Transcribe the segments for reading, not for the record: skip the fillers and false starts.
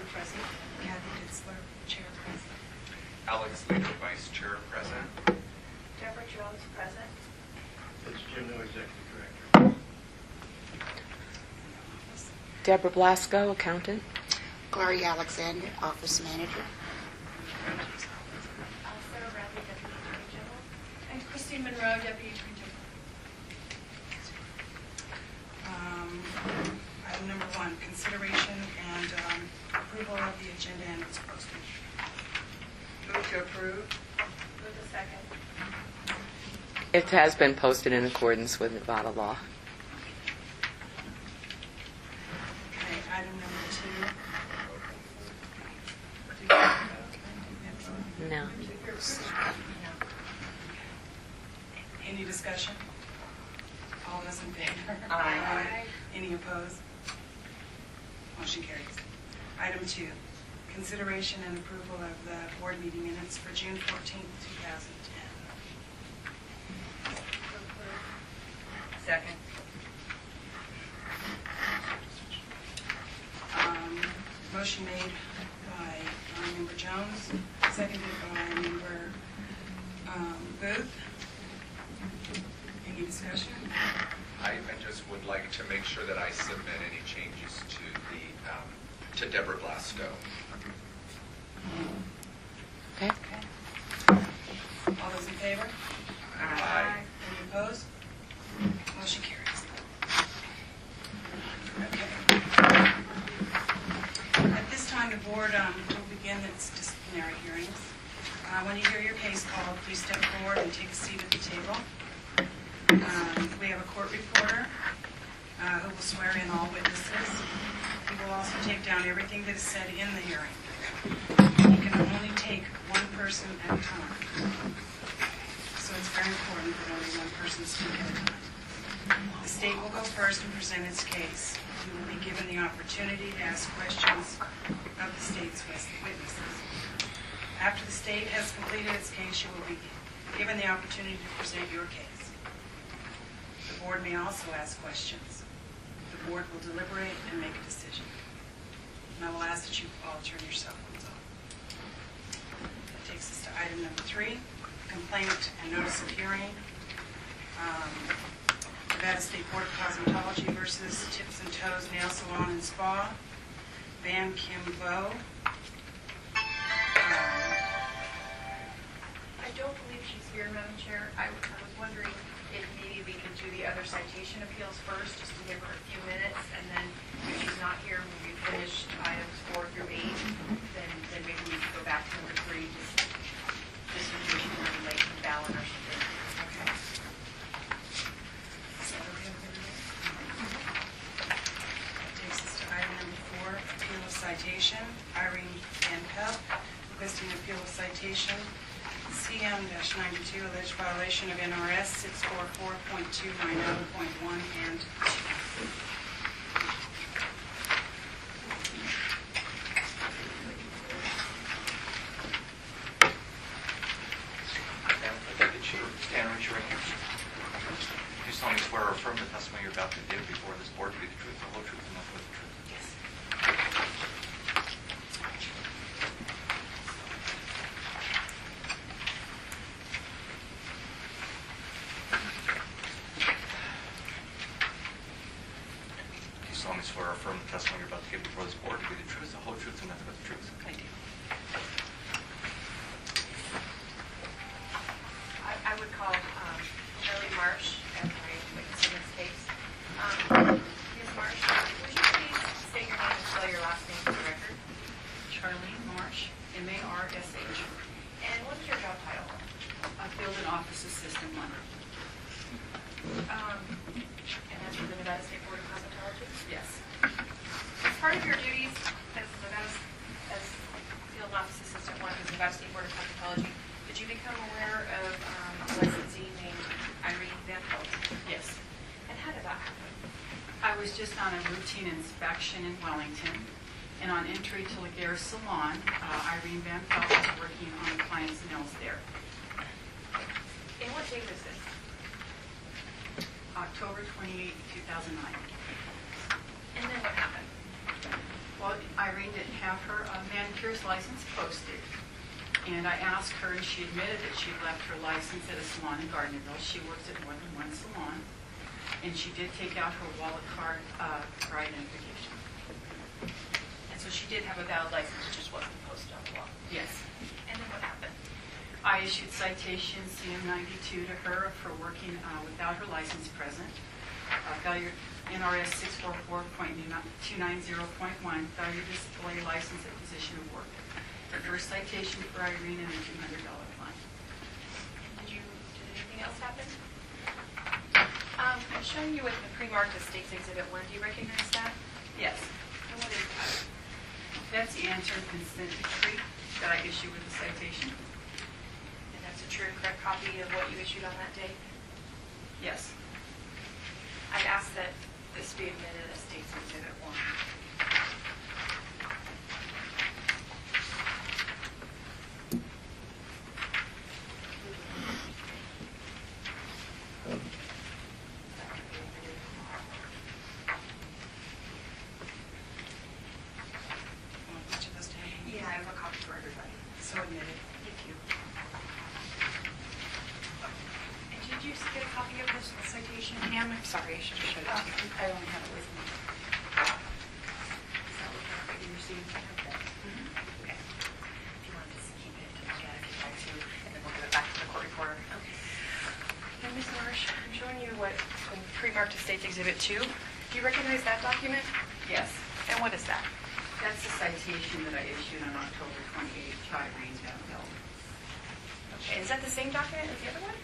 present. Kathy Ditzler, Chair present. Alex Leader, Vice Chair present. Deborah Jones, present. It's Jim New, Executive Director. Deborah Blasco, Accountant. Gloria Alexander, Office Manager. Sarah Bradley, Deputy Attorney General. And Christine Monroe, Deputy Attorney General. Item number 1, consideration and approval of the agenda and its posting. Move to approve. Move to second. It has been posted in accordance with Nevada law. Okay, item number 2. No. Any discussion? All those in favor? Aye. Any opposed? Motion carries. Item 2, consideration and approval of the board meeting minutes for June 14th, 2010. Second. Motion made by Member Jones, seconded by Member Booth. Any discussion? I just would like to make sure that I submit any changes to Deborah Blasco. Okay. Okay. All those in favor? Aye. Any opposed? Motion carries. Okay. At this time, the board will begin its disciplinary hearings. When you hear your case called, please step forward and take a seat at the table. We have a court reporter who will swear in all witnesses. He will also take down everything that is said in the hearing. He can only take one person at a time. So it's very important that only one person speak at a time. The state will go first and present its case. You will be given the opportunity to ask questions of the state's witnesses. After the state has completed its case, you will be given the opportunity to present your case. The board may also ask questions. The board will deliberate and make a decision. And I will ask that you all turn your cell phones off. That takes us to item number 3, complaint and notice of hearing. Nevada State Board of Cosmetology versus Tips and Toes Nail Salon and Spa. Van Kim Vo. I don't believe she's here, Madam Chair. I was wondering if maybe we could do the other citation appeals first, just to give her a few minutes, and then if she's not here when we finish items 4 through 8, then maybe we can go back to number 3, just in case she's running late from Fallon or something. Okay. Is that okay with everybody? That takes us to item number 4, appeal of citation. Irene Van Pelt, requesting appeal of citation. CM-92, alleged violation of NRS 644.290.1 and 2. Stand raise your hand. Do solemnly swear or affirm the testimony you're about to give before this board to be the truth, the whole truth, and nothing but the truth? Yes. Do you solemnly swear or affirm the testimony you're about to give before this board to be the truth, the whole truth, and nothing but the truth? I do. I would call Shirley Marsh as my witness in this case. Ms. Marsh, would you please state your name and spell your last name for the record? Charlene Marsh, M-A-R-S-H. And what is your job title? Field and Office Assistant 1. And that's for the Nevada State Board of Cosmetology? Yes. As part of your duties as Field Office Assistant 1 with the Nevada State Board of Cosmetology, did you become aware of a licensee named Irene Van Pelt? Yes. And how did that happen? I was just on a routine inspection in Wellington, and on entry to Laguerre Salon, Irene Van Pelt was working on a client's nails there. And what date was this? October 28, 2009. And then what happened? Well, Irene didn't have her manicure's license posted, and I asked her, and she admitted that she left her license at a salon in Gardnerville. She works at more than one salon, and she did take out her wallet card for identification. And so she did have a valid license, it just wasn't posted on the law. Yes. And then what happened? I issued citation CM92 to her for working without her license present. Failure NRS 644.290.1, failure to display license at position of work. The first citation for Irene and a $200 fine. Did anything else happen? I'm showing you with the pre-marked as State's Exhibit 1. Do you recognize that? Yes. And what is that? That's the answer and consent decree that I issued with the citation. And that's a true and correct copy of what you issued on that day? Yes. I'd ask that this be admitted as State's Exhibit 1. Each of us to have. Yeah, I have a copy for everybody. So admitted. Thank you. And did you get a copy of this citation? Pam, I'm sorry, I should have showed it to you. I only have it with me. Is that what you received? Okay. If you want to just keep it, look at it if you'd like to, and then we'll give it back to the court reporter. Okay. And Ms. Marsh, I'm showing you what pre-marked as State's Exhibit 2. Do you recognize that document? Yes. And what is that? That's the citation that I issued on October 28th to Irene Vanville. Okay, is that the same document as the other one?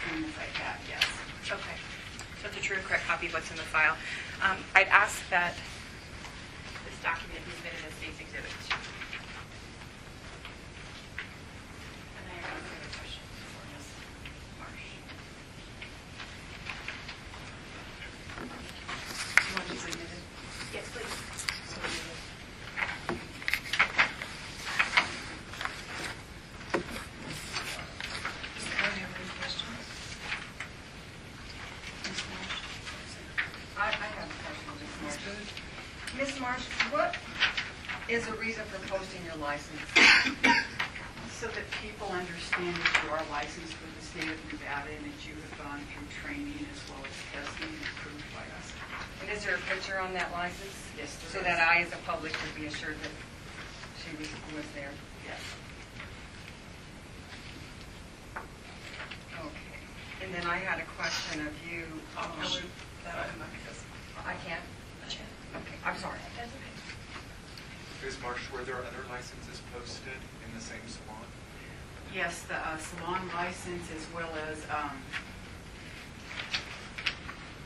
Same as I have, yes. Okay. So it's a true and correct copy of what's in the file. I'd ask that this document be submitted as State's Exhibit 2. And I have no further questions for Ms. Marsh. You want to submit it? Yes, please. So admitted. Does the board have any questions? Ms. Marsh? I have a question, Ms. Ms. Marsh. Booth? Ms. Marsh, what is the reason for posting your license? So that people understand that you are licensed with the state of Nevada and that you have gone through training as well as testing approved by us. And is there a picture on that license? Yes, there So is. that I, as a public, would be assured that she was there? Yes. Okay. And then I had a question of you. That'll come up because I can't? Okay, I'm sorry. That's okay. Ms. Marsh, were there other licenses posted in the same salon? Yes, the salon license as well as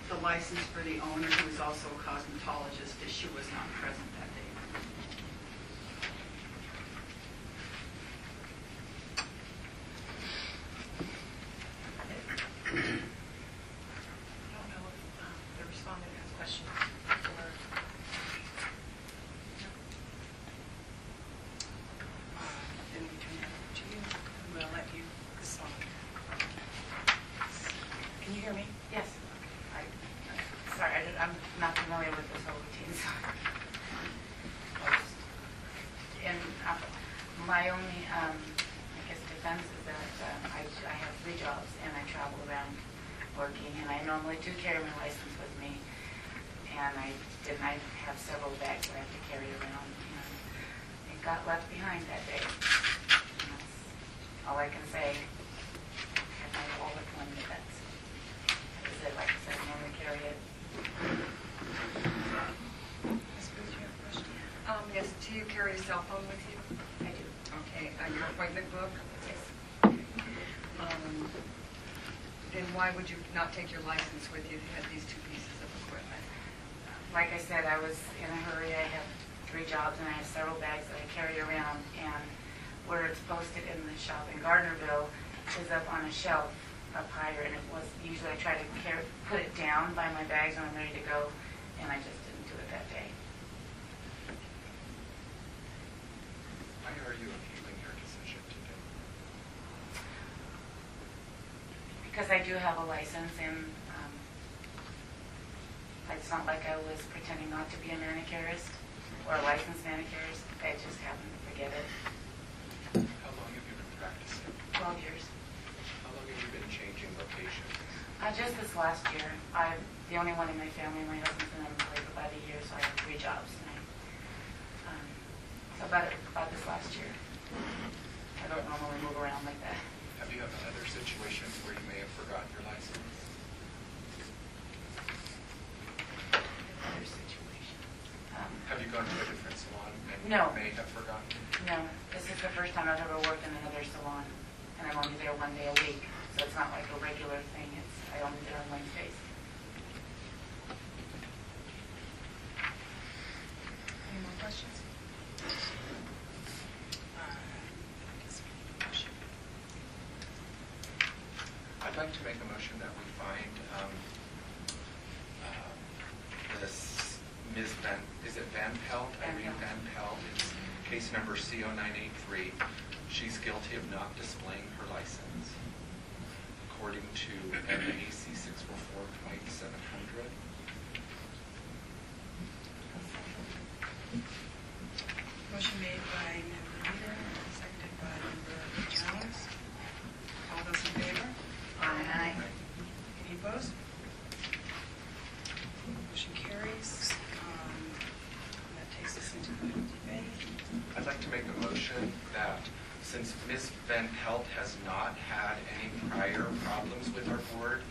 the license for the owner, who is also a cosmetologist, that she was not present that day. I don't know if the respondent has questions or... then we turn it over to you. We'll let you respond. Can you hear me? Yes. Sorry, I'm not familiar with this whole routine, so. And my only, I guess, defense is that I have 3 jobs and I travel around working, and I normally do carry my license with me. And I have several bags that I have to carry around, and it got left behind that day. And that's all I can say. I have my wallet one defense. Is it, like I said, I normally carry it. Ms. Booth, you have a question? Yes, do you carry a cell phone with you? I do. Okay, your appointment book? Yes. Then why would you not take your license with you if you had these 2 pieces of equipment? Like I said, I was in a hurry. I have 3 jobs and I have several bags that I carry around, and where it's posted in the shop in Gardnerville is up on a shelf up higher, and it was usually I try to put it down by my bags when I'm ready to go, and I just didn't do it that day. Why are you appealing your decision today? Because I do have a license, and I'd It's not like I was pretending not to be a manicurist or a licensed manicurist. I just happened to forget it. How long have you been practicing? 12 years. How long have you been changing locations? Just this last year. I'm the only one in my family. My husband's been unemployed for about a year, so I have 3 jobs. And so about this last year. I don't normally move around like that. Have you had other situations where you may have forgotten your license? Other situation. Have you gone to a different salon and No. may have forgotten? No, this is the first time I've ever worked in another salon, and I'm only there 1 day a week, so it's not like a regular thing. I only there on Wednesdays. Any more questions? I'd like to make a motion that we find this Ms. is it Van Pelt? Irene Van Pelt. It's case number CO983. She's guilty of not displaying her license according to MAC 644.700. Motion made by Member Leader, seconded by Member Jones. All those in favor? Aye. Any opposed? Motion carries. That takes us into the debate. I'd like to make a motion that since Ms. Van Pelt has not had any prior problems with our board,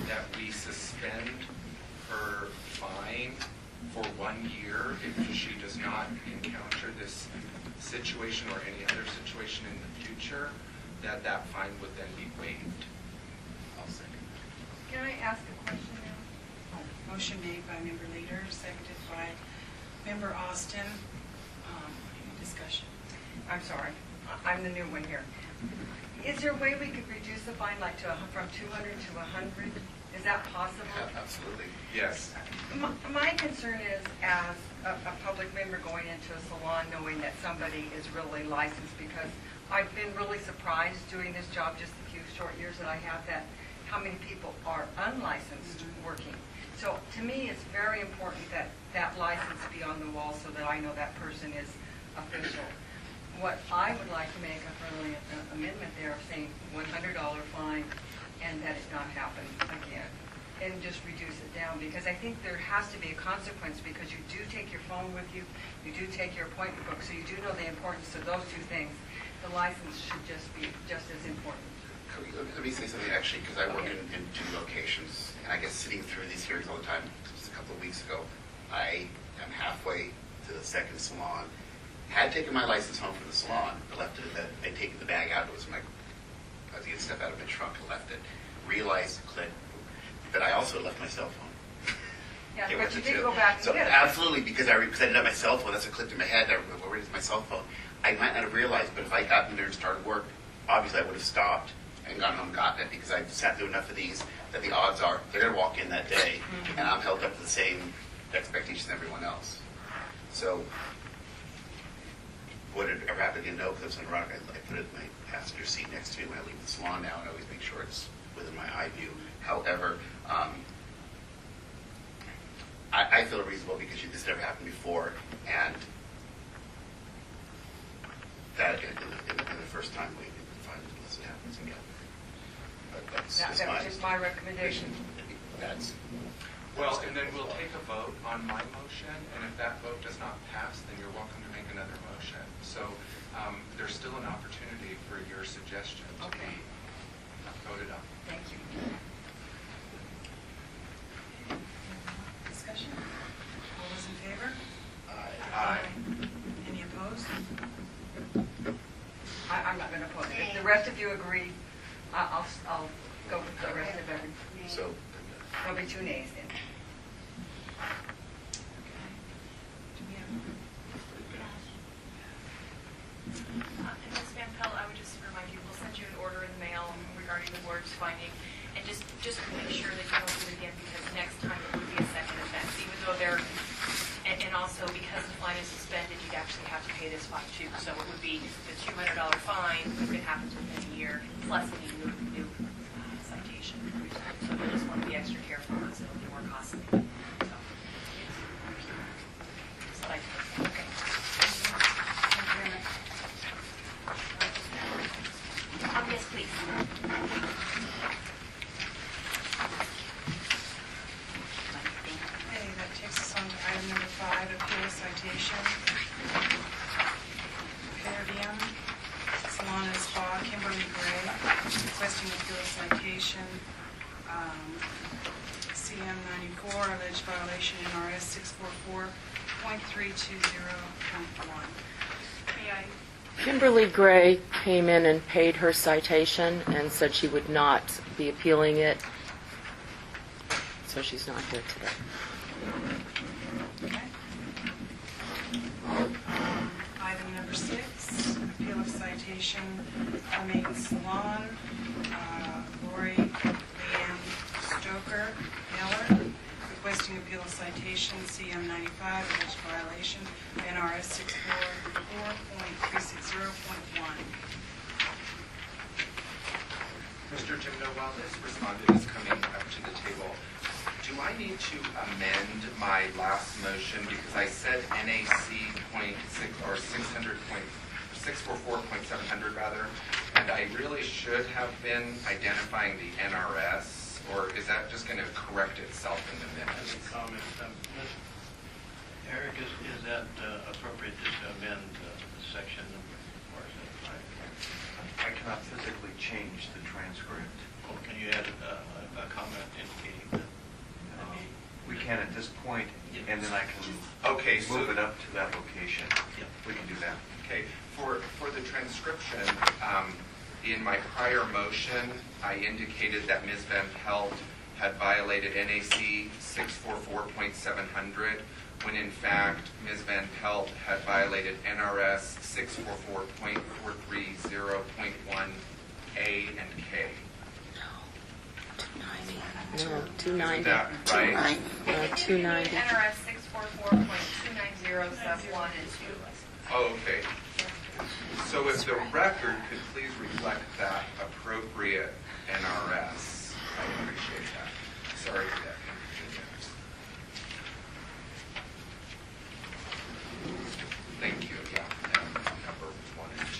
that we suspend her fine for 1 year if she does not encounter this situation or any other situation in the future, that fine would then be waived. I'll second that. Can I ask a question now? Motion made by Member Leader, seconded by Member Austin. Any discussion? I'm sorry, I'm the new one here. Is there a way we could reduce the fine like from 200 to 100? Is that possible? Absolutely. Yes. My concern is, as a public member going into a salon, knowing that somebody is really licensed, because I've been really surprised doing this job just a few short years that I have, that how many people are unlicensed working. So to me, it's very important that that license be on the wall so that I know that person is official. What I would like to make a friendly amendment there, saying $100 fine, and that it not happen again, and just reduce it down, because I think there has to be a consequence, because you do take your phone with you, you do take your appointment book, so you do know the importance of those 2 things. The license should just be just as important. Let me say something, actually, because I work in 2 locations, and I get sitting through these hearings all the time. Just a couple of weeks ago, I am halfway to the 2nd salon. Had taken my license home from the salon, but left it in I'd taken the bag out. It was I was getting stuff out of my trunk and left it. Realized, clicked, that I also left my cell phone. Yeah, Okay, but what's you it did do? go back and So get it. absolutely, because I didn't have my cell phone. That's what clicked in my head. Where is my cell phone? I might not have realized, but if I got in there and started work, obviously I would have stopped and gone home and gotten it, because I've sat through enough of these that the odds are they're going to walk in that day, and I'm held up to the same expectations as everyone else. So would it ever happen again? No, because I was on rock. I put it in my passenger seat next to me when I leave the salon now, and I always make sure it's within my eye view. However, I feel reasonable because this never happened before, and that in the first time we find it unless it happens again. But that's That was just my recommendation. That's Well, and then we'll take a vote on my motion, and if that vote does not pass, then you're welcome to make another motion. So there's still an opportunity for your suggestion to be voted on. Thank you. Discussion? All those in favor? Aye. Any opposed? I'm not going to oppose it. If the rest of you agree, I'll go with the rest of everything. so. There'll be 2 nays then. Do we have? And Ms. Van Pelt, I would just remind you, we'll send you an order in the mail regarding the board's finding, and just make sure that you don't do it again, because next time it would be a second offense, even though and also because the fine is suspended, you'd actually have to pay this fine too. So it would be the $200 fine if it happens within a year, plus any new citation. So we just want to be extra careful, because it'll be more costly. So. requesting appeal of citation, CM 94, alleged violation NRS 644.320.1. May I? Kimberly Gray came in and paid her citation and said she would not be appealing it, so she's not here today. Okay. Item number 6, appeal of citation, Main Salon, Lori Leanne Stoker Miller, requesting appeal of citation, CM 95, alleged violation, NRS 644.360.1. Mr. Jimno, while this respondent is coming up to the table, do I need to amend my last motion because I said NAC or 644.700 rather, and I really should have been identifying the NRS, or is that just going to correct itself in the minutes? Comment. Eric, is that appropriate just to amend the section or is it right? I cannot physically change the transcript. Or can you add a comment indicating that? We can at this point, and then I can Okay, move it up to that location. Yeah. We can do that. Okay, for the transcription, in my prior motion, I indicated that Ms. Van Pelt had violated NAC 644.700, when in fact Ms. Van Pelt had violated NRS 644.430.1A and K. No, Is 290. that right? It 290. NRS 644.290 sub 1 and 2. Oh, okay. So if the record could please reflect that appropriate NRS, I appreciate that. Sorry for that inconvenience. Thank you, yeah, and number 1 and 2.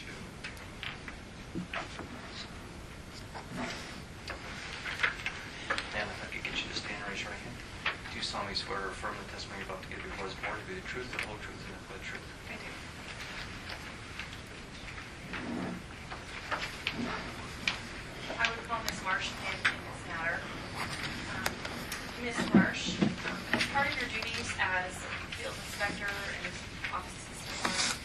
And if I could get you to stand and raise your right hand. Do you solemnly swear or affirm the testimony you're about to give before this board to be the truth, the whole truth, and nothing but the truth? I do. I would call Ms. Marsh in this matter. Ms. Marsh, as part of your duties as field inspector and office assistant,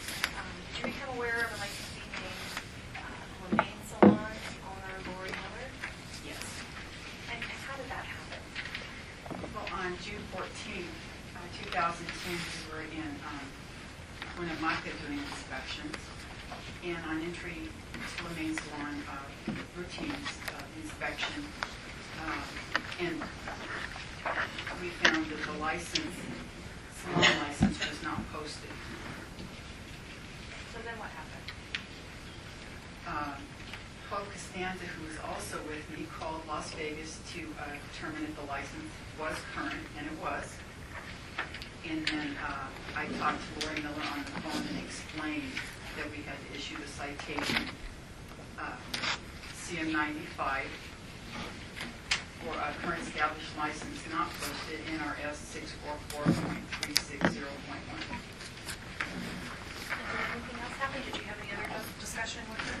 did you become aware of a licensee named Lemaine Salon, owner Lori Miller? Yes. And how did that happen? Well, on June 14, 2010, we were in Winnemucca doing inspections, and on entry to Lemaine Salon, routine inspection, and we found that the license, salon license, was not posted. So then what happened? Paul Costanza, who was also with me, called Las Vegas to determine if the license was current, and it was. And then I talked to Lori Miller on the phone and explained that we had to issue the citation, CM 95, for a current established license not posted, NRS 644.360.1. Did anything else happen? Did you have any other discussion with her?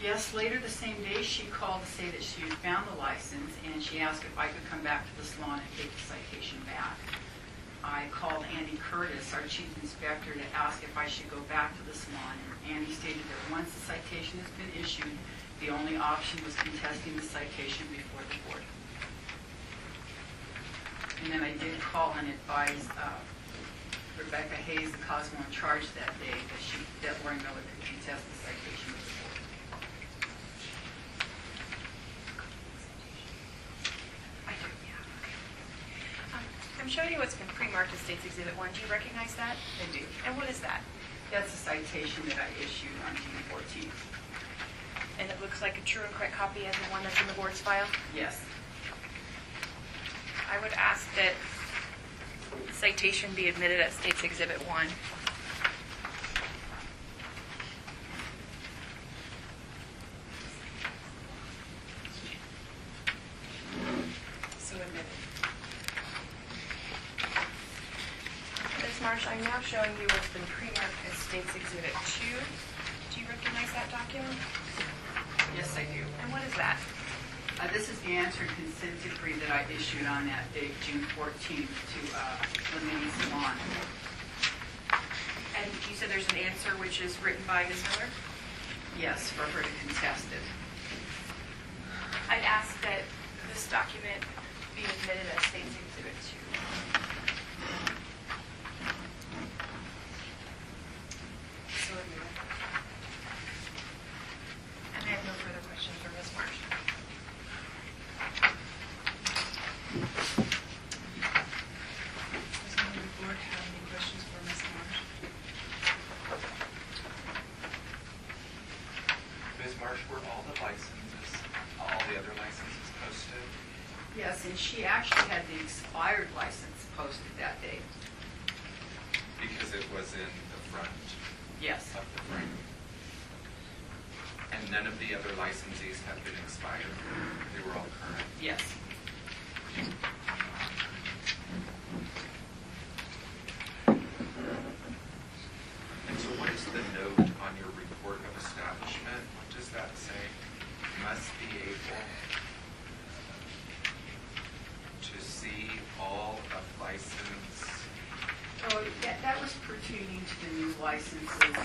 Yes, later the same day, she called to say that she had found the license, and she asked if I could come back to the salon and take the citation back. I called Andy Curtis, our chief inspector, to ask if I should go back to the salon, and Andy stated that once the citation has been issued, the only option was contesting the citation before the board. And then I did call and advise Rebecca Hayes, the Cosmo in charge that day, that Lori Miller could contest the citation with the board. I do, yeah, okay. I'm showing you what's been pre-marked as State's Exhibit 1. Do you recognize that? I do. And what is that? That's a citation that I issued on June 14th. And it looks like a true and correct copy of the one that's in the board's file? Yes. I would ask that citation be admitted as State's Exhibit 1. So admitted. Ms. Marsh, I'm now showing you what's been pre-marked as State's Exhibit 2. Do you recognize that document? Yes, I do. And what is that? This is the answer and consent decree that I issued on that date, June 14th, to the mini salon. And you said there's an answer which is written by Ms. Miller? Yes, for her to contest it. I'd ask that this document be admitted as State's Exhibit 2. And I have no further questions for Ms. Marsh. Does anyone on the board have any questions for Ms. Marsh? Ms. Marsh, were all the other licenses posted? Yes, and she actually had the expired license posted that day. Because it was in the front Yes. of the frame. And none of the other licensees have been expired? They were all current? Yes. And so what is the note on your report of establishment? What does that say? Must be able to see all of license. Oh, that was pertaining to the new licenses.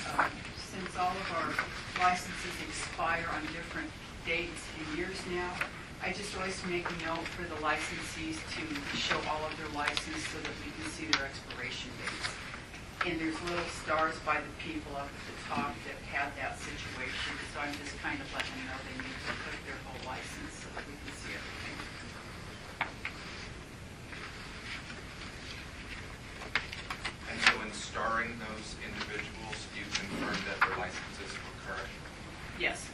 Since all of our licenses expire on different dates and years now, I just always make a note for the licensees to show all of their licenses so that we can see their expiration dates. And there's little stars by the people up at the top that had that situation, so I'm just kind of letting them know they need to put their whole license so that we can see everything. And so in starring those individuals, you confirmed that their licenses were current? Yes.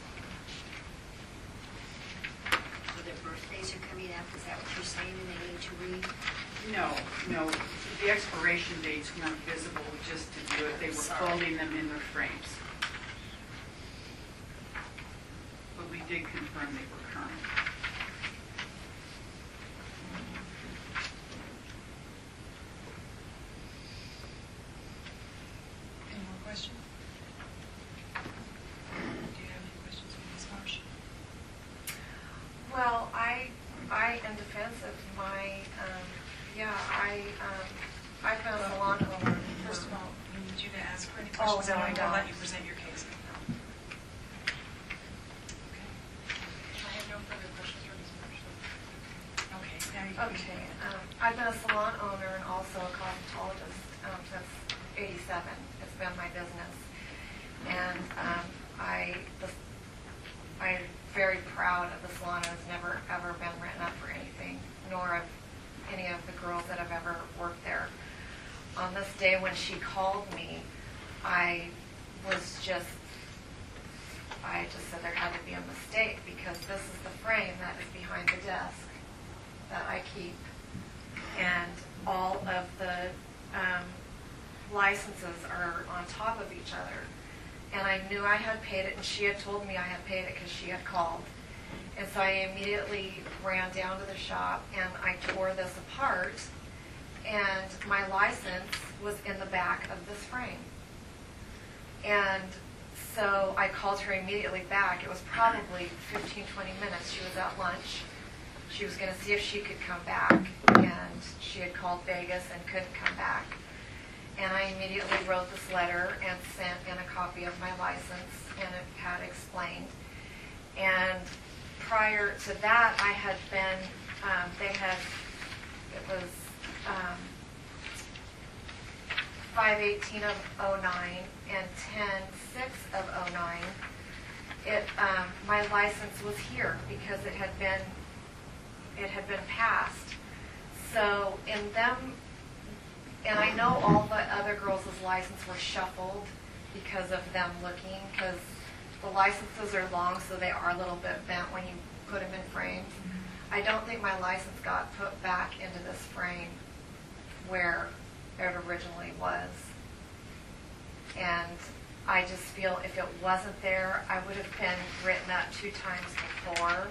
So their birthdays are coming up, is that what you're saying, and they need to read? No. The expiration dates weren't visible just to do it. They were folding them in their frames. But we did confirm they were current. Any more questions? Do you have any questions for Ms. Marsh? Well, I in defense of my, I've been a salon owner. First of all, we need you to ask for any Oh, questions. no, I and don't. We'll let you present your case. Okay. I have no further questions for Ms. Marsh. Okay, now you can. Okay, I've been a salon owner and also a cosmetologist since '87. It's been my business. And I'm very proud of the salon. It's never, ever been written up for anything, nor of any of the girls that have ever worked there. On this day when she called me, I just said there had to be a mistake because this is the frame that is behind the desk that I keep. And all of the licenses are on top of each other. And I knew I had paid it, and she had told me I had paid it because she had called. And so I immediately ran down to the shop, and I tore this apart, and my license was in the back of this frame. And so I called her immediately back. It was probably 15, 20 minutes. She was at lunch. She was going to see if she could come back, and she had called Vegas and couldn't come back. And I immediately wrote this letter and sent in a copy of my license, and it had explained. And prior to that, I had been, it was 5/18 of '09 and 10/6 of '09. My license was here because it had been passed. So in them, and I know all the other girls' licenses were shuffled because of them looking, because the licenses are long, so they are a little bit bent when you put them in frames. I don't think my license got put back into this frame where it originally was. And I just feel if it wasn't there, I would have been written up 2 times before.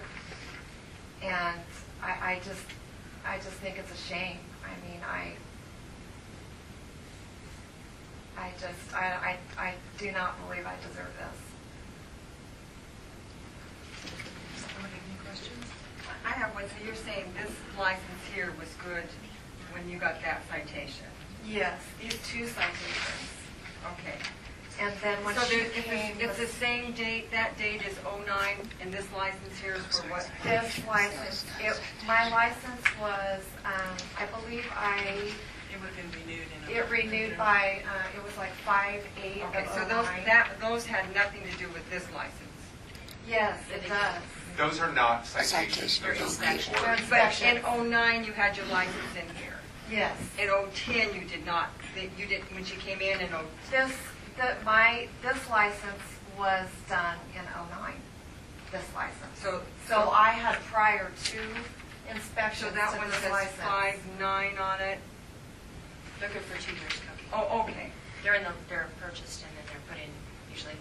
And I just think it's a shame. I mean, I do not believe I deserve this. questions? I have one. So you're saying this license here was good when you got that citation? Yes, these two citations. Okay. And then when So she there- came, it's the same date, that date is '09, and this license here is for what? this license, my license was, I believe It would have been renewed in. it renewed by, it was like 5/8 of Okay, so those had nothing to do with this license? Yes, it does. Those are not citations. They're Those are inspections. reports. But in '09, you had your license in here. Yes. In '10, you did not, you did, when she came in This license was done in '09, this license. So I had prior to So inspections that to one this says license. 5/9 on it? They're good for 2 years, Cookie. Oh, okay. They're purchased and then they're put in, usually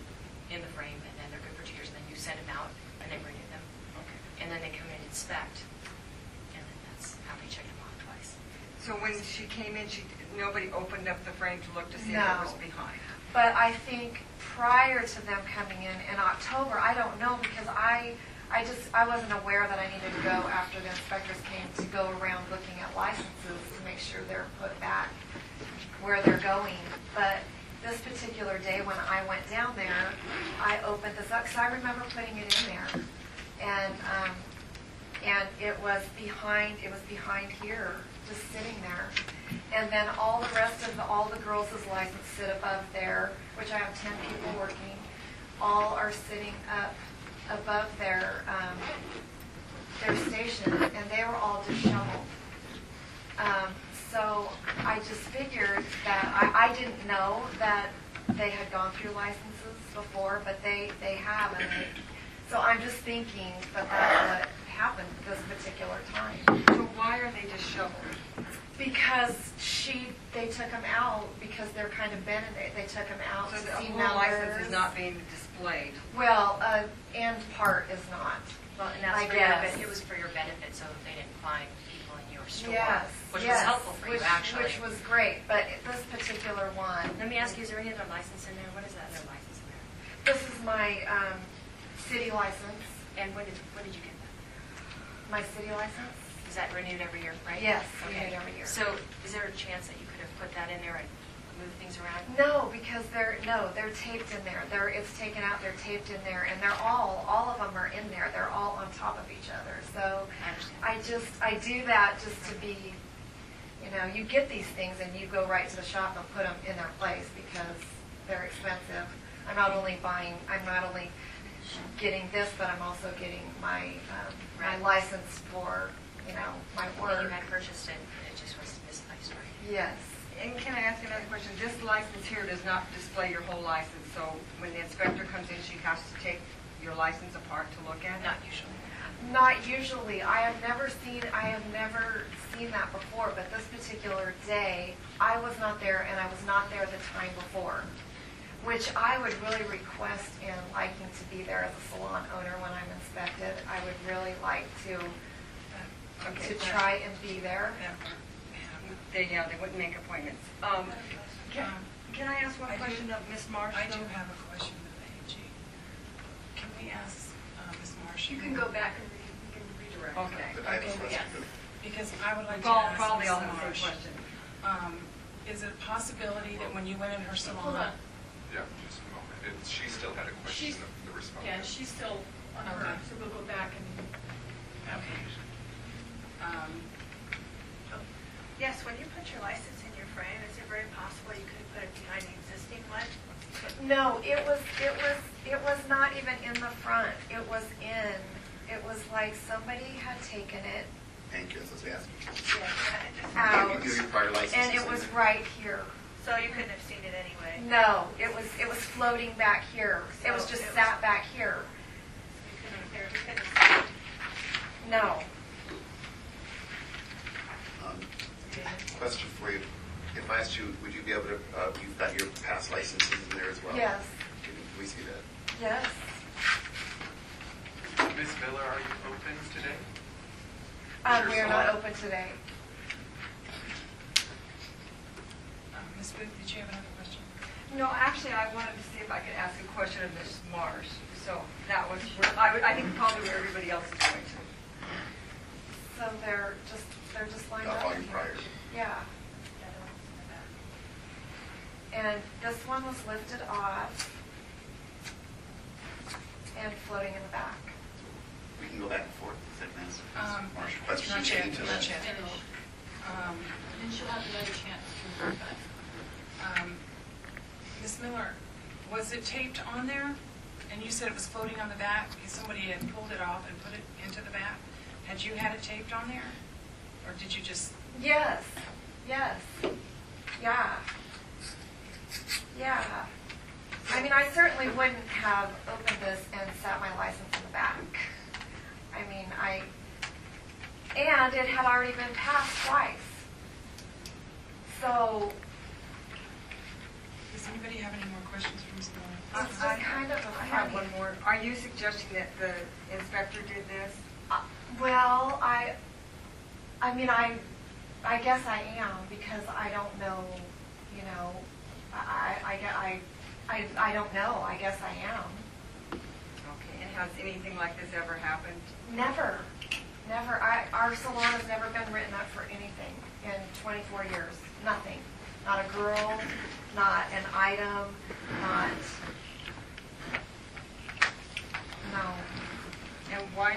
in the frame, and then they're good for 2 years, and then you send them out and they renew them. Okay. And then they come in and inspect, and then that's how they check them off twice. So when she came in, nobody opened up the frame to look to see if No. it was behind? But I think prior to them coming in October, I don't know, because I wasn't aware that I needed to go after the inspectors came to go around looking at licenses to make sure they're put back where they're going. But this particular day when I went down there, I opened this up, because I remember putting it in there. And it was behind here, just sitting there. And then all the rest of all the girls' license sit above there, which I have 10 people working. All are sitting up above their station, and they were all disheveled. So I just figured that I didn't know that they had gone through licenses before, but they have. So I'm just thinking that that's what happened this particular time. So why are they disheveled? Because they took them out because they're kind of bent, and they took them out So to the see whole numbers. license is not being displayed? Well, end part is not. Well, and that's I for guess. it was for your benefit, so that they didn't find people in your store. Yes, Which yes, was helpful for you, actually. Which was great, but this particular one, Let me ask you, is there any other license in there? What is that other license in there? this is my city license, And when did you get that? my city license. Is that renewed every year, right? Yes, Okay. renewed every year. So is there a chance that you could have put that in there and moved things around? No, because they're taped in there. It's taken out, they're taped in there, and they're all of them are in there. They're all on top of each other. So I understand. I do that just to be, you get these things and you go right to the shop and put them in their place because they're expensive. I'm not only getting this, but I'm also getting my license for, my When work. you had purchased it, it just was misplaced, right? Yes. And can I ask another question? This license here does not display your whole license, so when the inspector comes in, she has to take your license apart to look at it? Not usually. Not usually. I have never seen that before, but this particular day, I was not there, and I was not there the time before, which I would really request in liking to be there as a salon owner when I'm inspected. I would really like to try and be there. They wouldn't make appointments. Can I ask one question of Ms. Marsh? I do though? have a question of AG. Can we ask Ms. Marsh? You can go back and we can redirect. Okay. But I just yes. Because I would like to Paul, ask probably Ms. all have the Marsh, same question. is it a possibility that when you went in her salon, Hold on. Yeah, just a moment. She still had a question of the response. Yeah, she's still on her, Okay. so we'll go back and. okay. Yes, when you put your license in your frame, is it very possible you could have put it behind the existing one? No, it was not even in the front. It was like somebody had taken it Thank you, that's what I was asking. out, You do your prior licenses. and it was right here. So you couldn't have seen it anyway? No, it was floating back here. It was just sat back here. You couldn't see it? No. Question for you. If I asked you, would you be able to, you've got your past licenses in there as well? Yes. Can we see that? Yes. Ms. Miller, are you open today? We are not open today. Ms. Booth, did you have another question? No, actually, I wanted to see if I could ask a question of Ms. Marsh. So that was, I think probably where everybody else is going to. So they're just lined up. Volume prior. Yeah. And this one was lifted off and floating in the back. We can go back and forth. Is that nice? Marsh, Not questions? yet, Anything to not that? yet. Then she'll have another chance to move it. Ms. Miller, was it taped on there? And you said it was floating on the back because somebody had pulled it off and put it into the back? Had you had it taped on there? Or did you just, Yes. Yeah. Yeah. I mean, I certainly wouldn't have opened this and sat my license in the back. I mean, and it had already been passed twice. So does anybody have any more questions for Ms. Miller? it's just kind of a I have funny. one more. Are you suggesting that the inspector did this? Well, I mean, I guess I am because I don't know, you know, I don't know. I guess I am. Okay, and has anything like this ever happened? Never. Our salon has never been written up for anything in 24 years. Nothing. Not a girl, not an item, not, no. And why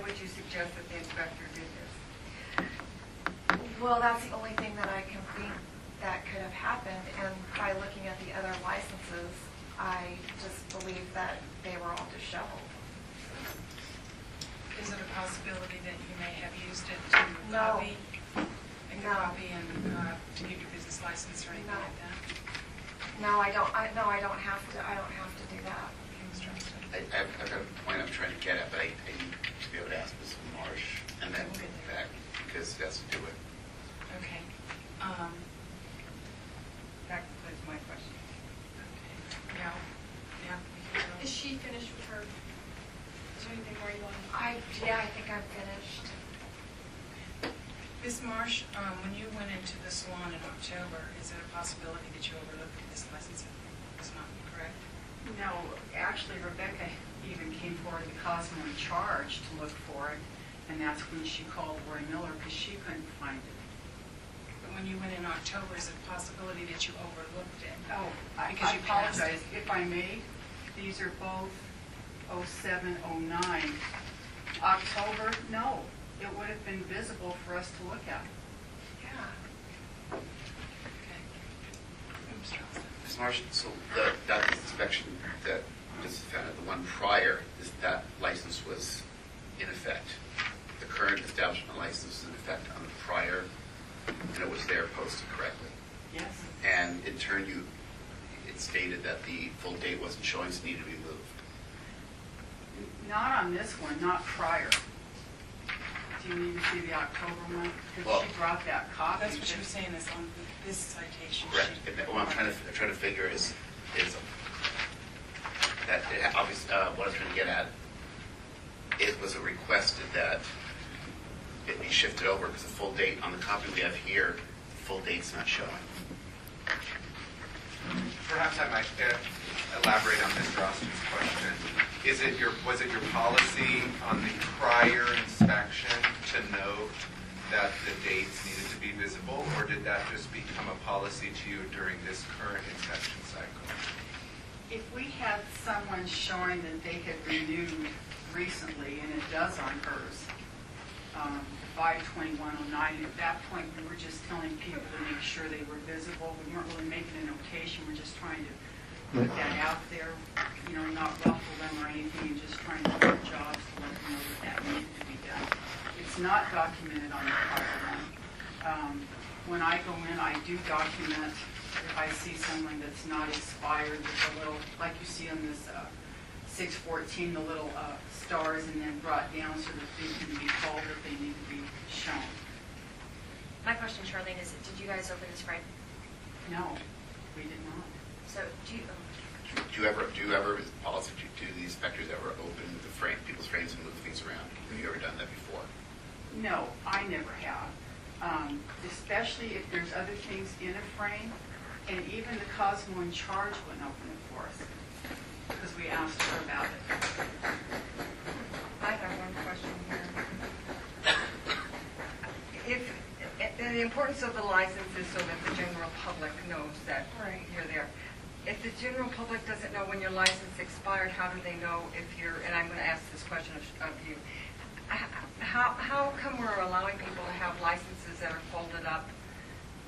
would you suggest that the inspector did this? Well, that's the only thing that I can think that could have happened, and by looking at the other licenses, I just believe that they were all disheveled. Is it a possibility that you may have used it to No. copy? Make a No. copy and to get your business license or anything No. like that? No, I don't have to do that. Okay, Mr. Austin. I've got a point I'm trying to get at, but I need to be able to ask Ms. Marsh and then Okay, we'll get back because that's to do it. Okay. That concludes my question. Yeah. We can go. Is she finished with her? Is there anything more you want? I think I'm finished. Ms. Marsh, when you went into the salon in October, is it a possibility that you overlooked this license? Was not correct? No, actually Rebecca even came forward to Cosmo in charge to look for it, and that's when she called Roy Miller because she couldn't find it. But when you went in October, is it a possibility that you overlooked it? Oh, Because I you passed apologize. If I may, these are both 07, 09. October, no. It would have been visible for us to look at. Yeah. Okay. Mr. Austin. Ms. Marsh, so that inspection that was found, the one prior, that license was in effect. The current establishment license was in effect on the prior, and it was there posted correctly. Yes. And in turn, it stated that the full date wasn't showing, so it needed to be moved. Not on this one, not prior. Do you need to see the October one? Because Well, she brought that copy. That's what she was saying is on this citation. Correct. And what I'm trying to figure is that obviously what I was trying to get at, it was requested that it be shifted over because the full date on the copy we have here, the full date's not showing. Perhaps I might elaborate on Mr. Austin's question. Was it your policy on the prior inspection to note that the dates needed to be visible, or did that just become a policy to you during this current inspection cycle? If we had someone showing that they had renewed recently, and it does on hers, 5/21/09, at that point, we were just telling people to make sure they were visible. We weren't really making a notation. We're just trying to put that out there, not ruffle them or anything, and just trying to do our jobs to let them know that needed to be done. It's not documented on the prior one. When I go in, I do document if I see someone that's not expired with a little, like you see on this 614, the little stars and then brought down so that they can be called if they need to be shown. My question, Charlene, is did you guys open this frame? No, we did not. So do you, Do you ever, is policy, do the inspectors ever open the frame, people's frames and move things around? Have you ever done that before? No, I never have. Especially if there's other things in a frame, and even the Cosmo in charge wouldn't open it for us. because we asked her about it. I have one question here. And the importance of the license is so that the general public knows that you're there. If the general public doesn't know when your license expired, how do they know if you're, and I'm going to ask this question of you, how come we're allowing people to have licenses that are folded up?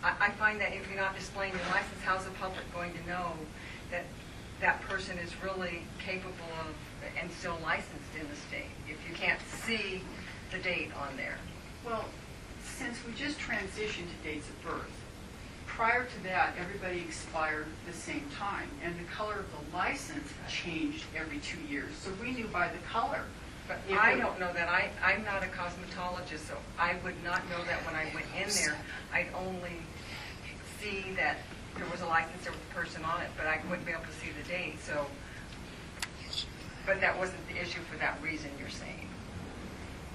I find that if you're not displaying your license, how's the public going to know that that person is really capable of and still licensed in the state if you can't see the date on there? Well, since we just transitioned to dates of birth, prior to that, everybody expired the same time, and the color of the license changed every 2 years. So we knew by the color. But I don't know that. I'm not a cosmetologist, so I would not know that when I went in there. I'd only see that there was a license, there was a person on it, but I wouldn't be able to see the date. So, but that wasn't the issue for that reason you're saying.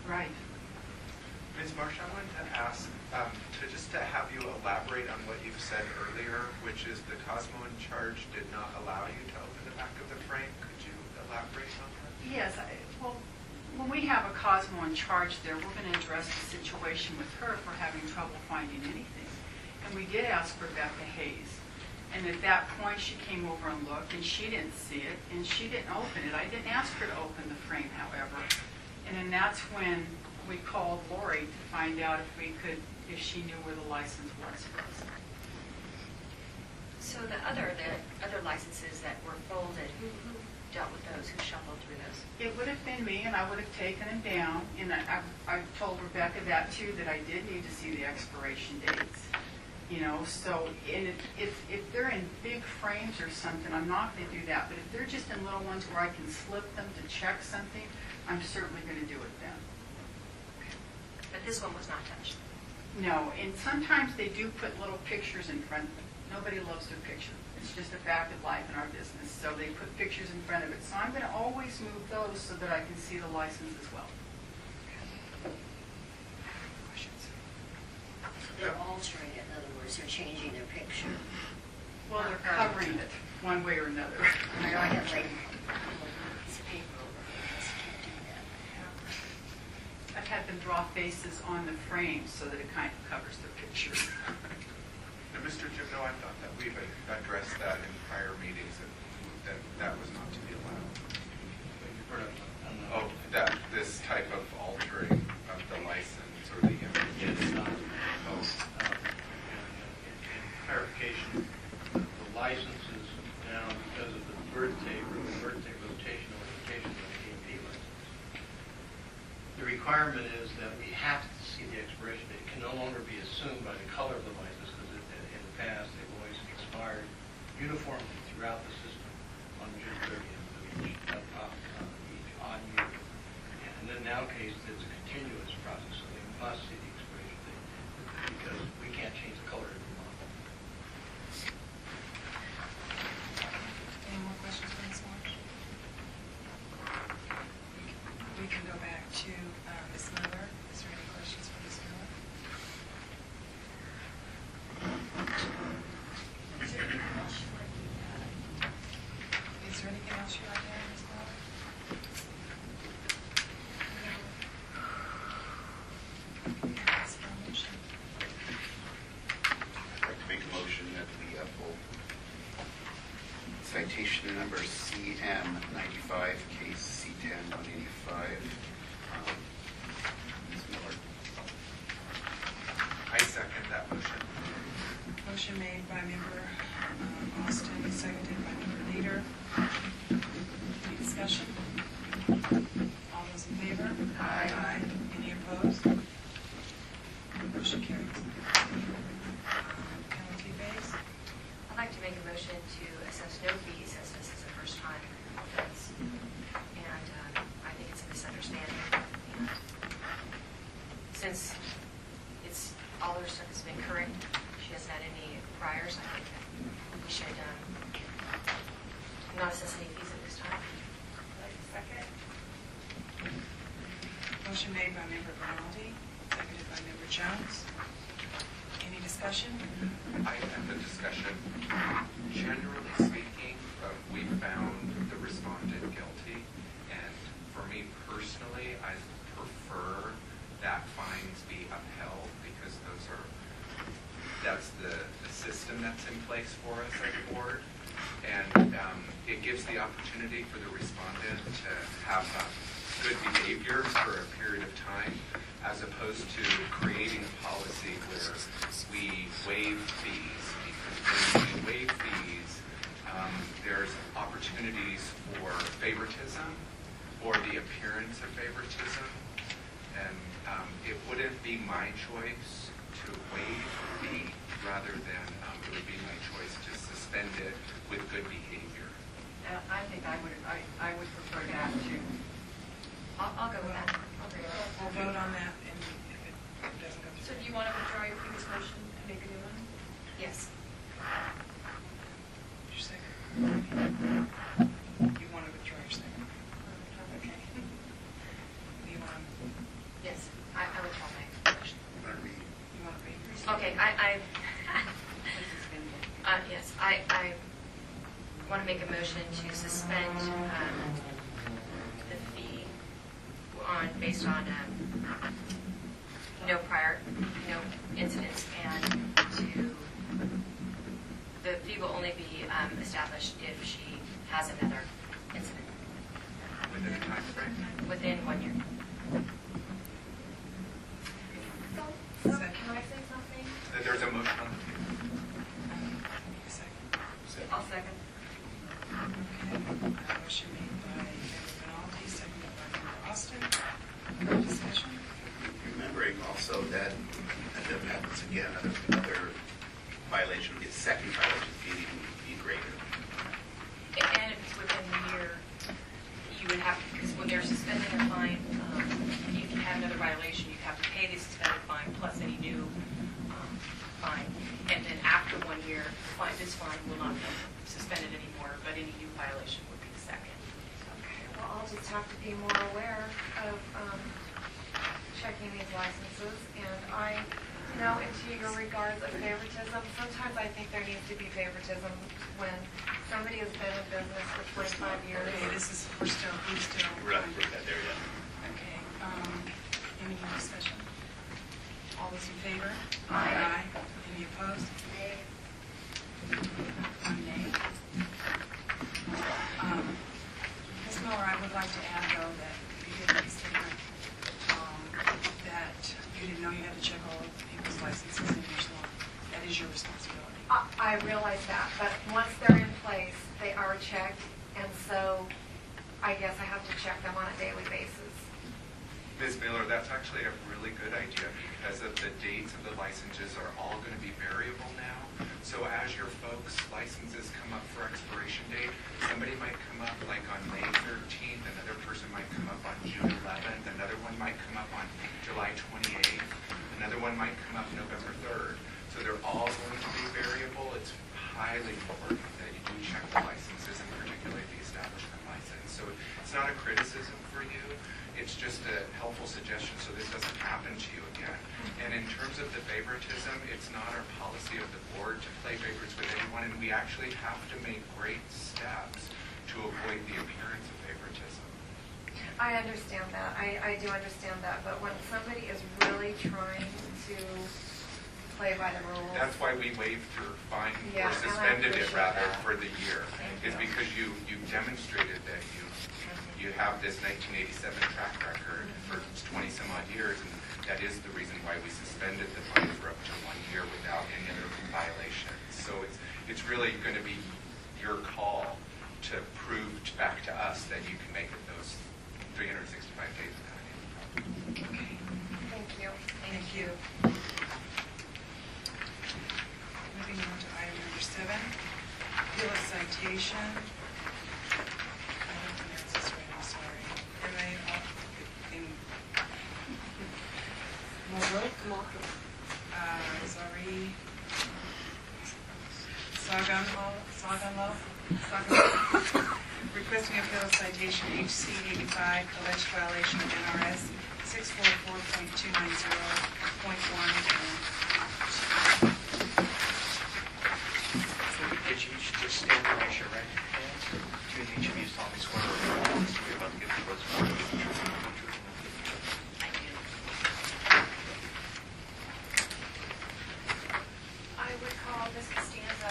Right. Ms. Marsh, I wanted to ask to have you elaborate on what you've said earlier, which is the Cosmo in charge did not allow you to open the back of the frame. Could you elaborate on that? Yes. Well, when we have a Cosmo in charge there, we're going to address the situation with her if we're having trouble finding anything. And we did ask Rebecca Hayes. And at that point, she came over and looked, and she didn't see it, and she didn't open it. I didn't ask her to open the frame, however. And then that's when we called Lori to find out if she knew where the license was for us. So the other licenses that were folded, who dealt with those? Who shuffled through those? It would have been me, and I would have taken them down. And I told Rebecca that too, that I did need to see the expiration dates. You know, so if they're in big frames or something, I'm not going to do that. But if they're just in little ones where I can slip them to check something, I'm certainly going to do it then. But this one was not touched. No, and sometimes they do put little pictures in front of it. Nobody loves their picture. It's just a fact of life in our business. So they put pictures in front of it. So I'm going to always move those so that I can see the license as well. They're altering it, in other words, they're changing their picture. Well, they're covering it one way or another. I know I have like a piece of paper over here, I just can't do that. I've had them draw faces on the frame so that it kind of covers their picture. Now, Mr. Gimno, I thought that we've addressed that in prior meetings, that was not to be allowed. Oh, that this type of altering of the license or the image. It's not. Clarification, the license is now because of the birthday rotation orientation of the AMP license. The requirement is that we have to see the expiration date. It can no longer be assumed by the color of the license because in the past they've always expired uniformly throughout the system on June 30th of each odd year. And in that case, it's a continuous process, so they must see the expiration date because we can't change the color every month. Any more questions for Ms. Marsh? We can go back to Ms. Miller. Is there any questions for Ms. Miller? Is there anything else you'd like to add? Is there anything else you'd like to add, Ms. Miller? Ask for a motion. I'd like to make a motion that we uphold citation number CM 95, case C10 185. Ms. Miller. I second that motion. Motion made by member Austin, seconded by member Leader. Any discussion? All those in favor? Aye. Any opposed? Motion carries. Penalty phase. I'd like to make a motion to assess no fees as this is a first-time offense. And I think it's a misunderstanding. And since all her stuff has been current, she hasn't had any priors, I think that we should not assess any fees at this time. Second. Motion made by member Grimaldi, seconded by member Jones. Any discussion? I have the discussion. Generally speaking, we found the response place for us as a board, and it gives the opportunity for the respondent to have good behavior for a period of time, as opposed to creating a policy where we waive fees. Because when we waive fees, there's opportunities for favoritism or the appearance of favoritism, and it wouldn't be my choice to waive the fee, rather than it would be my choice to suspend it with good behavior. I think I would prefer that too. I'll go with that. I'll agree with that. We'll vote on that, and if it doesn't go So through. do you want to withdraw your previous motion and make a new one? Yes. Your second? You want to withdraw your second? Okay. Do you want, Yes, I withdraw my motion. you want to read? Okay, yes, I want to make a motion to suspend the fee based on no incidents, and the fee will only be established if she has another incident Within a time frame? within 1 year. So, can I say something? There's a motion on the table. Your second. I'll second. Okay. Motion made by Member Benaldi, seconded by Member Austin. Discussion? Remembering also that if it happens again, another violation, the second violation fee would be greater. And if it's within the year, you would have, because when they're suspending a fine, if you have another violation, you have to pay the suspended fine plus any new fine. And then after 1 year, this fine will not be suspended anymore, but any new violation would be the second. Okay, well, I'll just have to be more aware of checking these licenses, and into your regards of favoritism, sometimes I think there needs to be favoritism when somebody has been in business for 25 years. Okay, we're still. We're not there yet. Okay, any more discussion? All those in favor? Aye. Any opposed? Nay. One nay. Ms. Miller, I would like to add, though, that you did make a statement that you didn't know you had to check all of people's licenses in your salon. That is your responsibility. I realize that, but once they're in place, they are checked, and so I guess I have to check them on a daily basis. Ms. Miller, that's actually a really good idea, because of the dates of the licenses are all going to be variable now. So as your folks' licenses come up for expiration date, somebody might come up like on May 13th, another person might come up on June 11th, another one might come up on July 28th, another one might come up November 3rd. So they're all going to be variable. It's highly important that you do check the licenses, and particularly the establishment license. So it's not a criticism for you. It's just a helpful suggestion so this doesn't happen to you again. And in terms of the favoritism, it's not our policy of the board to play favorites with anyone, and we actually have to make great steps to avoid the appearance of favoritism. I understand that. I do understand that, but when somebody is really trying to play by the rules. That's why we waived your fine, Yeah, or and I suspended it appreciate rather, that. for the year. Thank Is you. because you demonstrated that you have this 1987 track record for 20 some odd years, and that is the reason why we suspended the fine for up to 1 year without any other violations. So it's really going to be your call to prove back to us that you can make it those 365 days without any problem. Okay, Thank you. thank you. Moving on to item number 7, appeal a citation. I don't pronounce this right, I'm sorry. Zari Saganlo, requesting appeal of citation HC 85, alleged violation of NRS 644.290.1. Could you just stand and raise your right hand? Do each of you solemnly swear or affirm this we're about to give the words of the truth and the whole truth and nothing but the truth? I do. I would call Ms. Costanza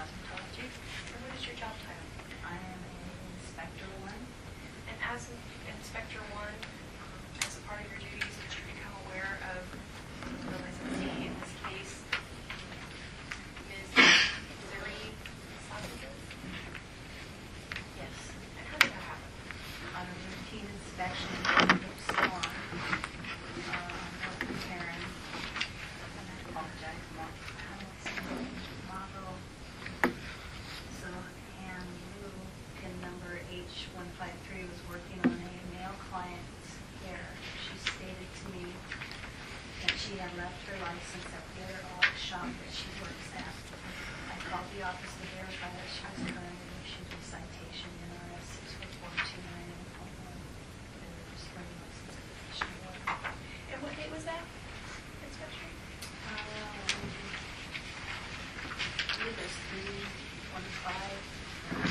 Cosmetology. And what is your job title? I am an Inspector 1. And as an Inspector 1, as a part of your duties, did you become aware of the licensee, in this case, Ms. Zuri Sanchez? Yes. And how did that happen? On a routine inspection of the salon, with Karen, and I apologize, Margot. So Ann Lou, pin number H153, was working on a male client's hair. She stated to me that she had left her license at the other shop that she works at. I called the office to verify that she was current and issued a citation in RS 64429 and the spring license application board. And what date was that, Inspector? I believe it's 3/25,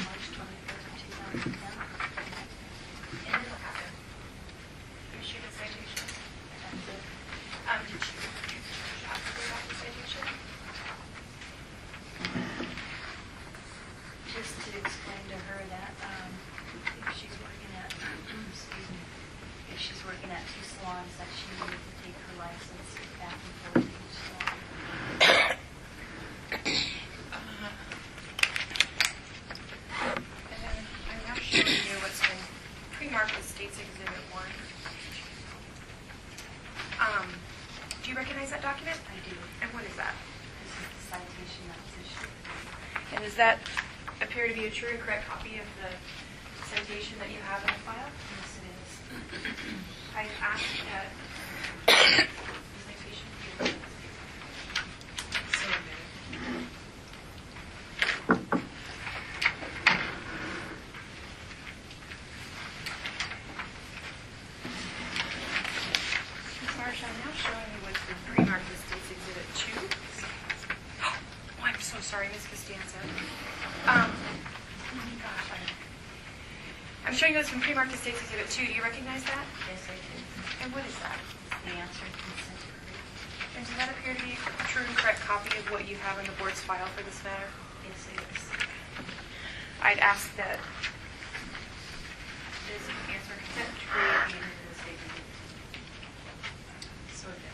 March 23rd, 2010. And then what happened? You issued a citation? That's it. Did you ask her about the citation? Just to explain to her that if she's working at, excuse me, if she's working at 2 salons, that she needed to take her license back and forth to each salon. And then I'm now showing you what's been pre-marked as State's Exhibit 1. Do you recognize that document? I do. And what is that? This is the citation that was issued. And does that appear to be a true and correct copy of the citation that you have in the file? Yes, it is. I asked that the citation be So admitted. Ms. Marsh, I'm now showing you what's been pre-marked as State's Exhibit 2. Oh, I'm so sorry, Ms. Costanza. Gosh, I'm showing you what's been pre-marked as State's Exhibit 2. Do you recognize that? Yes, I do. And what is that? The answer consent decree. And does that appear to be a true and correct copy of what you have in the board's file for this matter? Yes, it is. I'd ask that this answer consent decree be Into the statement. So admitted.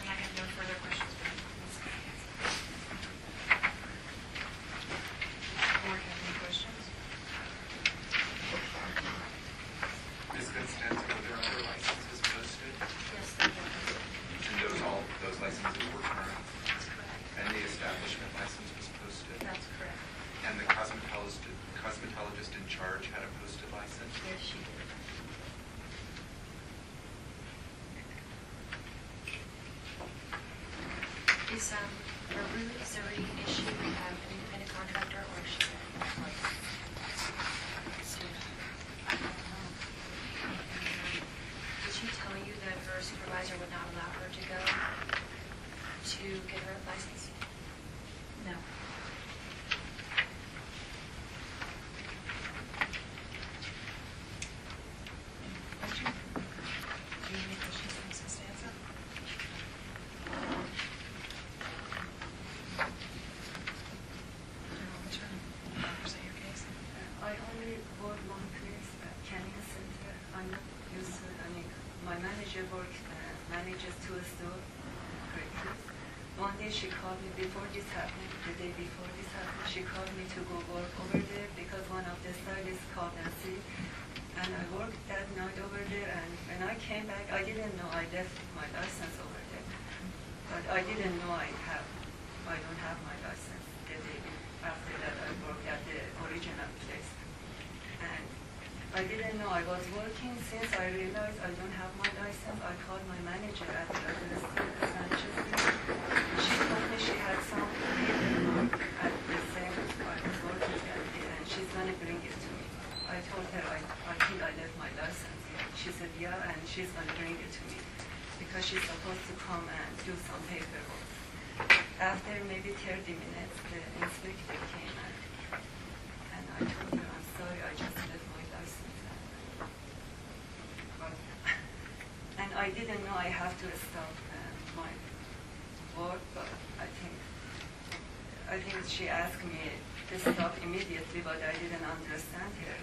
and I have no further questions for Ms. Costanza. Board have any questions? Ms. Constanza, were there other licenses posted? Yes, they do. And those licenses were current? That's correct. And the establishment license was posted? That's correct. And the cosmetologist in charge had a posted license? Yes, she did. Is Maru Zuri, is she an independent contractor or is she an employee? I don't know. Did she tell you that her supervisor would not allow her to go to get her license? No. Question? Do you have any questions for Ms. Costanza? General Attorney, present your case. I only work one place, Canning Center. I'm not used to, my manager manages 2 stores. One day she called me before this happened, the day before this happened, she called me to go work over there because one of the stylists called Nancy. And I worked that night over there, and when I came back, I didn't know I left my license over there. But I didn't know I don't have my license the day after that I worked at the original place. And I didn't know I was working. Since I realized I don't have my license, I called my manager at the other store, She told me she had some paper at the same I was working at there, and she's going to bring it to me. I told her I think I left my license here. She said, yeah, and she's going to bring it to me because she's supposed to come and do some paperwork. After maybe 30 minutes, the inspector came and I told her, I'm sorry, I just left my license. And I didn't know I have to stop my work, but I think I think she asked me to stop immediately, but I didn't understand her.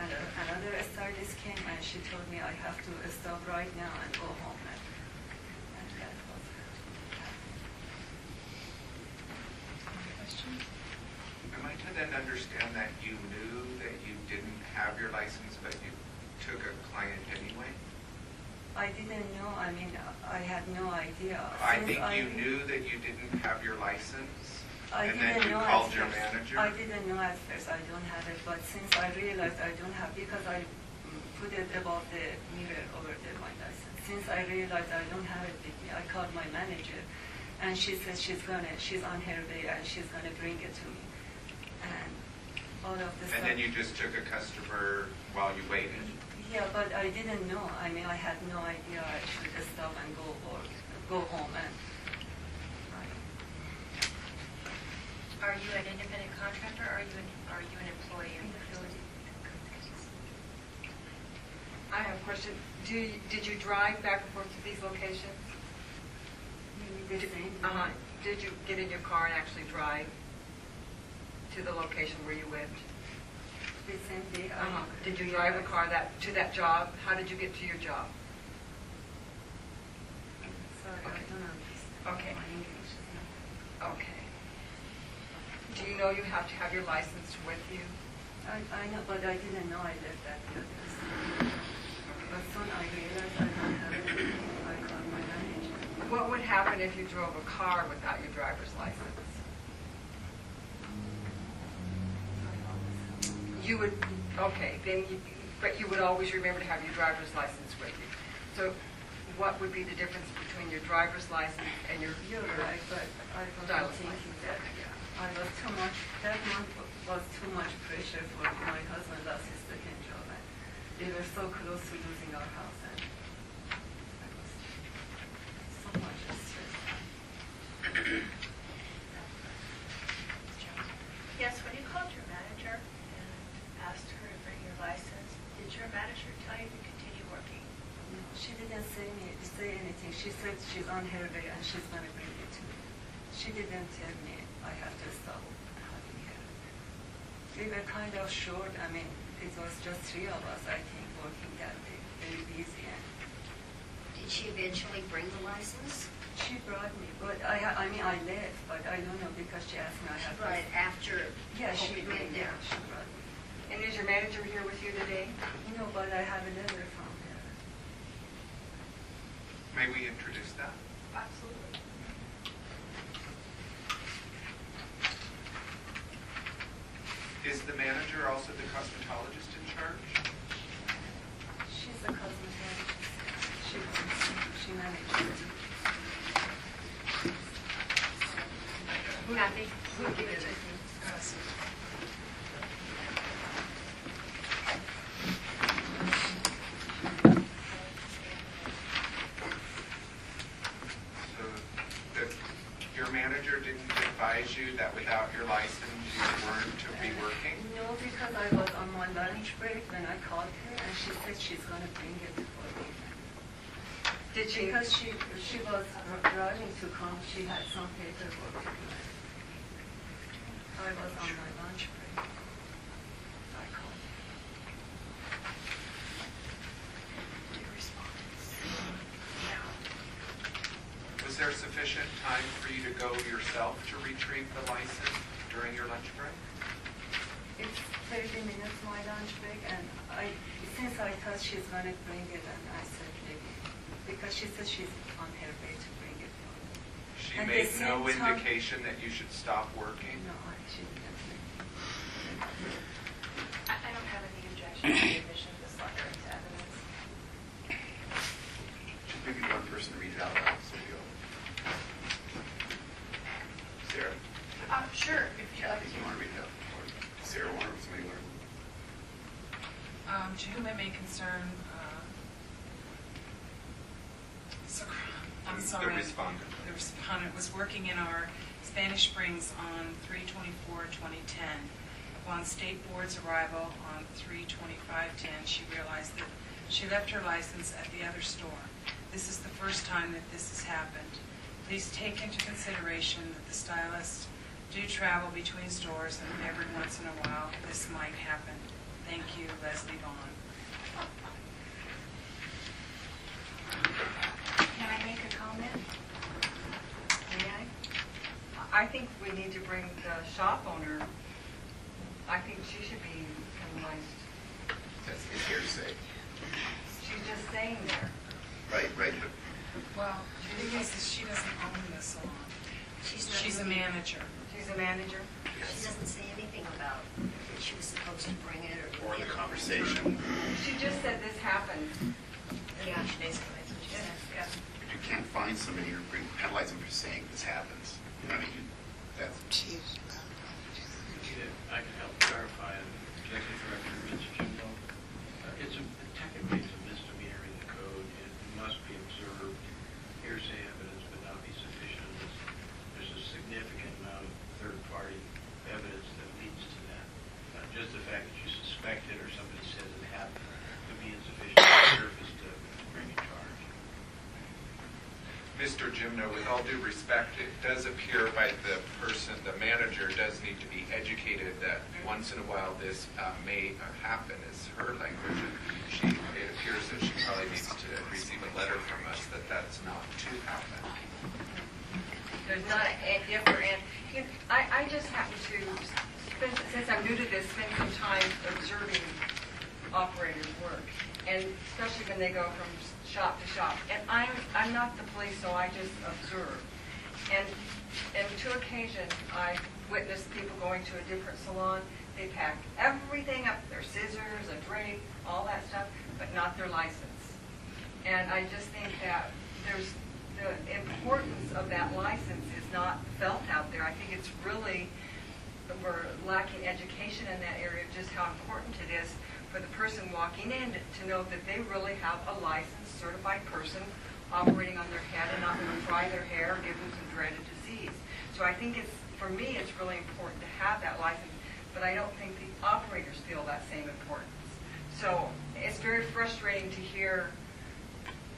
Another stylist came and she told me I have to stop right now and go home. And that was Questions? Am I to then understand that you knew that you didn't have your license, but you took a client anyway? I didn't know. I mean, I had no idea. I Since think you knew that you didn't have your license, I and then didn't you know called at your first. manager? I didn't know at first. I don't have it. But since I realized I don't have, because I put it above the mirror over there, my license. Since I realized I don't have it with me, I called my manager, and she said she's on her way and she's gonna bring it to me. And all of this. And then you just took a customer while you waited? Yeah, but I didn't know. I mean, I had no idea I should stop and go home and. Are you an independent contractor, or are you an employee of the facility? I have a question. Did you drive back and forth to these locations? Did you get in your car and actually drive to the location where you lived? The same day. Did you drive a car to that job? How did you get to your job? Sorry, I don't understand. Okay. My English is not. Okay. Do you know you have to have your license with you? I know, but I didn't know I left that address. But soon I realized I don't have it. I called my manager. What would happen if you drove a car without your driver's license? You would, okay, but you would always remember to have your driver's license with you. So what would be the difference between your driver's license and your You're right, but I was driver's thinking license? that I was too much, that month was too much pressure for my husband lost his second job. And we were so close to losing our house, and I was so much stress. Yes, when you called your manager and asked her to bring your license, did your manager tell you to continue working? No, she didn't say anything. She said she's on her way and she's going to bring it to me. She didn't tell me I have to stop having her. We were kind of short. I mean, it was just 3 of us, I think, working that day. Very busy. And Did she eventually bring the license? she brought me, but I left, but I don't know because she asked me I have Right to. after Yeah, she Hope had brought been me. there. She brought me. And is your manager here with you today? No, but I have a letter from her. May we introduce that? Absolutely. Is the manager also the cosmetologist in charge? She's a cosmetologist. She manages. Kathy, who give it to you? So your manager didn't advise you that without your license you weren't to be working? No, because I was on my lunch break when I called her, and she said she's going to bring it for me. Did she? Because she was driving to come, she had some paperwork to do. I was on my lunch break. I called. Was there sufficient time for you to go yourself to retrieve the license during your lunch break? It's 30 minutes my lunch break, and since I thought she's going to bring it, and I said maybe, because she said she's on her way to bring it for me. She At the made same no time- indication that you should stop working? No, she didn't. I don't have any objection to the admission of this letter into evidence. Should maybe one person read it out loud, so we go. Sarah, Sure, if you'd like if you to. want to read it out, or Sarah, or somebody want to. To whom it may concern, I'm sorry. The respondent. The respondent was working in our Spanish Springs on 3/24/2010. Upon State Board's arrival on 3/25/10, she realized that she left her license at the other store. This is the first time that this has happened. Please take into consideration that the stylist do travel between stores, and every once in a while, this might happen. Thank you, Leslie Vaughn. Can I make a comment? May I? I think we need to bring the shop owner, I think she should be penalized. That's his hearsay. She's just saying there. Right. Well, the thing is, she doesn't own the salon. She's She's a manager. She's a manager. She doesn't say anything about that she was supposed to bring it or. Or the conversation. She just said this happened. Yeah, basically, that's what she said. Yeah. If you can't find somebody or penalize them for saying this happens, you know what I mean? That's. I can help clarify. Executive Director Mr. Jimbo. Technically it's a misdemeanor in the code. It must be observed. Hearsay evidence would not be sufficient. There's a significant amount of third-party evidence that leads to that. Just the fact that you suspect it or somebody says it happened would be insufficient surface to bring a charge. Mr. Jimno, with all due respect, it does appear by the person, the manager does need to be educated that once in a while this may happen, is her language. It appears that she probably needs to receive a letter from us that that's not to happen. There's not an if or and. I just happen to, since I'm new to this, spend some time observing operators work, and especially when they go from shop to shop. And I'm not the police, so I just observe. And two occasions, I witnessed people going to a different salon. They pack everything up, their scissors, a drape, all that stuff, but not their license. And I just think that there's the importance of that license is not felt out there. I think it's really, we're lacking education in that area, just how important it is for the person walking in to know that they really have a licensed, certified person operating on their head and not going to fry their hair or give them some dreaded disease. So I think it's, for me, it's really important to have that license, but I don't think the operators feel that same importance. So it's very frustrating to hear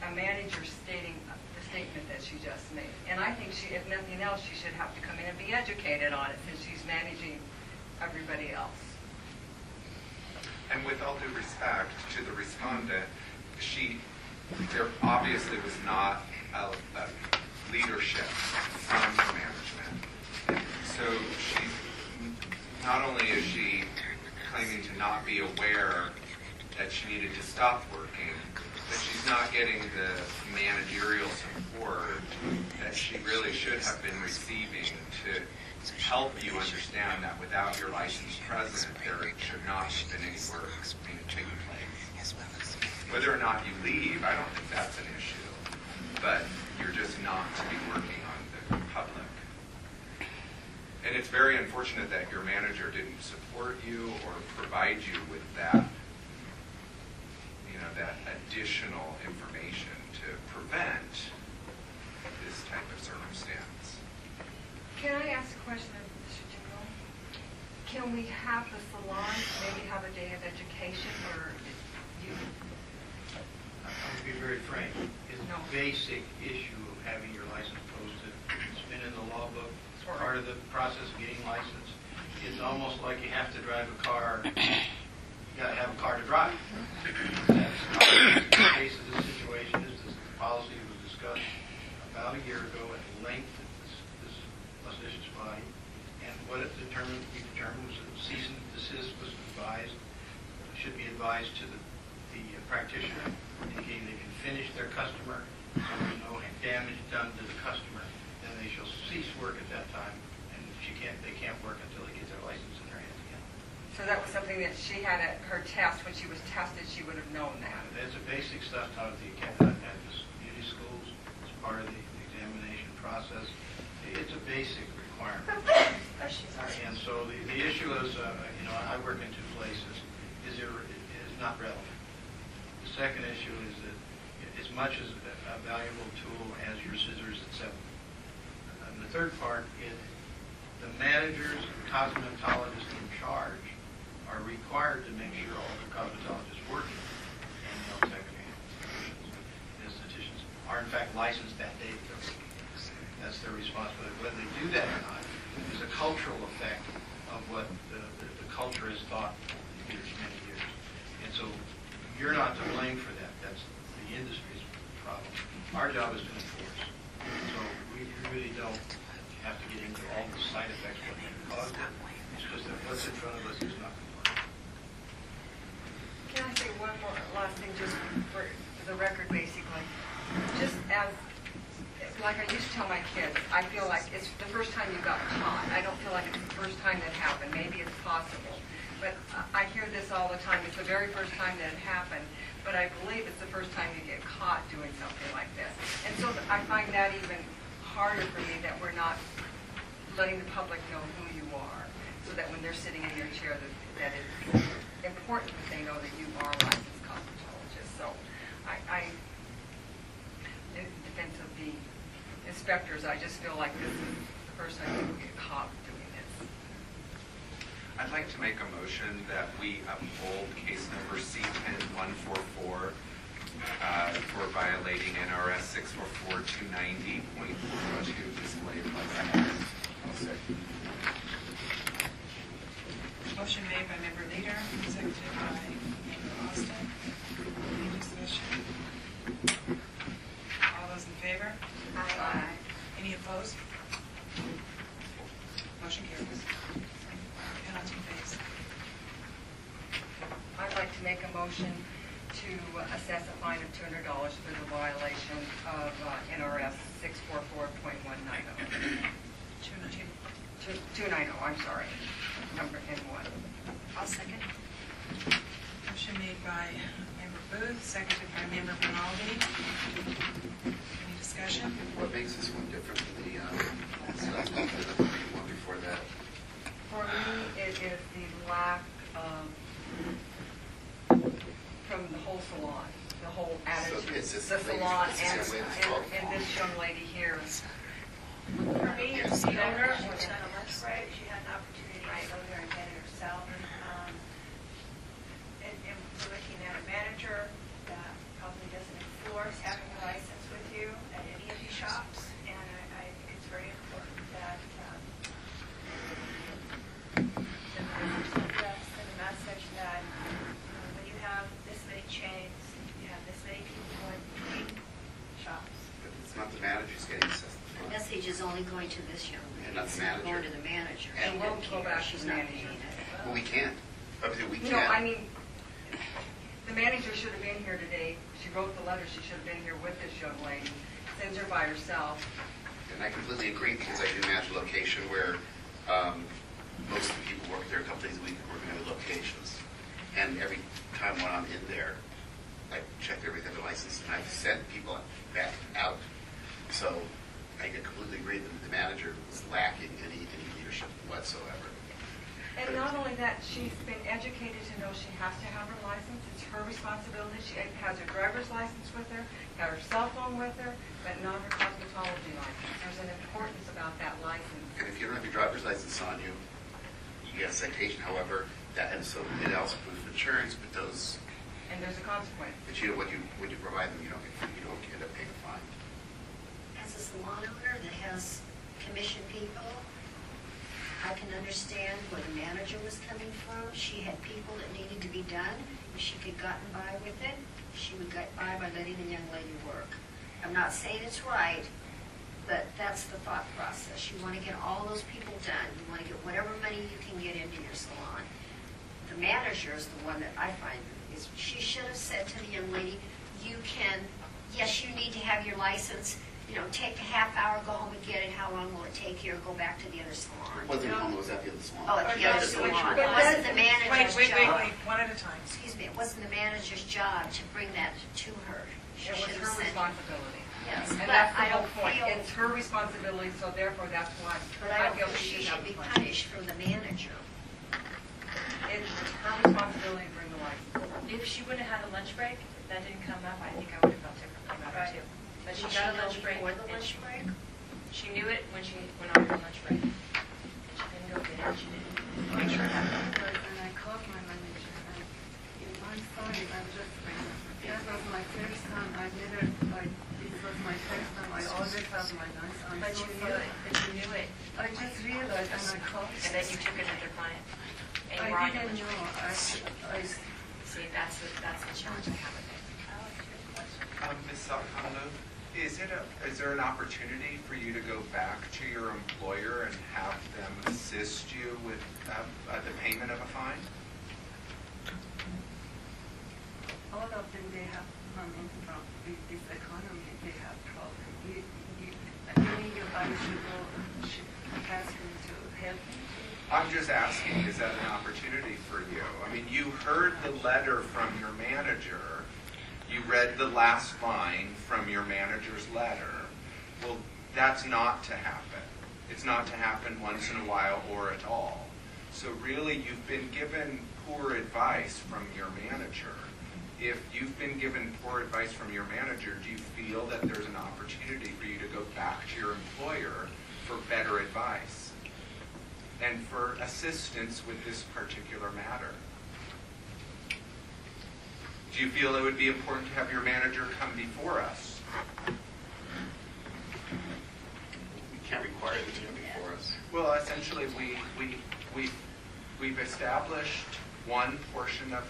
a manager stating the statement that she just made. And I think she, if nothing else, she should have to come in and be educated on it since she's managing everybody else. And with all due respect to the respondent, there obviously was not a leadership from management. So not only is she claiming to not be aware that she needed to stop working, but she's not getting the managerial support that she really should have been receiving to help you understand that without your licensed president, there should not have been any work taking place. Whether or not you leave, I don't think that's an issue, but you're just not to be working on the public. And it's very unfortunate that your manager didn't support you or provide you with that, that additional information to prevent this type of circumstance. Can I ask a question of Mr. Jingle? Can we have the salon maybe have a day of education, or you? I'm going to be very frank. It's a basic issue of having your license posted. It's been in the law book. It's part of the process of getting licensed. It's almost like you have to drive a car. You got to have a car to drive. That's not the case of this situation. This policy was discussed about a year ago at length at this legislative body, and what we determined was that cease and desist was advised, should be advised to the practitioner, indicating they can finish their customer, so there's no damage done to the customer, then they shall cease work at that time, and they can't work until they get their license in their hands again. So that was something that she had at her test. When she was tested, she would have known that. That's a basic stuff taught at the academy, at the beauty schools. It's part of the examination process. It's a basic requirement. And so the issue is, I work in two places, is not relevant. The second issue is that as much as a valuable tool as your scissors, etc. And the third part is the managers and cosmetologists in charge are required to make sure all the cosmetologists working in the institutions are in fact licensed that day. That's their responsibility. Whether they do that or not is a cultural effect of what the culture has thought for many years. And so you're not to blame for that. That's the industry's problem. Our job is to enforce. So we really don't have to get into all the side effects what can cause it. It's just that what's in front of us is not compliant. Can I say one more last thing, just for the record, basically? Just as, like I used to tell my kids, I feel like it's the first time you got caught. I don't feel like it's the first time that happened. Maybe it's possible. But I hear this all the time. It's the very first time that it happened. But I believe it's the first time you get caught doing something like this. And so I find that even harder for me, that we're not letting the public know who you are, so that when they're sitting in your chair, that it's important that they know that you are a licensed cosmetologist. So in defense of the inspectors, I just feel like this is the first time people get caught doing this. I'd like to make a motion that we uphold case number C-10144 for violating NRS 644-290.42 display of license. Motion made by member Leader, seconded by member Austin. Any discussion? All those in favor? Aye. Any opposed? Motion carries. Penalty phase. I'd like to make a motion to assess a fine of $200 for the violation of NRS 644.190. 290, I'm sorry, number N1. I'll second. Motion made by member Booth, seconded by member Rinaldi. Any discussion? What makes this one different than the one before that? For me, it is the lack of, from the whole salon, the whole attitude, it's just the salon, it's just the way it's called. and this young lady here. For me, Yes. the owner was on a lunch break. She had an opportunity to go there and get it herself. And we're looking at a manager that probably doesn't enforce having a license with you at any of these shops. And it's very important that the message send a message that when you have this many chains, you have this many people going between shops. But it's not the manager who's getting assessed. The message is only going to this young lady. And not the It's not manager. going to the manager. And She won't doesn't go care. back to She's the not manager. paying it. Well, we can't. Obviously, we No, can't. I mean, the manager should have been here today. She wrote the letter. She should have been here with this young lady. Sends her by herself. And I completely agree, because I do manage a location where most of the people work there a couple days a week and work in other locations. And every time when I'm in there, I check everything, the license, and I've sent people back out. So I completely agree that the manager was lacking any leadership whatsoever. And not only that, she's been educated to know she has to have her license. It's her responsibility. She has her driver's license with her, got her cell phone with her, but not her cosmetology license. There's an importance about that license. And if you don't have your driver's license on you, you get a citation. However, that, and so it also proves insurance, but those, And there's a consequence. but you know, when you provide them, you don't end up paying a fine. As a salon owner that has commission people, I can understand where the manager was coming from. She had people that needed to be done. If she could gotten by with it, she would get by letting the young lady work. I'm not saying it's right, but that's the thought process. You want to get all those people done. You want to get whatever money you can get into your salon. The manager is the one that I find is, she should have said to the young lady, you can, yes, you need to have your license, take a half hour, go home and get it. How long will it take you? Or go back to the other salon. It wasn't home, it was at the other salon. Oh, at the other salon. It wasn't the manager's Wait, job. one at a time. Excuse me, it wasn't the manager's job to bring that to her. She It was should her have said. responsibility. Yes, And but that's the I whole don't point. feel, It's her responsibility, so therefore that's why but I don't feel feel she should should have be a fine. punished from the manager. It's her responsibility to bring the license. If she would have had a lunch break, if that didn't come up, I think I would have felt differently about it too. But she Did got a know lunch break. before the and lunch break? She knew it when she went on her lunch break. And she didn't go get it, she didn't make sure it happened. And I called my manager and I'm sorry, this was my first time. This was my first time. I always have my license. I'm But so you knew sorry. it, but you knew it I just realized and I called. And then you took it to their client. And you were I on your didn't lunch know. break. See, that's the challenge I have with it. Ms. Salcano, is there an opportunity for you to go back to your employer and have them assist you with the payment of a fine? All of them, they have money from this economy. They have problem. I should ask them to help me. I'm just asking, is that an opportunity for you? I mean, you heard the letter from your manager. You read the last line from your manager's letter. Well, that's not to happen. It's not to happen once in a while or at all. So really, you've been given poor advice from your manager. If you've been given poor advice from your manager, do you feel that there's an opportunity for you to go back to your employer for better advice and for assistance with this particular matter? Do you feel it would be important to have your manager come before us? We can't require them to come before us. Well, essentially, we've established one portion of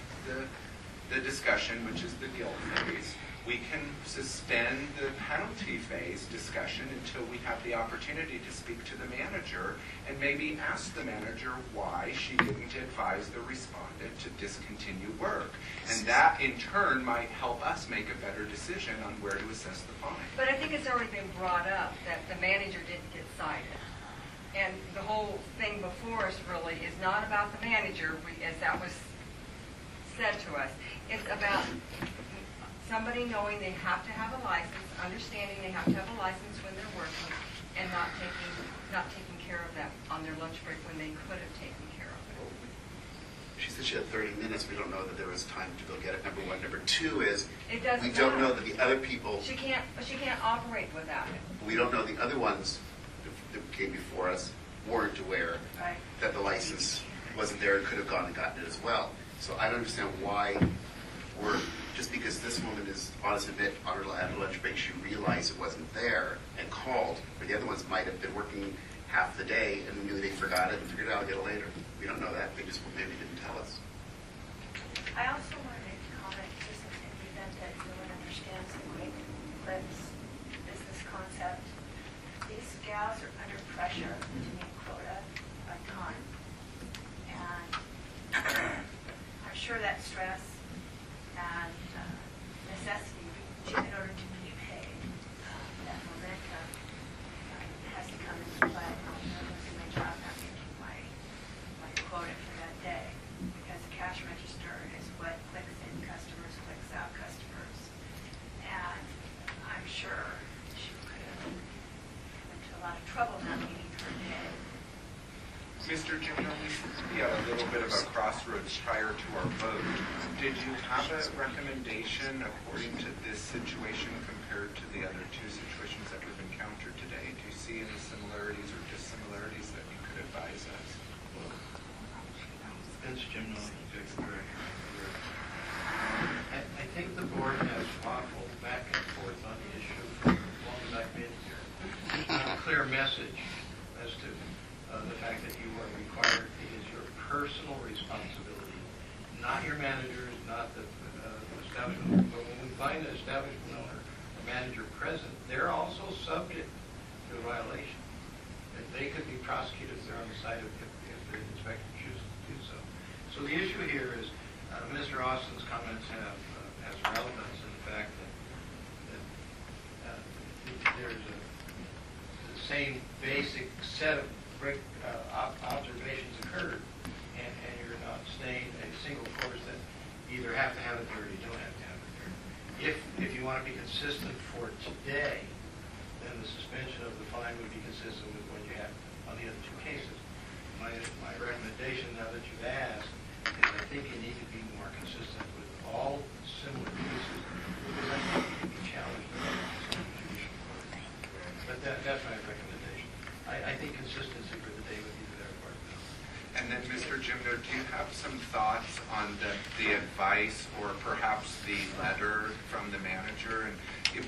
the discussion, which is the guilt phase. We can suspend the penalty phase discussion until we have the opportunity to speak to the manager and maybe ask the manager why she didn't advise the respondent to discontinue work. And that, in turn, might help us make a better decision on where to assess the fine. But I think it's already been brought up that the manager didn't get cited. And the whole thing before us really is not about the manager, as that was said to us. It's about somebody knowing they have to have a license, understanding they have to have a license when they're working, and not taking care of them on their lunch break when they could have taken care of it. She said she had 30 minutes. We don't know that there was time to go get it, number one. Number two is, It doesn't we don't matter. know that the other people, She can't operate without it. we don't know the other ones that came before us weren't aware Right. that the license wasn't there and could have gone and gotten it as well. So I don't understand why just because this woman is honest a bit on her lunch break, she realized it wasn't there and called, but the other ones might have been working half the day and knew they forgot it and figured out I'll get it later. We don't know that. They just maybe didn't tell us. I also wanted to comment, just in the event that no one understands the quick clips business concept. These gals are under pressure to meet quota by time. And I'm sure that stress and necessity in order to be paid, that momentum has to come into play. I'm losing my job, not making my quota for that day, because the cash register is what clicks in customers, clicks out customers. And I'm sure she could have went to a lot of trouble not meeting her pay. Mr. Jim, we had a little bit of a crossroads prior to our vote. Did you have a recommendation according to this situation compared to the other two situations that we've encountered today? Do you see any similarities or dissimilarities that you could advise us? That's Jim Nolan, Executive Director. I think the board has waffled back and forth on the issue for as long as I've been here. There's not a clear message as to the fact that you are required. It is your personal responsibility, not your manager's, not the establishment. But when we find an establishment owner or manager present, they're also subject to a violation. They could be prosecuted if they're on the side of if the inspector chooses to do so. So the issue here is Mr. Austin's comments has relevance in the fact that there's the same basic set of observations occurred, and you're not staying a single course that you either have to have it there or you don't have to have it there. If you want to be consistent for today, then the suspension of the fine would be consistent with what you have on the other two cases. My recommendation, now that you've asked, is I think you need to be more consistent with all similar cases, because I think you can be challenged by the judicial court. But that's my recommendation. I think consistency for the day would be the better part. And then, Mr. Jimno, do you have some thoughts on the advice or perhaps the letter from the manager? And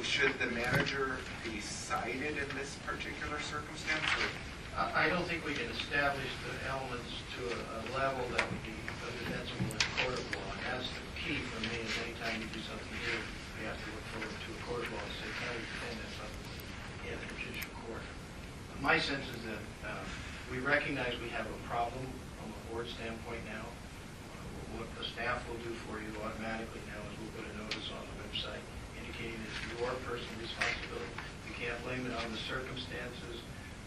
should the manager be cited in this particular circumstance? Or? I I don't think we can establish the elements to a level that would be defensible in a court of law. And that's the key for me, is anytime you do something here, you have to look forward to a court of law and say, can we defend that something in a judicial court? My sense is that we recognize we have a problem from a board standpoint now. What the staff will do for you automatically now is we'll put a notice on the website indicating it's your personal responsibility. You can't blame it on the circumstances,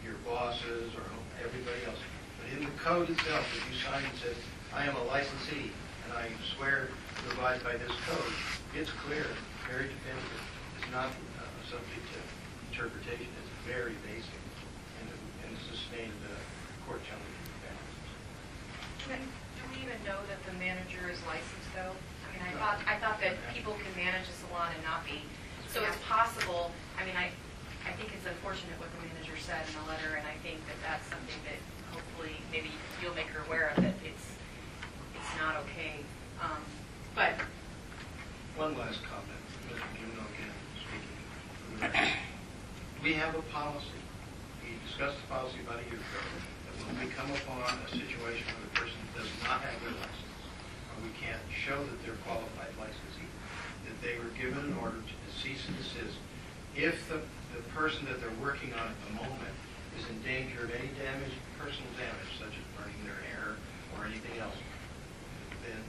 your bosses, or everybody else. But in the code itself, if you sign and says, I am a licensee, and I swear to abide by this code, it's clear, very definitive. It's not subject to interpretation. It's very basic, and it's sustained court challenge balances. Do we even know that the manager is licensed, though? I mean, I thought that people can manage a salon and not be. So it's possible. I mean, I think it's unfortunate what the manager said in the letter, and I think that that's something that hopefully maybe you'll make her aware of, that it's not okay. But one last comment, Mr. Juneau again speaking. We have a policy. We discussed the policy about a year ago, that when we come upon a situation where the person does not have their license, or we can't show that they're qualified licensee, that they were given an order to cease and desist. If the person that they're working on at the moment is in danger of any damage, personal damage, such as burning their hair or anything else, then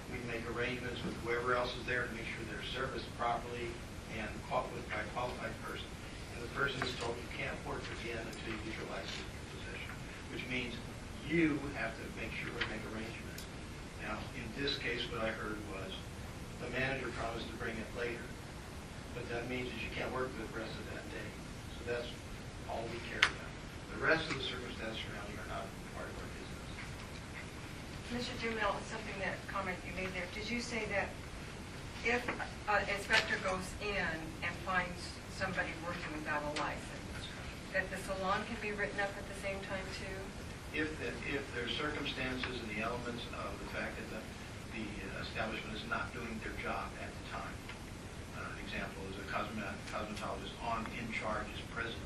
we make arrangements with whoever else is there to make sure they're serviced properly and by a qualified person. And the person is told you can't work again until you get your license in possession, which means you have to make sure and make arrangements. Now, in this case, what I heard was the manager promised to bring it later, but that means that you can't work the rest of that day. So that's all we care about. The rest of the circumstances surrounding are not part of our business. Mr. Dumel, something that comment you made there, did you say that if an inspector goes in and finds somebody working without a license, that the salon can be written up at the same time too? If there's circumstances and the elements of the fact that the establishment is not doing their job at the time. An example is a cosmetologist in charge is present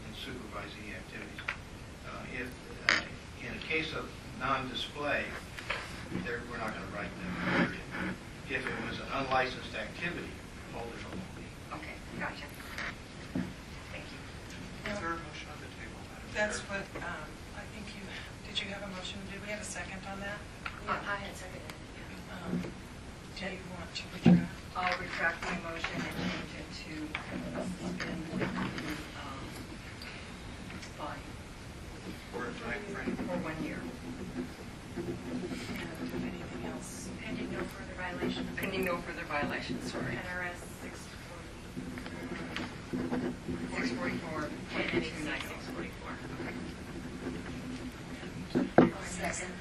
and supervising the activities. If in a case of non-display, we're not going to write them. If it was an unlicensed activity, hold it on. Okay, gotcha. thank you. Is there a motion on the table, Madam That's Chair? what, I think did you have a motion? Did we have a second on that? I had seconded it. Do you want to withdraw? I'll retract my motion and change it to suspend fine Or a time frame? for 1 year. And anything else? Pending no further violation of Pending no further violations, sorry. NRS 644, and NAC 644. Second.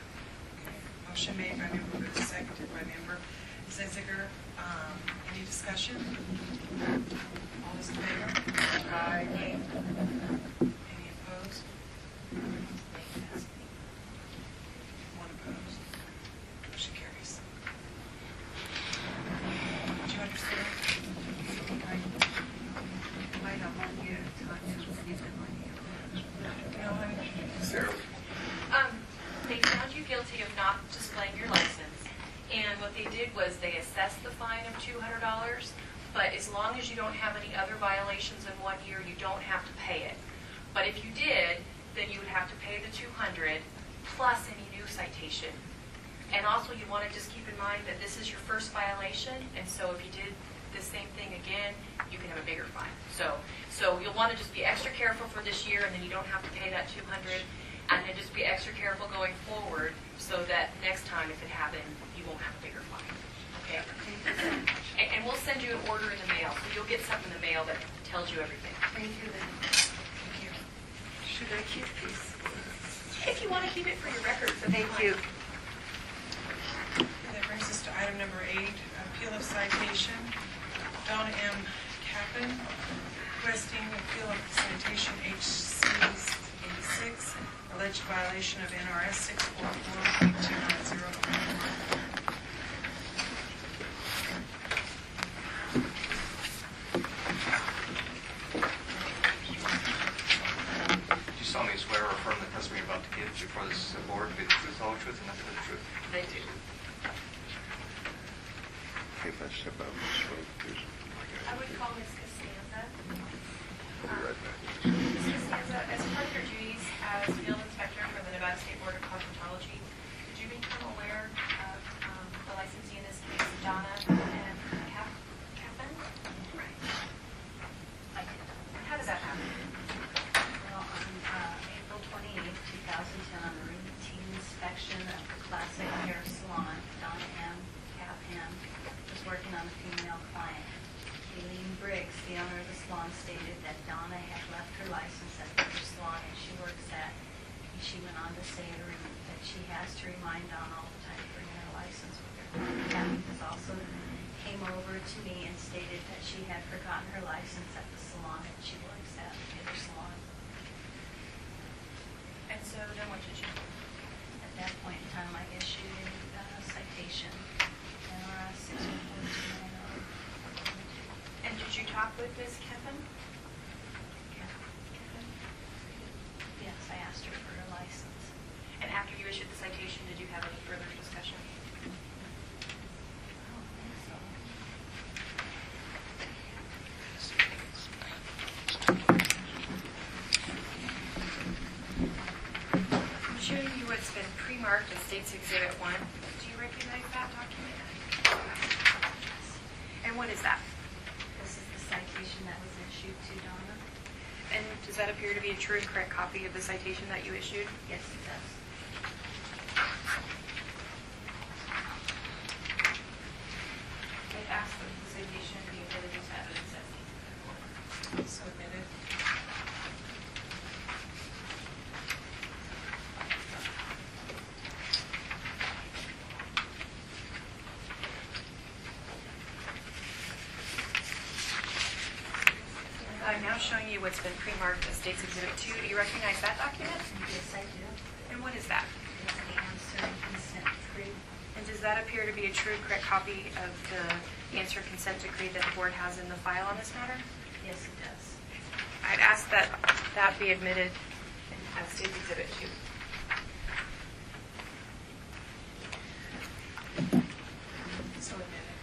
Motion made by member Booth, seconded by member Zizziger. Any discussion? All those in favor? Aye. Any opposed? One opposed. Motion carries. Do you understand? I have 1 year time to receive the money. No, Sarah, They found you guilty of not displaying your license, and what they did was they assessed the fine of $200, but as long as you don't have any other violations in 1 year, you don't have to pay it. But if you did, then you would have to pay the $200 plus any new citation. And also, you want to just keep in mind that this is your first violation, and so if you did the same thing again, you can have a bigger fine. So you'll want to just be extra careful for this year, and then you don't have to pay that $200. And then just be extra careful going forward so that next time, if it happened, you won't have a bigger fine. Okay? And we'll send you an order in the mail. So you'll get something in the mail that tells you everything. Thank you. thank you. Should I keep these? If you want to keep it for your records. Thank you. That brings us to item number 8, appeal of citation. Donna M. Cappen requesting appeal of citation HC 86, alleged violation of NRS 644.290. Do you solemnly swear swear or affirm the testimony you're about to give before this board to be the truth, the whole truth, and nothing but the truth? They do. If I step out and smoke, there's... I would call Ms. Costanza. I'll be right back. Ms. Costanza, as part of your duties as field inspector for the Nevada State Board of Cosmetology, did you become aware of the licensee in this case, Donna and Kevin? Right. I did. How does that happen? Well, on April 28th, 2010, on a routine inspection of the Classic Hair Salon, Donna M. was working on a female client. Aileen Briggs, the owner of the salon, stated that Donna had left her license at the other salon that she works at. And she went on to say that she has to remind Donna all the time to bring her license with her. Kathy also came over to me and stated that she had forgotten her license at the salon that she works at, the other salon. And so then what did you do? At that point in time, I issued a citation, NRS 64290. And did you talk with Ms. Kevin? Yes, I asked her for her license. And after you issued the citation, did you have any further discussion? I don't think so. I'm showing you what's been pre-marked as State's Exhibit 1. Do you recognize that document? And what is that? This is the citation that was issued to Donna. And does that appear to be a true and correct copy of the citation that you issued? Yes, it does. I've asked that the citation be admitted as evidence at the court. So admitted. I'm now showing you what's been pre-marked as State's Exhibit 2. Do you recognize that document? Yes, I do. And what is that? It's the answer and consent decree. And does that appear to be a true and correct copy of the answer consent decree that the board has in the file on this matter? Yes, it does. I'd ask that that be admitted as State's Exhibit 2. So admitted.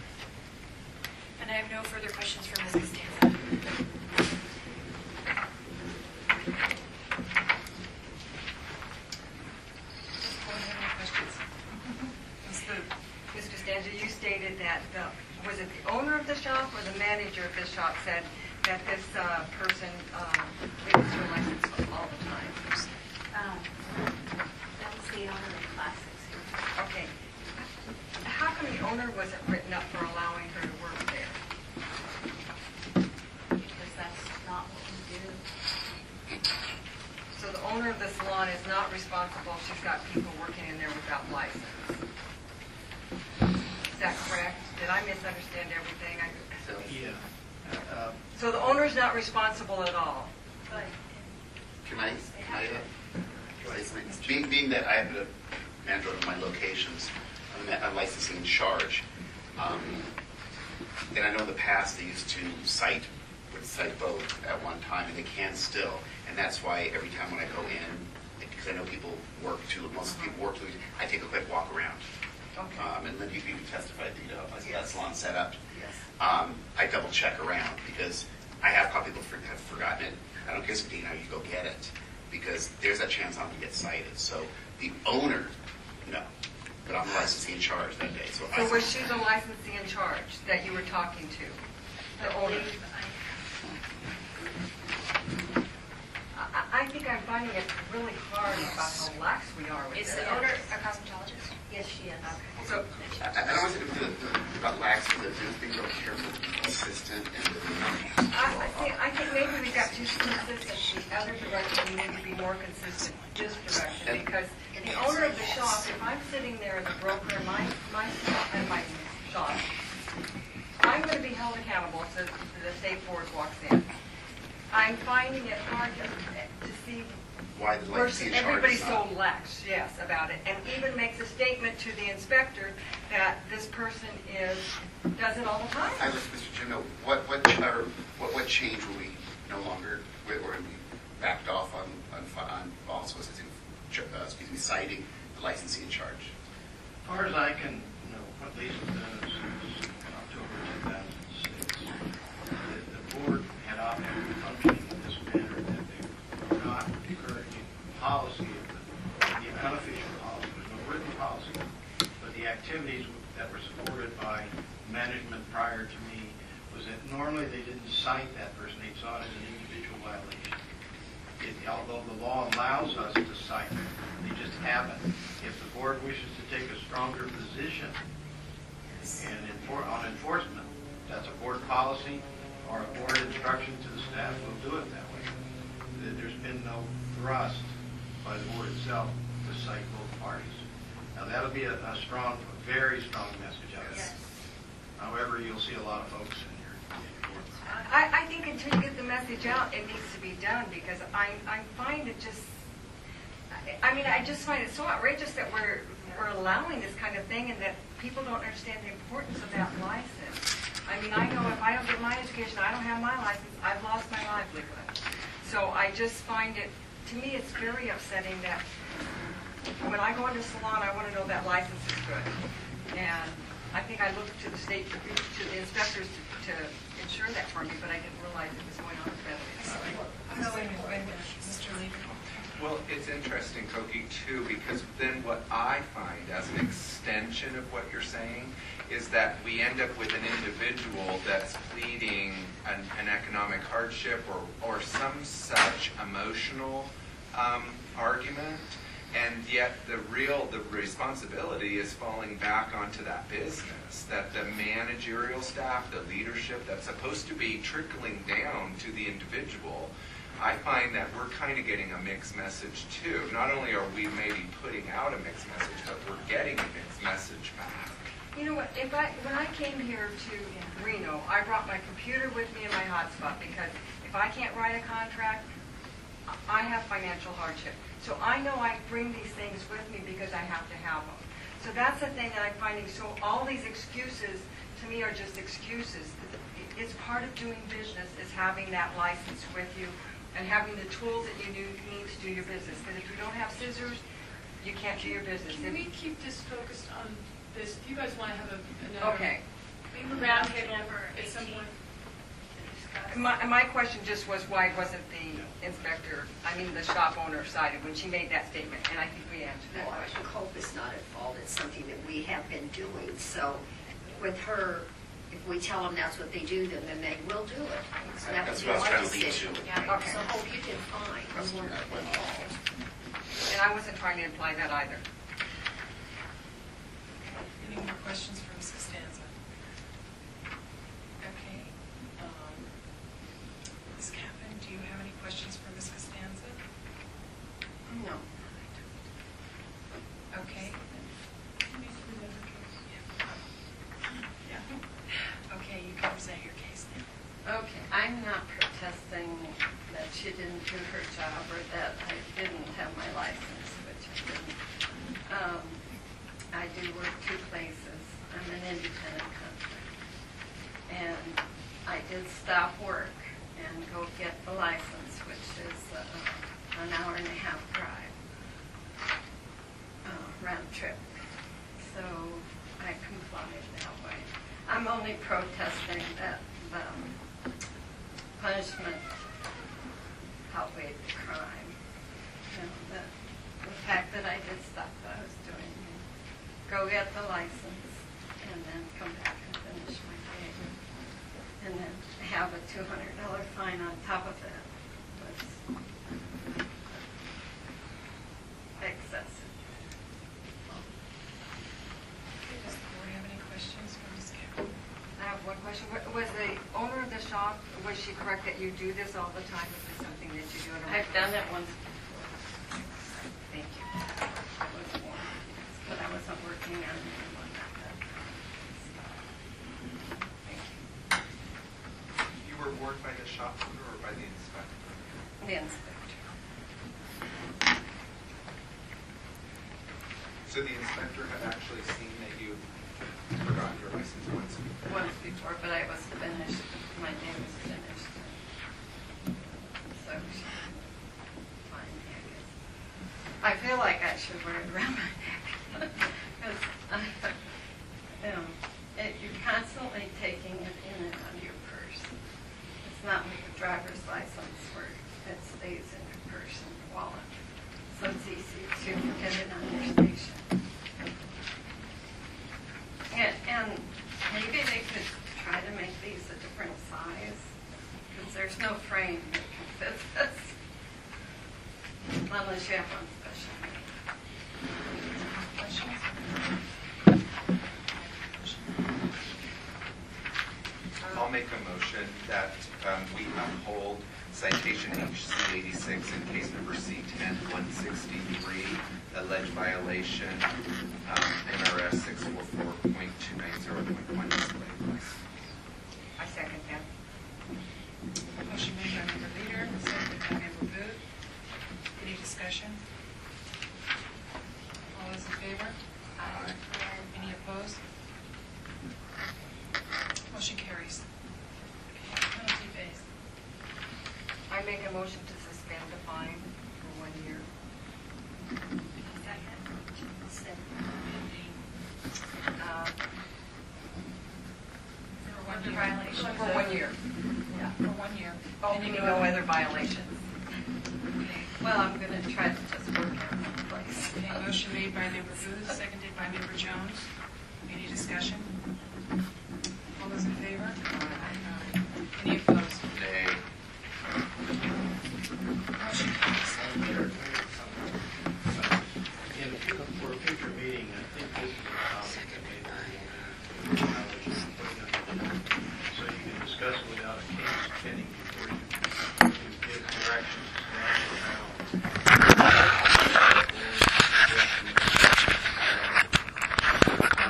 And I have no further questions for Ms. Costanza. Ms. Costanza, you stated that was it the owner of the shop or the manager of the shop said that this person leaves her license all the time? That was the owner of Classics here. Okay. How come the owner wasn't written up for allowing her to work there? Because that's not what we do. So the owner of the salon is not responsible if she's got people working in there without license. Is that correct? Did I misunderstand everything? Yeah. So the owner's not responsible at all? Can I say something? Being that I have the manager of my locations, I'm licensing in charge, and I know in the past they used to cite both at one time, and they can still, and that's why every time when I go in, because I know people work too, most people work too, I take a quick walk around. Okay. And then you can testify that, you know, that salon set up. Yes. I double check around because I have caught people have forgotten it. I don't care if you know, you go get it because there's a chance I'm going to get cited. So the owner, no, but I'm the licensee in charge that day. So was she the licensee in charge that you were talking to? The owner? I think I'm finding it really hard about how lax we are with Is this. the owner a cosmetologist? Yes, she is. So, I don't want to say about lax, but just be real careful, consistent, and I think maybe we got too consistent. The other direction, we need to be more consistent this direction because the owner of the shop, if I'm sitting there as a broker in my shop, I'm going to be held accountable if the state board walks in. I'm finding it hard to see why the licensee in charge everybody's is so not. lax, yes, about it, and even makes a statement to the inspector that this person does it all the time. I listen, Mr. Jim, what change will we no longer, or we backed off on also citing the licensee in charge. As far as I can know, what Lisa done since October 2006, the board had operated functioning in this manner, that they were not encouraging policy, the unofficial policy, there's no written policy, but the activities that were supported by management prior to me was that normally they didn't cite that person, they saw it as an individual violation. Although the law allows us to cite, they just haven't. If the board wishes to take a stronger position on enforcement, that's a board policy or a board instruction to the staff, we'll do it that way. There's been no thrust by the board itself to cite both parties. Now that'll be a very strong message out there. However, you'll see a lot of folks in here. I think until you get the message out, it needs to be done, because I find it just, I just find it so outrageous that we're allowing this kind of thing, and that people don't understand the importance of that license. I know if I don't get my education, I don't have my license, I've lost my livelihood. So I just find it, to me, it's very upsetting that when I go into a salon, I want to know that license is good. And I think I looked to the state, to the inspectors to ensure that for me, but I didn't realize it was going on federally. Mr. Lee. Well, it's interesting, Koki, too, because then what I find as an extension of what you're saying is that we end up with an individual that's pleading an economic hardship or some such emotional argument, and yet the responsibility is falling back onto that business, that the managerial staff, the leadership that's supposed to be trickling down to the individual. I find that we're kind of getting a mixed message too. Not only are we maybe putting out a mixed message, but we're getting a mixed message back. You know what, when I came here to Reno, I brought my computer with me and my hotspot, because if I can't write a contract, I have financial hardship. So I know I bring these things with me because I have to have them. So that's the thing that I'm finding. So all these excuses, to me, are just excuses. It's part of doing business, is having that license with you and having the tools that you need to do your business. Because if you don't have scissors, you can't do your business. Can we keep this focused on this? If you guys want to have another roundtable at some point. My question just was, why wasn't the inspector, the shop owner cited when she made that statement? And I think we answered that Well, I question. hope it's not at fault. It's something that we have been doing. So with her, if we tell them that's what they do, then they will do it. So that That's was what I was your trying to lead decision. to. Yeah. Okay. So hope you did fine. That's You weren't what I went involved. And I wasn't trying to imply that either. Any more questions for Ms. Costanza? Okay. Ms. Kaplan, do you have any questions for Ms. Costanza? No. Okay. Okay, you can present your case now. Okay, I'm not protesting that she didn't do her job or that I didn't have my license, which I didn't. I do work 2 places. I'm an independent contractor. And I did stop work and go get the license, which is an hour-and-a-half drive, round trip. So I complied that way. I'm only protesting that the punishment outweighed the crime. The fact that I did stop what I was doing, go get the license, and then come back and finish my day, and then have a $200 fine on top of it was excessive. Does the board have any questions for Ms. Kaplan? I have one question. Was the owner of the shop, was she correct that you do this all the time? Is this something that you do at a I've done it once before. Thank you. It was warm, but I wasn't working on anyone at that time. Thank you. You were warned by the shop owner or by the inspector? The inspector. So the inspector had actually seen that you forgot your license once before? Once before, but I was finished. My day was finished. So she I feel like I should wear it around my neck. Because, you're constantly taking it in and out of your purse. It's not like a driver's license where it stays in your purse and your wallet. So it's easy to forget it on your station. And maybe they could try to make these a different size, because there's no frame that can fit this, unless you have one special made. Questions? I'll make a motion that we uphold citation HC 86 in case number C10 163, alleged violation NRS 644.290.1 display device. I second that. Motion made by Member Leader, seconded by Member Booth. Any discussion? All those in favor? Aye. Any opposed? Motion carries. Penalty phase. I make a motion to suspend the fine for 1 year. For 1 year. For 1 year. Yeah, for 1 year. Oh, Pending no other violations. Well, I'm going to try to just work out one place. Okay, motion made by Member Booth, seconded by Member Jones. Any discussion? All those in favor? Any opposed? Nay. Motion carries. Again, for a future meeting, I think this is a topic that maybe so you can discuss it without a case pending before you give directions to staff around.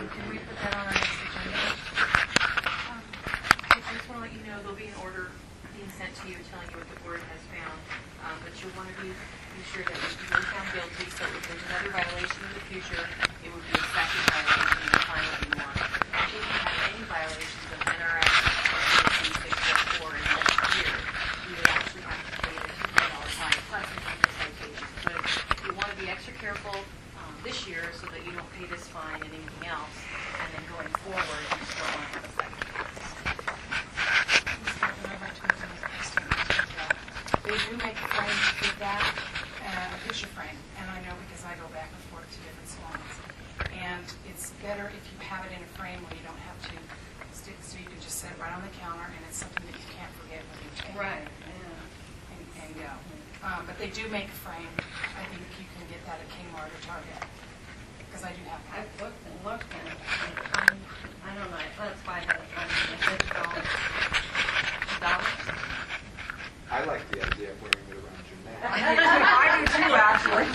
Can we put that on our next agenda? I just want to let you know there'll be an order being sent to you telling you what the board has found. But you'll want to be sure that if you were found guilty, so if there's another violation in the future, it would be a second violation in the fine would be more. If you have any violations of NRS 644 in the next year, you would actually have to pay the $200 fine plus another citation. But you want to be extra careful this year so that you don't pay this fine and anything else, and then going forward, you still want to have a second. They do make frames with that, a picture frame, and I know because I go back and forth to different salons. And it's better if you have it in a frame where you don't have to stick, so you can just set it right on the counter, and it's something that you can't forget when you take it. Right, And go. But they do make a frame. I think you can get that at Kmart or Target, because I do have one. I've looked and looked at it. I don't know, that's why I had it on $50. I like the idea of wearing it around your neck. I do too, actually.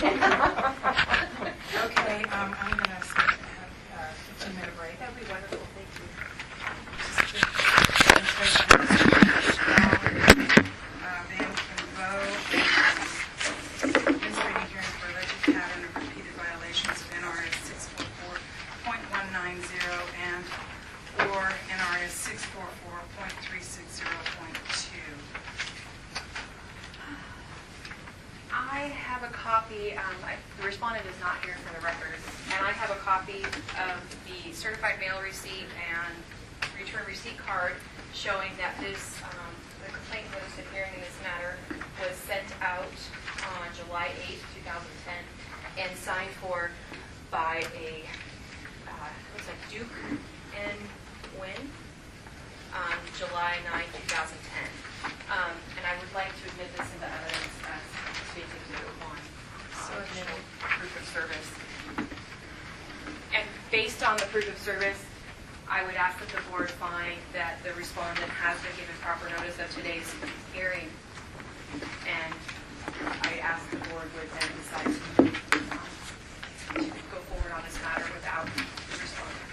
Okay, I'm going to have a 15-minute break. That would be wonderful, thank you. Van Convo, administrative hearing for alleged pattern of repeated violations of NRS 644.190 and or NRS 644.360.2. I have a copy, the respondent is not here for the record, and I have a copy of the certified mail receipt and return receipt card showing that this, the complaint notice of hearing in this matter was sent out on July 8th, 2010, and signed for by a, looks like Duke and Wynn on July 9, 2010. And I would like to admit this into evidence as State Exhibit 1, submitted proof of service. And based on the proof of service, I would ask that the board find that the respondent has been given proper notice of today's hearing. And I ask the board would then decide to go forward on this matter without the respondent.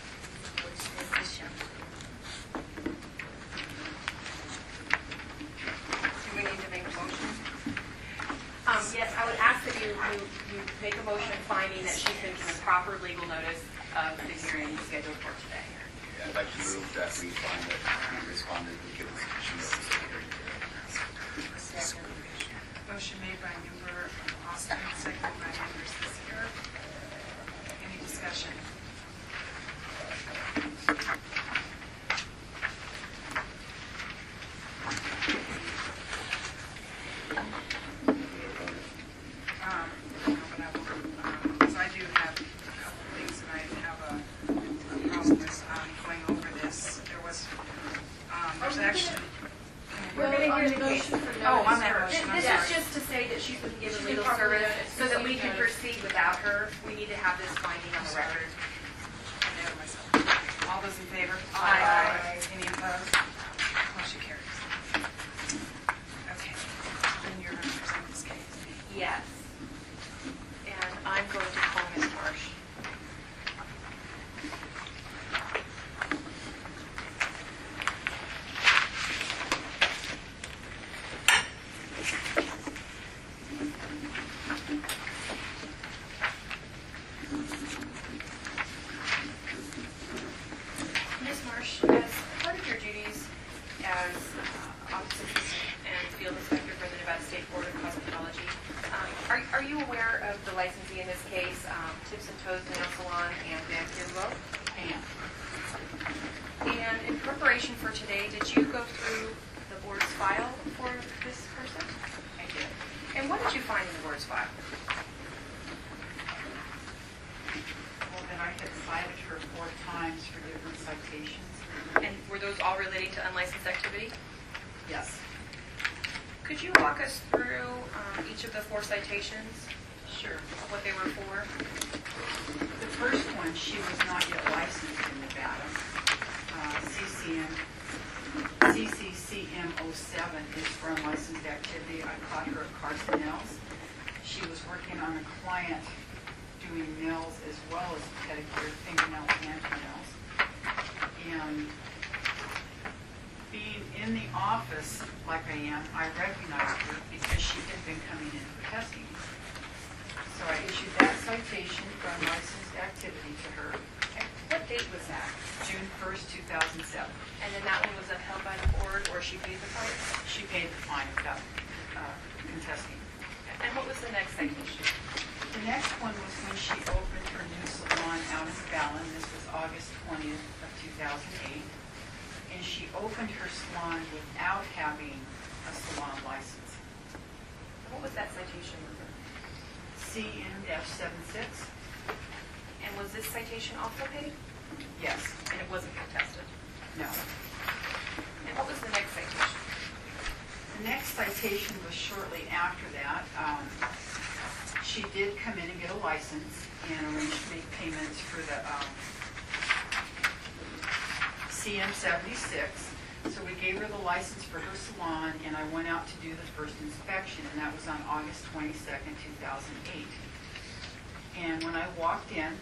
What's the issue? Do we need to make a motion? Yes, I would ask that you make a motion finding that she's been given proper legal notice of the hearing scheduled for today. Yeah, I'd like to move that we find that the respondent would give us sufficient notice of the hearing. Second. Motion made by Member Austin, seconded by Member proceed without her. We need to have this finding on the record. All those in favor? Aye. Any opposed? Motion carries. Okay, then you're going to present this case. Yes. And I'm going to call Ms. Marsh. Ms. Marsh, as part of your duties as office assistant and field inspector for the Nevada State Board of Cosmetology, are you aware of the licensee in this case, Tips and Toes Nail Salon and Van Kierlo? I am. And in preparation for today, did you go through the board's file for this person? I did. And what did you find in the board's file? Well, that I had cited her 4 times for different citations. And were those all relating to unlicensed activity? Yes. Could you walk us through each of the 4 citations? Sure. What they were for? The first one, she was not yet licensed in Nevada. CCCM 07 is for unlicensed activity. I caught her at Carson Nails. She was working on a client doing nails as well as pedicure, fingernails, and toenails. And being in the office like I am, I recognized her because she had been coming in for testing. So I issued that citation for unlicensed activity to her. And what date was that? June 1st, 2007. And then that one was upheld by the board, or she paid the fine? She paid the fine without contesting. And what was the next citation? The next one was when she opened her new salon out in Fallon. This was August 20th of 2008. And she opened her salon without having a salon license. What was that citation number? CN-76. And was this citation also paid? Yes. And it wasn't contested? No. And what was the next citation? The next citation was shortly after that. She did come in and get a license and arranged to make payments for the CM76. So we gave her the license for her salon, and I went out to do the first inspection, and that was on August 22nd, 2008. And when I walked in,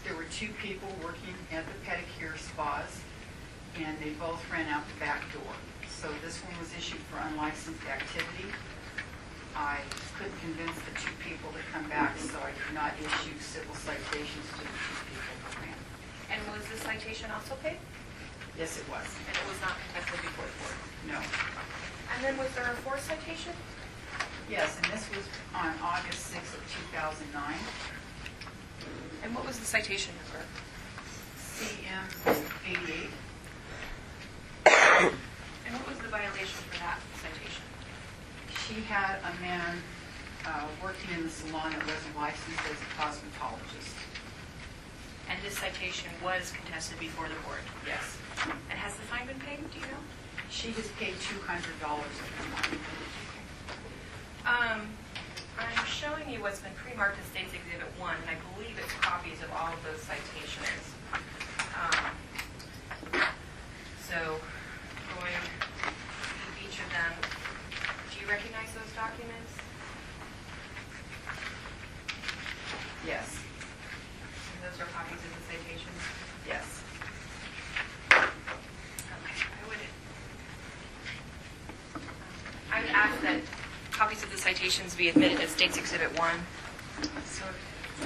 there were 2 people working at the pedicure spas, and they both ran out the back door. So this one was issued for unlicensed activity. I couldn't convince the 2 people to come back, so I did not issue civil citations to the 2 people that ran. And was this citation also paid? Yes, it was. And it was not contested before the board? No. And then was there a 4th citation? Yes, and this was on August 6th of 2009. And what was the citation number? CM88. And what was the violation for that citation? She had a man working in the salon that wasn't licensed as a cosmetologist. And this citation was contested before the board? Yes. And has the fine been paid, do you know? She has paid $200 of the money. I'm showing you what's been pre-marked as State's Exhibit 1, and I believe it's copies of all of those citations. So, going through each of them, do you recognize those documents? Yes. And those are copies of the citations? Yes. I would ask that copies of the citations be admitted as State's Exhibit 1. So, I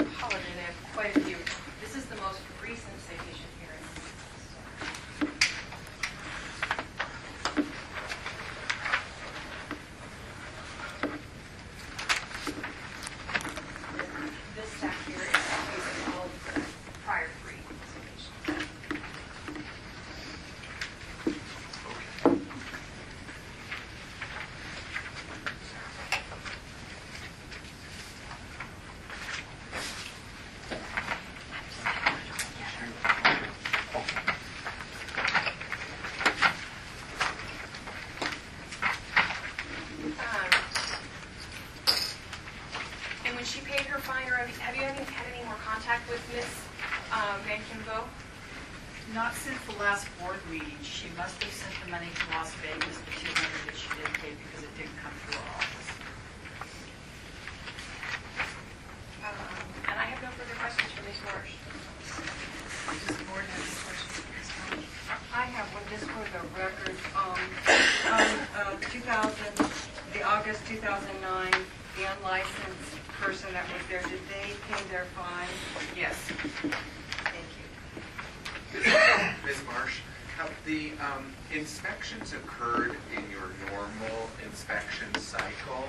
apologize, I have quite a few. This is the most recent citation hearing. This stack here is copies of all of the prior 3 citations. paid her fine, or have you had any more contact with Miss Van Kimbo? Not since the last board meeting. She must have sent the money to Las Vegas, the 200 that she didn't pay because it didn't come through our office. And I have no further questions for Ms. Marsh. Does the board have any questions for Ms. Marsh? I have one just for the record. The August 2009, the unlicensed person that was there, did they pay their fine? Yes. Thank you. Ms. Marsh, have the inspections occurred in your normal inspection cycle?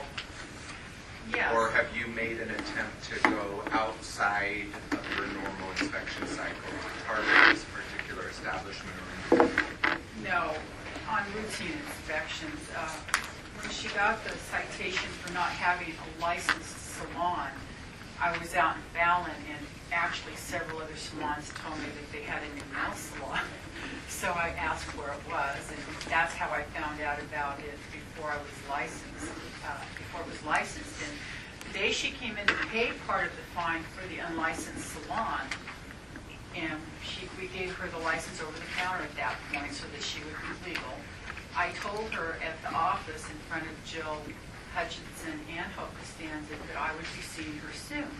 Yes. Or have you made an attempt to go outside of your normal inspection cycle to target this particular establishment? No, on routine inspections. When she got the citation for not having a licensed salon, I was out in Fallon, and actually several other salons told me that they had a new nail salon. So I asked where it was, and that's how I found out about it before I was licensed. And the day she came in to pay part of the fine for the unlicensed salon, and we gave her the license over the counter at that point so that she would be legal. I told her at the office in front of Jill Hutchinson and Hope Costanza that I would be seeing her soon.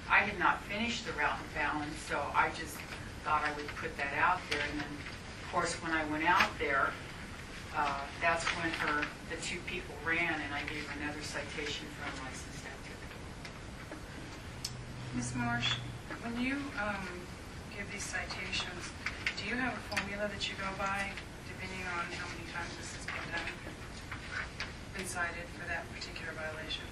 I had not finished the route in Fallon, so I just thought I would put that out there. And then, of course, when I went out there, that's when the two people ran, and I gave her another citation for unlicensed activity. Ms. Marsh, when you give these citations, do you have a formula that you go by, depending on how many times this has been cited for that particular violation?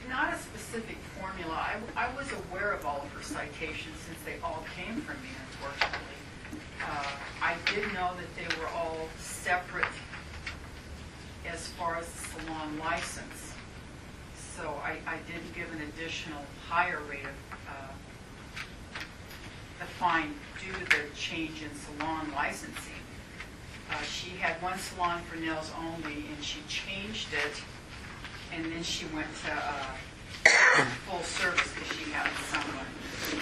Not a specific formula. I was aware of all of her citations since they all came from me, unfortunately. I did know that they were all separate as far as the salon license. So I did give an additional higher rate of the fine due to the change in salon licensing. She had one salon for nails only, and she changed it, and then she went to full service because she had someone.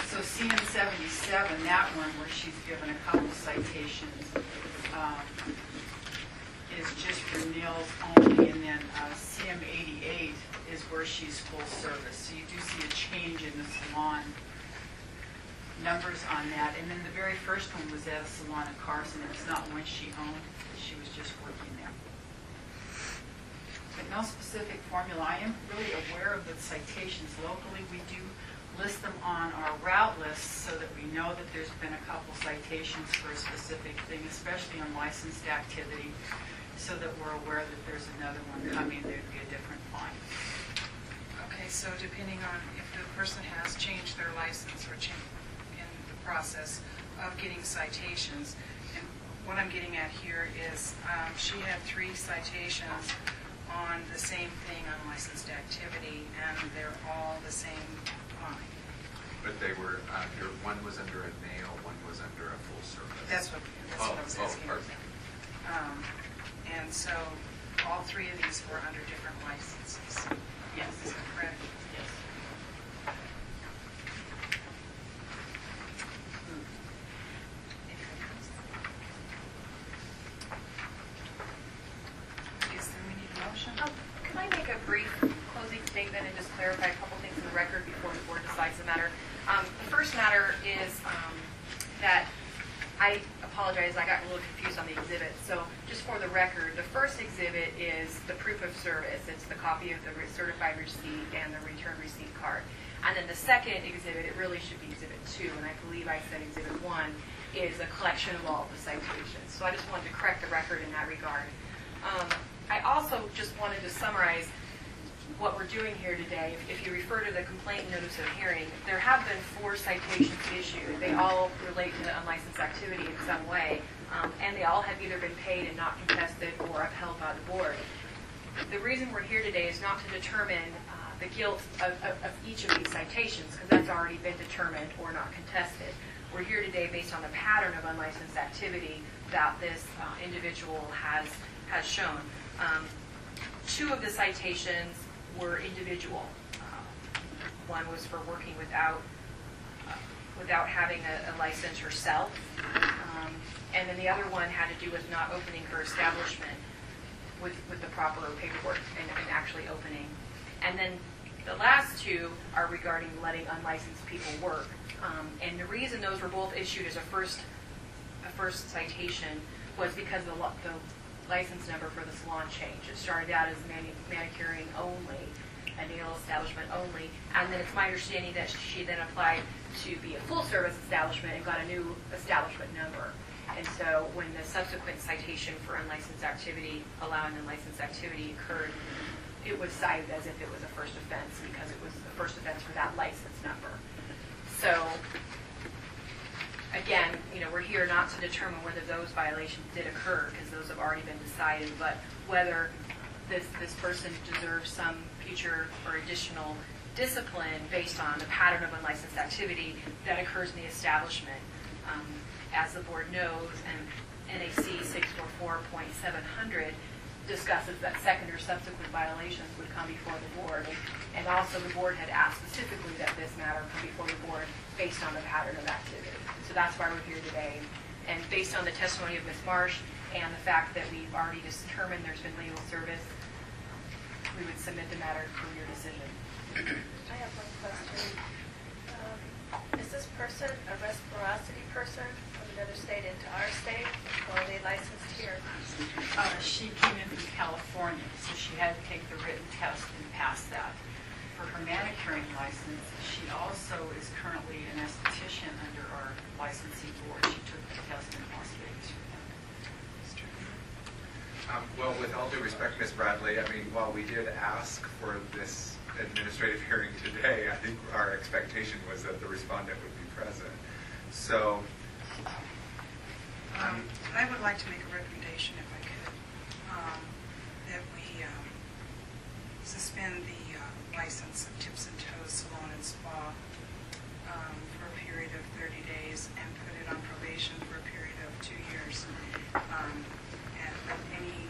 So CM 77, that one where she's given a couple citations, is just for nails only, and then CM 88 is where she's full service. So you do see a change in the salon numbers on that. And then the very first one was at a salon in Carson. It was not one she owned. She was just working there. But no specific formula. I am really aware of the citations locally. We do list them on our route list so that we know that there's been a couple citations for a specific thing, especially on licensed activity, so that we're aware that there's another one coming, there'd be a different fine. Okay, so depending on if the person has changed their license or in the process of getting citations, and what I'm getting at here is she had 3 citations on the same thing, unlicensed activity, and they're all the same fine. But they were, one was under a nail, one was under a full service. That's what I was asking. Pardon. And so all 3 of these were under different licenses. Yes. Is that correct? Yes. Yes, then we need a motion. Can I make a brief closing statement and just clarify a couple things in the record before the board decides the matter? The first matter is that I apologize, I got a little confused on the exhibit. So just for the record, the first exhibit is the proof of service. It's the copy of the certified receipt and the return receipt card. And then the second exhibit, it really should be exhibit 2, and I believe I said exhibit 1, is a collection of all of the citations. So I just wanted to correct the record in that regard. I also just wanted to summarize what we're doing here today. If you refer to the complaint notice of hearing, there have been 4 citations issued. They all relate to unlicensed activity in some way, and they all have either been paid and not contested or upheld by the board. The reason we're here today is not to determine the guilt of each of these citations, because that's already been determined or not contested. We're here today based on the pattern of unlicensed activity that this individual has shown. 2 of the citations were individual One was for working without having a license herself. And then the other one had to do with not opening her establishment with the proper paperwork and actually opening. And then the last two are regarding letting unlicensed people work. And the reason those were both issued as a first citation was because the license number for the salon changed. It started out as manicuring only, a nail establishment only, and then it's my understanding that she then applied to be a full-service establishment and got a new establishment number. And so when the subsequent citation for unlicensed activity, allowing unlicensed activity occurred, it was cited as if it was a first offense because it was the first offense for that license number. So again, we're here not to determine whether those violations did occur because those have already been decided, but whether this person deserves some future or additional discipline based on the pattern of unlicensed activity that occurs in the establishment. As the board knows, and NAC 644.700 discusses that second or subsequent violations would come before the board. And also the board had asked specifically that this matter come before the board based on the pattern of activity. So that's why we're here today. And based on the testimony of Ms. Marsh and the fact that we've already determined there's been legal service, we would submit the matter for your decision. I have one question. Is this person a reciprocity person from another state into our state, or are they licensed here? She came in from California, so she had to take the written test and pass that. For her manicuring license, she also is currently an esthetician under our licensing board. She took the test in Las Vegas. Well, with all due respect, Ms. Bradley, while we did ask for this administrative hearing today, I think our expectation was that the respondent would be present. So, I would like to make a recommendation, if I could, that we suspend the license of Tips and Toes Salon and Spa for a period of 30 days and put it on probation for a period of 2 years. And any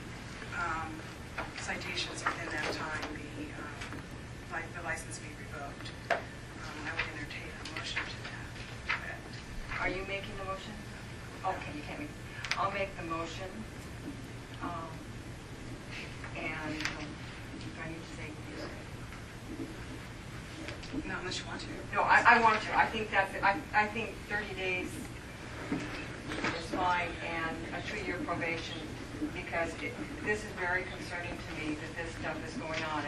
citations within that time be, the license be revoked. I would entertain a motion to that effect. Are you making the motion? Okay, you can't make. I'll make the motion. And do I need to say yes? No, unless you want to. No, I want to. I think that's it. I think 30 days is fine and a 2-year probation because this is very concerning to me that this stuff is going on.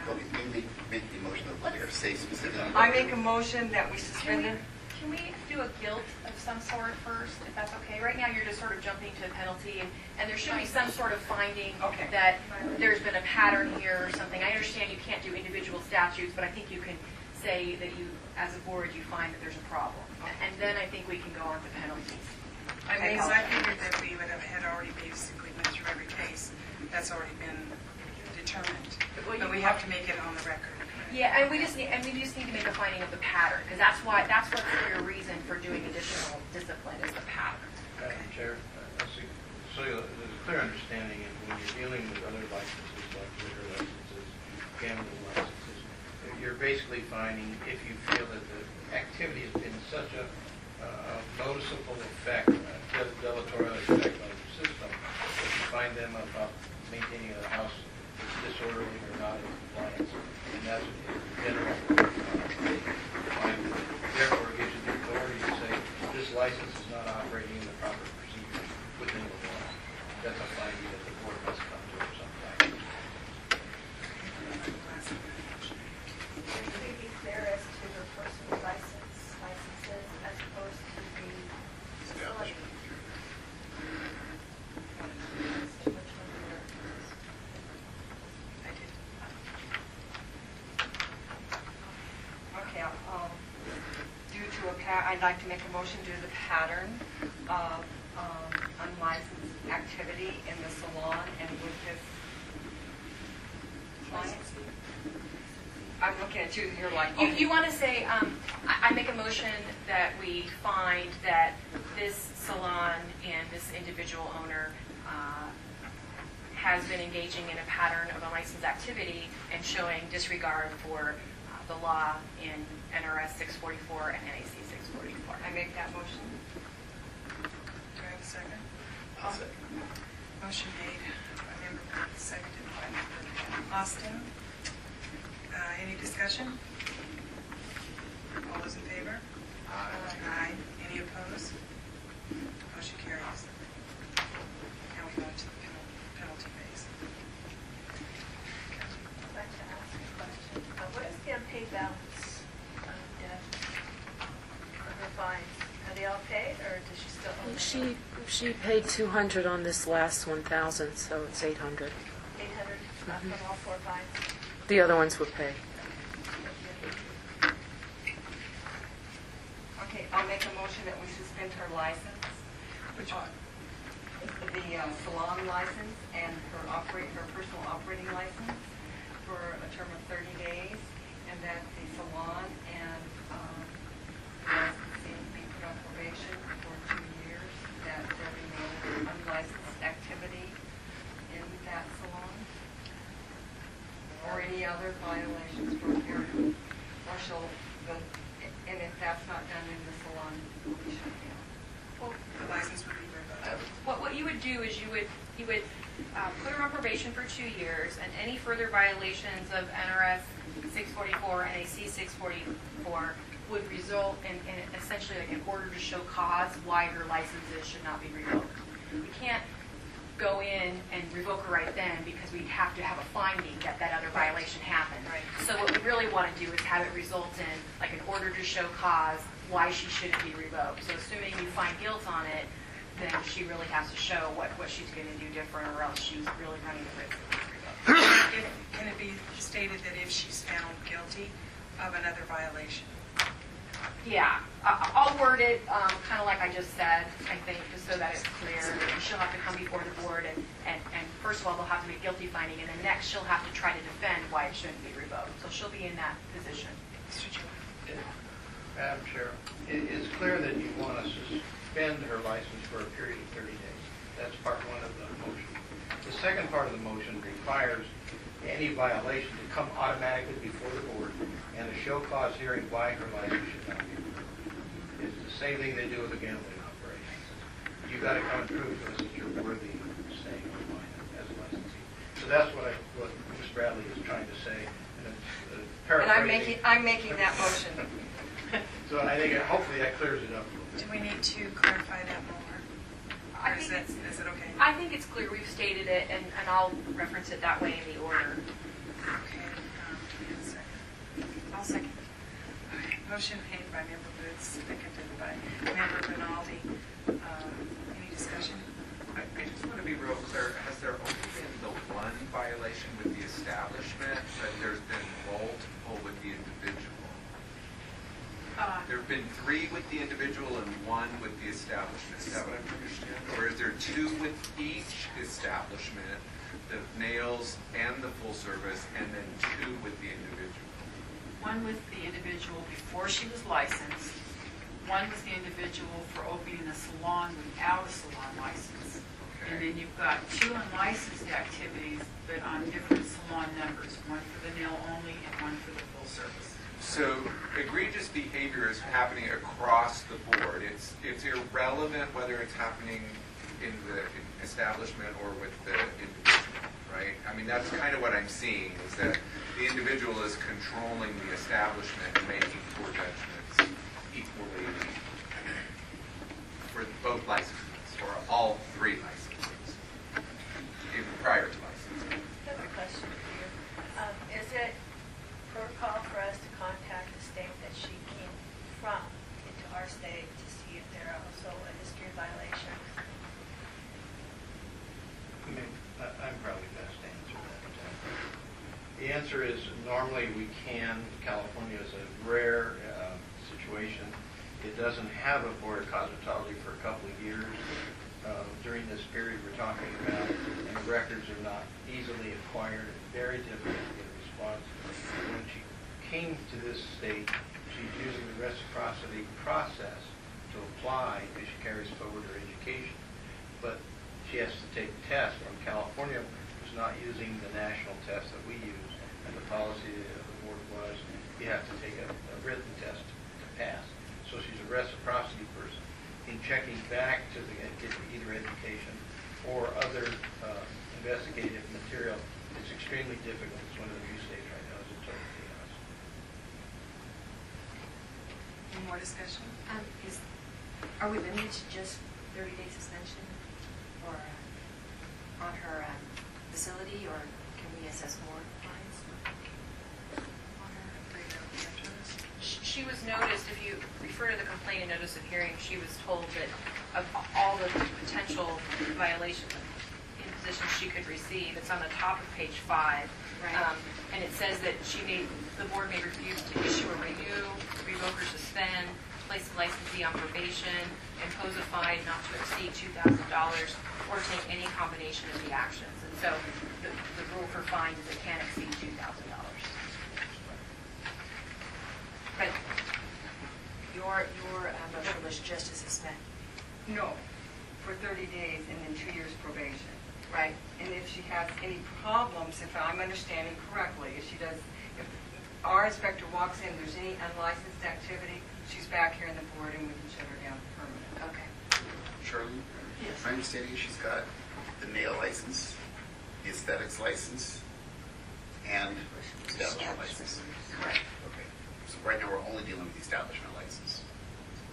Well, maybe make the motion of clear, say specifically. I make a motion that we suspend it. Can we do a guilt of some sort first, if that's okay? Right now, you're just sort of jumping to a penalty, and there should be some sort of finding that there's been a pattern here or something. I understand you can't do individual statutes, but I think you can say that you, as a board, you find that there's a problem. And then I think we can go on to penalties. I figured that we would have had already basically went through every case. That's already been determined. But we have to make it on the record. Yeah, and we just need to make a finding of the pattern, because that's what's the clear reason for doing additional discipline is the pattern. Madam Chair, so there's a clear understanding of when you're dealing with other licenses like liquor licenses, gambling licenses, you're basically finding if you feel that the activity has been such a noticeable effect, deleterious effect on the system, that you find them about maintaining a house that's disorderly or not in compliance. And that's general. Therefore, it gives you the authority to say this license is not operating in the proper procedures within the law. That's a finding that the board must come to sometime. Would we be clear as to the personal licenses as opposed to the facility? Okay, I'd like to make a motion due to the pattern of unlicensed activity in the salon and with this client. I'm looking at you, you're like... You want to say, I make a motion that we find that this salon and this individual owner has been engaging in a pattern of unlicensed activity and showing disregard for the law in NRS 644 and NAC 644. I make that motion. Do I have a second? I'll second. Motion made by Member Booth, seconded by Member Austin. Any discussion? All those in favor? Aye. Any opposed? Motion carries. Now we go to the penalty phase. I'd like to ask a question. What is the unpaid balance on debt for her fines? Are they all paid, or does she still owe them? She paid 200 on this last 1,000, so it's 800. 800 from all 4 fines? The other ones were paid. Okay, I'll make a motion that we suspend her license. Which one? The salon license and her personal operating license for a term of 30 days, and that the salon and licensing be put on probation for 2 years, that there be no unlicensed activity in that salon, or any other violations for a period, or and if that's not done in the salon, we shut down. The license would be revoked. What you would do is you would put her on probation for 2 years, and any further violations of NRS 644 and NAC 644 would result in essentially like an order to show cause why her licenses should not be revoked. We can't go in and revoke her right then because we'd have to have a finding that that other violation happened. Right. So what we really want to do is have it result in like an order to show cause why she shouldn't be revoked. So assuming you find guilt on it, then she really has to show what she's going to do different, or else she's really running the risk of being revoked. Can it be stated that if she's found guilty of another violation? Yeah, I'll word it kind of like I just said, I think, just so that it's clear. She'll have to come before the board, and first of all, they'll have to make guilty finding, and then next she'll have to try to defend why it shouldn't be revoked. So she'll be in that position. Mr. Chairman. Madam Chair, it's clear that you want to suspend her license for a period of 30 days. That's part one of the motion. The second part of the motion requires any violation to come automatically before the board and a show cause hearing why her license should not be revoked. It's the same thing they do with a gambling operation. You got to come and prove to us that you're worthy of staying online as a licensee. So that's what Ms. Bradley is trying to say. And it's paraphrasing. And I'm making that motion. So I think hopefully that clears it up a little bit. Do we need to clarify that more? Or is it okay? I think it's clear we've stated it, and I'll reference it that way in the order. Okay. Give a second. I'll second. All right. Motion made by Member Booth, seconded by Member Rinaldi. Any discussion? I just want to be real clear. Has there only been the one violation with the establishment, but there's been multiple with the individual? There have been 3 with the individual and 1 with the establishment. Is that what I'm understanding? Or is there 2 with each establishment, the nails and the full service, and then 2 with the individual? One with the individual before she was licensed. One was the individual for opening a salon without a salon license. And then you've got 2 unlicensed activities, but on different salon numbers. One for the nail only and one for the full service. So egregious behavior is happening across the board. It's irrelevant whether it's happening in the establishment or with the individual, right? I mean, that's kind of what I'm seeing, is that the individual is controlling the establishment and making poor judgments equally for both licenses, or all 3 licenses, even prior to licensing. I have a question for you. Is it protocol for us to contact the state that she came from into our state to see if they're also a history violation? I mean, I'm probably best to answer that. The answer is normally we can. California is a rare situation. It doesn't have a board of cosmetology for a couple of years. During this period we're talking about, and the records are not easily acquired, very difficult to get a response. When she came to this state, she's using the reciprocity process to apply as she carries forward her education. But she has to take a test, and California was not using the national test that we use, and the policy of the board was you have to take a written test to pass. So she's a reciprocity person. In checking back to either education or other investigative material, it's extremely difficult. It's one of the new states right now, as it's total chaos. Any more discussion? Are we limited to just 30-day suspension or on her facility, or can we assess more fines on her? She was noticed, if you refer to the complaint and notice of hearing, she was told that of all the potential violations and impositions she could receive, it's on the top of page 5. Right. And it says that the board may refuse to issue or renew, revoke or suspend, place the licensee on probation, impose a fine not to exceed $2,000, or take any combination of the actions. And so the rule for fines is it can't exceed $2,000. But your motion was just to suspend. No, for 30 days and then 2 years probation. Right. And if she has any problems, if I'm understanding correctly, if our inspector walks in, there's any unlicensed activity, she's back here in the board and we can shut her down permanently. Okay. Shirley? Yes. My understanding is she's got the nail license, the aesthetics license, and establishment license. Correct. Okay. So right now, we're only dealing with the establishment license.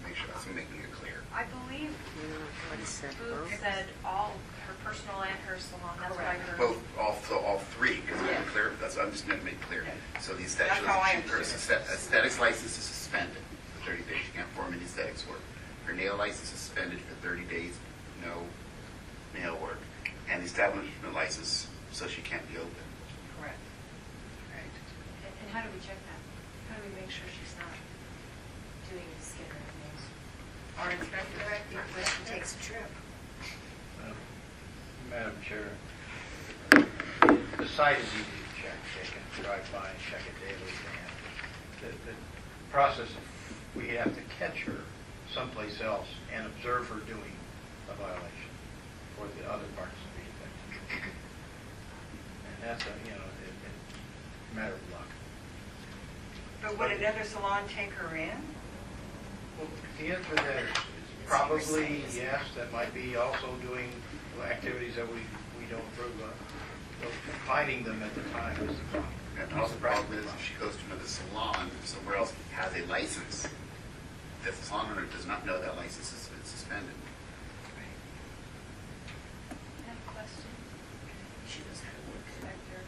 Make sure that's making it clear. I believe Booth said all, her personal and her salon, that's what I heard. Both, all three, because I'm just going to make clear. So the That's how I understand it. aesthetics license is suspended for 30 days. She can't perform any aesthetics work. Her nail license is suspended for 30 days, no nail work. And the establishment license, so she can't be open. Correct. Right. And how do we check that? How do we make sure she's not doing the skin or nails? Our inspector, When she takes a trip. Madam Chair, the site is easy to check. They can drive by and check it daily. And the process, we have to catch her someplace else and observe her doing a violation for the other parts of the offense. And that's a matter of luck. but would another salon take her in? Well, the answer to that is probably yes. That might be also doing activities that we don't approve of. So finding them at the time is the problem. And also the problem is if she goes to another salon somewhere else has a license, the salon owner does not know that license has been suspended. I have a question. She doesn't have work. Inspector,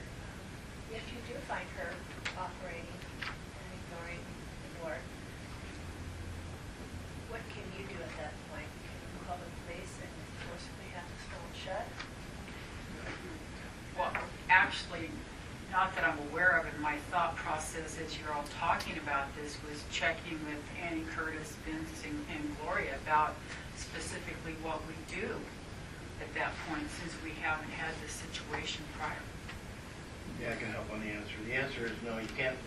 if you do find her operating and ignoring the board, what can you do at that point? Can you call the police and forcibly have the salon shut? Well, actually, not that I'm aware of it, my thought process as you're all talking about this was checking with Annie Curtis, Vince, and Gloria about specifically what we do at that point, since we haven't had this situation prior. Yeah, I can help on the answer. The answer is no, you can't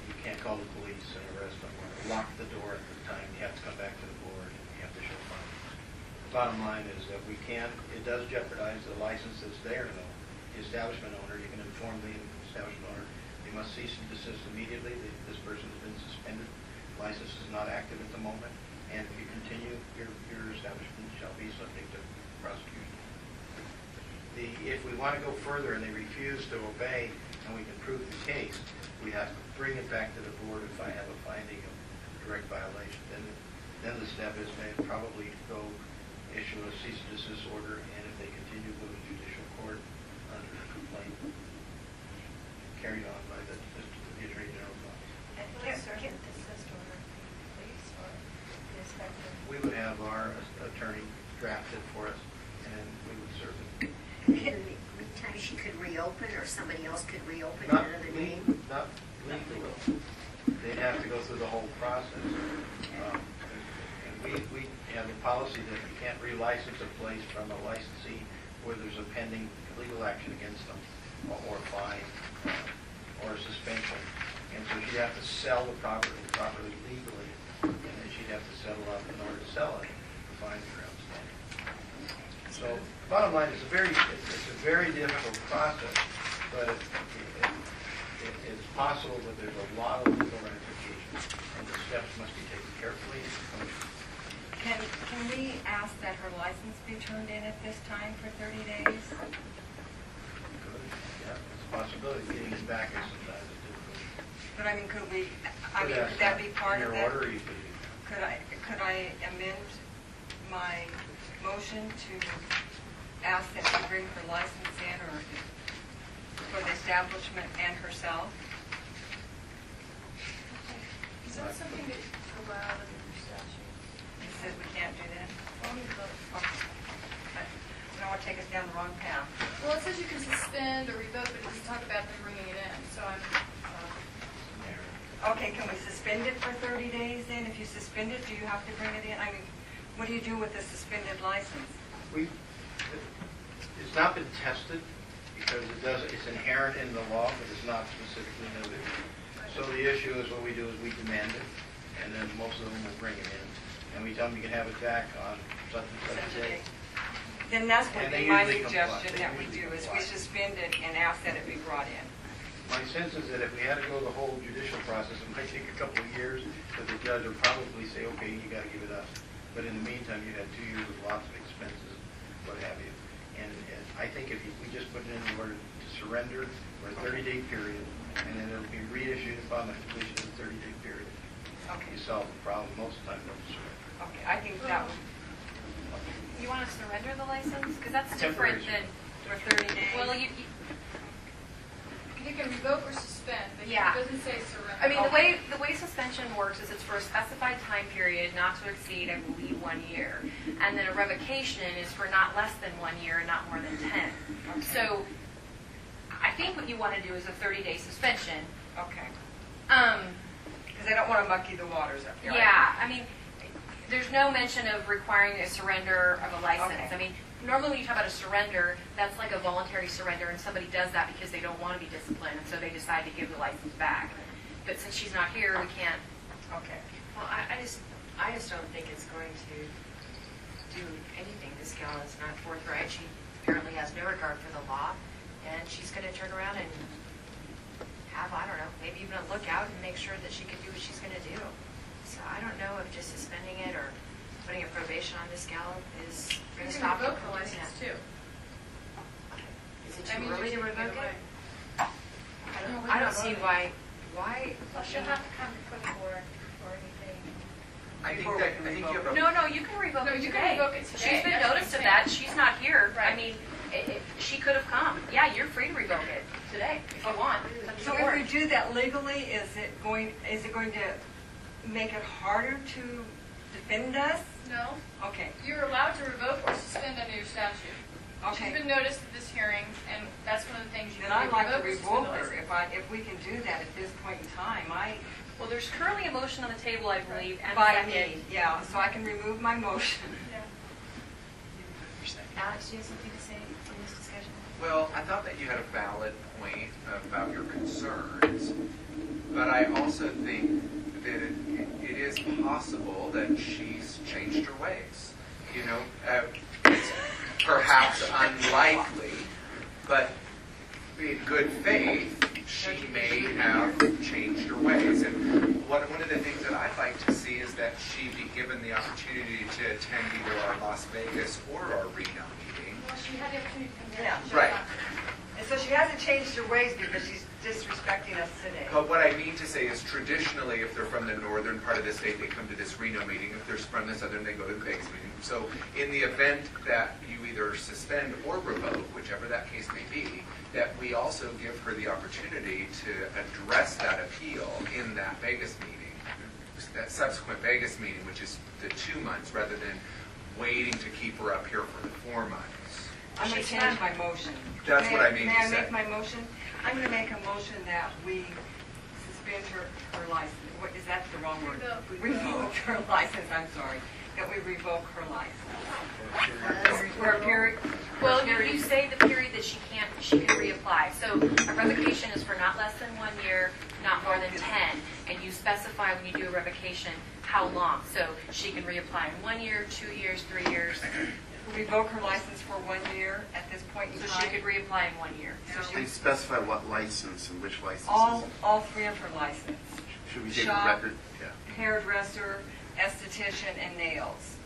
call the police and arrest them or lock the door at the time. You have to come back to the board and you have to show findings. The bottom line is that it does jeopardize the license that's there, though. The establishment owner, you can inform the establishment owner, they must cease and desist immediately. This person has been suspended. License is not active at the moment. And if you continue, your establishment shall be subject to prosecution. If we want to go further and they refuse to obey and we can prove the case, we have to bring it back to the board if I have a finding of direct violation. Then the step is probably go issue a cease and desist order, and if they continue, go to judicial court under a complaint carried on by the Attorney General's office. And who is serving the desist order? Police or the inspector? We would have our attorney draft it for us, and we would serve it. In the meantime, she could reopen, or somebody else could reopen in another name? Not legally. They'd have to go through the whole process. And we have a policy that you can't relicense a place from a licensee where there's a pending legal action against them, or fine, or a suspension. And so she'd have to sell the property legally, and then she'd have to settle up in order to sell it, to find her outstanding. So the bottom line is it's a very difficult process, but it's possible, but there's a lot of legal ramifications, and the steps must be taken carefully and punctually. Can we ask that her license be turned in at this time for 30 days? Good. Yeah, it's a possibility. Getting it back is sometimes difficult. But I mean, could that be part of In that? your order, you could. Could I amend my motion to ask that she bring her license in, or for the establishment and herself? Is that something that is allowed under your statute? It says we can't do that. Only the- I don't want to take us down the wrong path. Well, it says you can suspend or revoke, but it doesn't talk about them bringing it in, so I'm, Okay, can we suspend it for 30 days then? If you suspend it, do you have to bring it in? I mean, what do you do with the suspended license? It's not been tested because it's inherent in the law, but it's not specifically noted. So the issue is what we do is we demand it, and then most of them will bring it in. And we tell them you can have it back on such and such a day. Then that's what And they my usually comply. suggestion They that we usually do, is comply. we suspend it and ask that it be brought in. My sense is that if we had to go the whole judicial process, it might take a couple of years, but the judge would probably say, okay, you got to give it up. But in the meantime, you had 2 years of lots of expenses, what have you. And I think if we just put it in the order to surrender for a 30-day period, and then it'll be reissued upon the completion of the 30-day period. Okay. You solve the problem. Most of the time, don't surrender. Okay, I think that would, You want to surrender the license? Because that's Temporary. different than, for 30 days. well, you can revoke or suspend, but Yeah. it doesn't say surrender. I mean, the way suspension works is it's for a specified time period, not to exceed, I believe, 1 year. And then a revocation is for not less than 1 year and not more than 10. So I think what you want to do is a 30-day suspension. Okay. Because I don't want to mucky the waters up here. Yeah, I mean, there's no mention of requiring a surrender of a license. Okay. I mean, normally when you talk about a surrender, that's like a voluntary surrender, and somebody does that because they don't want to be disciplined, and so they decide to give the license back. But since she's not here, we can't. Okay. Well, I just don't think it's going to do anything. This gal is not forthright. She apparently has no regard for the law, and she's going to turn around and have, I don't know, maybe even a lookout and make sure that she can do what she's going to do. So I don't know if just suspending it or putting a probation on this gal is going You to can stop her revoke from the doing license that. too. Is it That too means early to you're taking revoke away. it? I don't see why. Well, she'll have to come before the board or anything. I think you have a. No, you can revoke No, it you today. can revoke it today. She's been That's what noticed I'm of that. saying. She's not here. I Right. mean, she could have come. Yeah, you're free to revoke it today if you want. It's up to So the if we board. do that legally, is it going to make it harder to defend us? No, Okay. you're allowed to revoke or suspend under your statute. Okay. She's been noticed at this hearing, and that's one of the things you Then can I'd do, like to revoke or suspend revoke the her. license. If we can do that at this point in time, Well, there's currently a motion on the table, I believe, and a by second. me, yeah, so I can remove my motion. Alex, do you have something to say in this discussion? Well, I thought that you had a valid point about your concerns, but I also think that it is possible that she's changed her ways. You know, it's perhaps unlikely, but in good faith, she may have changed her ways. And one of the things that I'd like to see is that she be given the opportunity to attend either our Las Vegas or our Reno meeting. Well, she had the opportunity to come here. Yeah. She Right. was not. And so she hasn't changed her ways because she's disrespecting us today. But what I mean to say is traditionally, if they're from the northern part of the state, they come to this Reno meeting. If they're from the southern, they go to the Vegas meeting. So in the event that you either suspend or revoke, whichever that case may be, that we also give her the opportunity to address that appeal in that Vegas meeting, that subsequent Vegas meeting, which is the 2 months, rather than waiting to keep her up here for the 4 months. I'm going to change my motion. That's what I mean to May I say. make my motion? I'm going to make a motion that we suspend her license. What, is that the wrong word? Revoke her license, I'm sorry. That we revoke her license. For a period. Well, you say the period that she can reapply. So a revocation is for not less than 1 year, not more than 10. And you specify when you do a revocation how long. So she can reapply in 1 year, 2 years, 3 years. revoke her license for 1 year at this point in So time. she could reapply in 1 year. So she Please specify what license and which licenses. all three of her license. Should we take a Shop, record? Yeah, hairdresser, esthetician, and nails.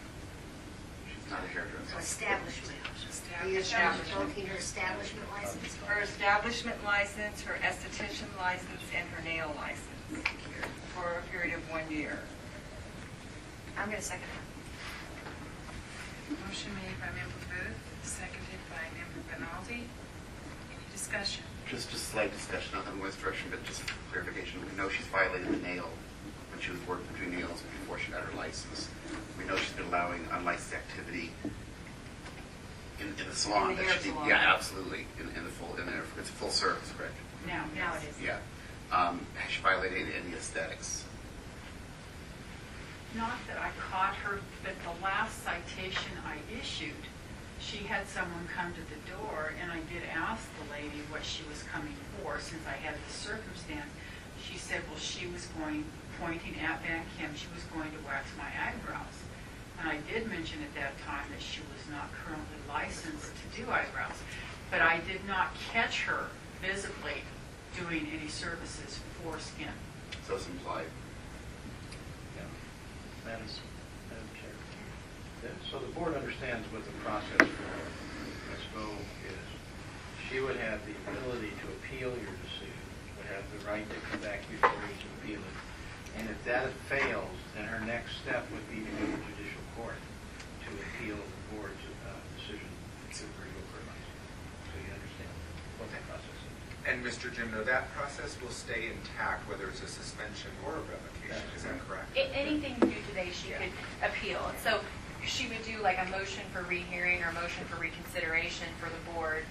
she's not a hairdresser. Establishment. Are you revoking her establishment license? Her establishment license, her esthetician license, and her nail license for a period of 1 year. I'm going to second that. Motion made by Member Booth, seconded by Member Benaldi. Any discussion? Just slight discussion, not in West direction, but just for clarification. We know she's violated the nail when she was working between nails before she got her license. We know she's been allowing unlicensed activity in the salon. In the that hair she- salon. Yeah, absolutely. It's a full service, correct? Now it is. Yeah. Has she violated any aesthetics? Not that I caught her, but the last citation I issued, she had someone come to the door, and I did ask the lady what she was coming for, since I had the circumstance. She said, well, she was pointing at Van Kim, she was going to wax my eyebrows. And I did mention at that time that she was not currently licensed to do eyebrows. But I did not catch her visibly doing any services for skin. So it's implied. Madam Chair. So the board understands what the process for Ms. Vo is. She would have the ability to appeal your decision, would have the right to come back before you to appeal it. And if that fails, then her next step would be to go to judicial court to appeal the board's decision to revoke her license. So you understand what that process is. And Mr. Jimno, that process will stay intact whether it's a suspension or a revocation, is that correct? Anything you do today, she could appeal. So she would do like a motion for rehearing or a motion for reconsideration for the board,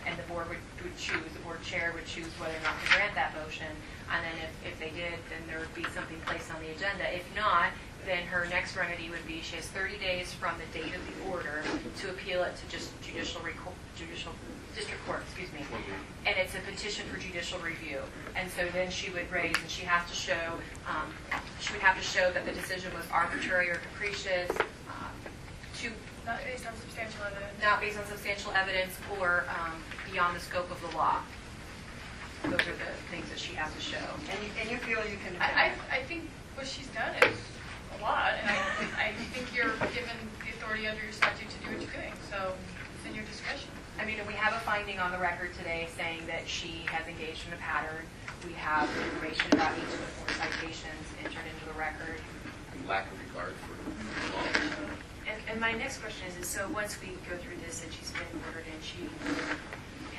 and the board would choose, the board chair would choose whether or not to grant that motion. And then if they did, then there would be something placed on the agenda. If not, then her next remedy would be she has 30 days from the date of the order to appeal it to just district court, and it's a petition for judicial review. And so then she would raise, and she has to show, she would have to show that the decision was arbitrary or capricious, Not based on substantial evidence. not based on substantial evidence, or beyond the scope of the law. Those are the things that she has to show. And you feel you can... I think what she's done is a lot, and I think you're given the authority under your statute to do what you're doing, so it's in your discretion. I mean, we have a finding on the record today saying that she has engaged in a pattern. We have information about each of the 4 citations entered into the record. Lack of regard for the law. And my next question is so once we go through this and she's been ordered and she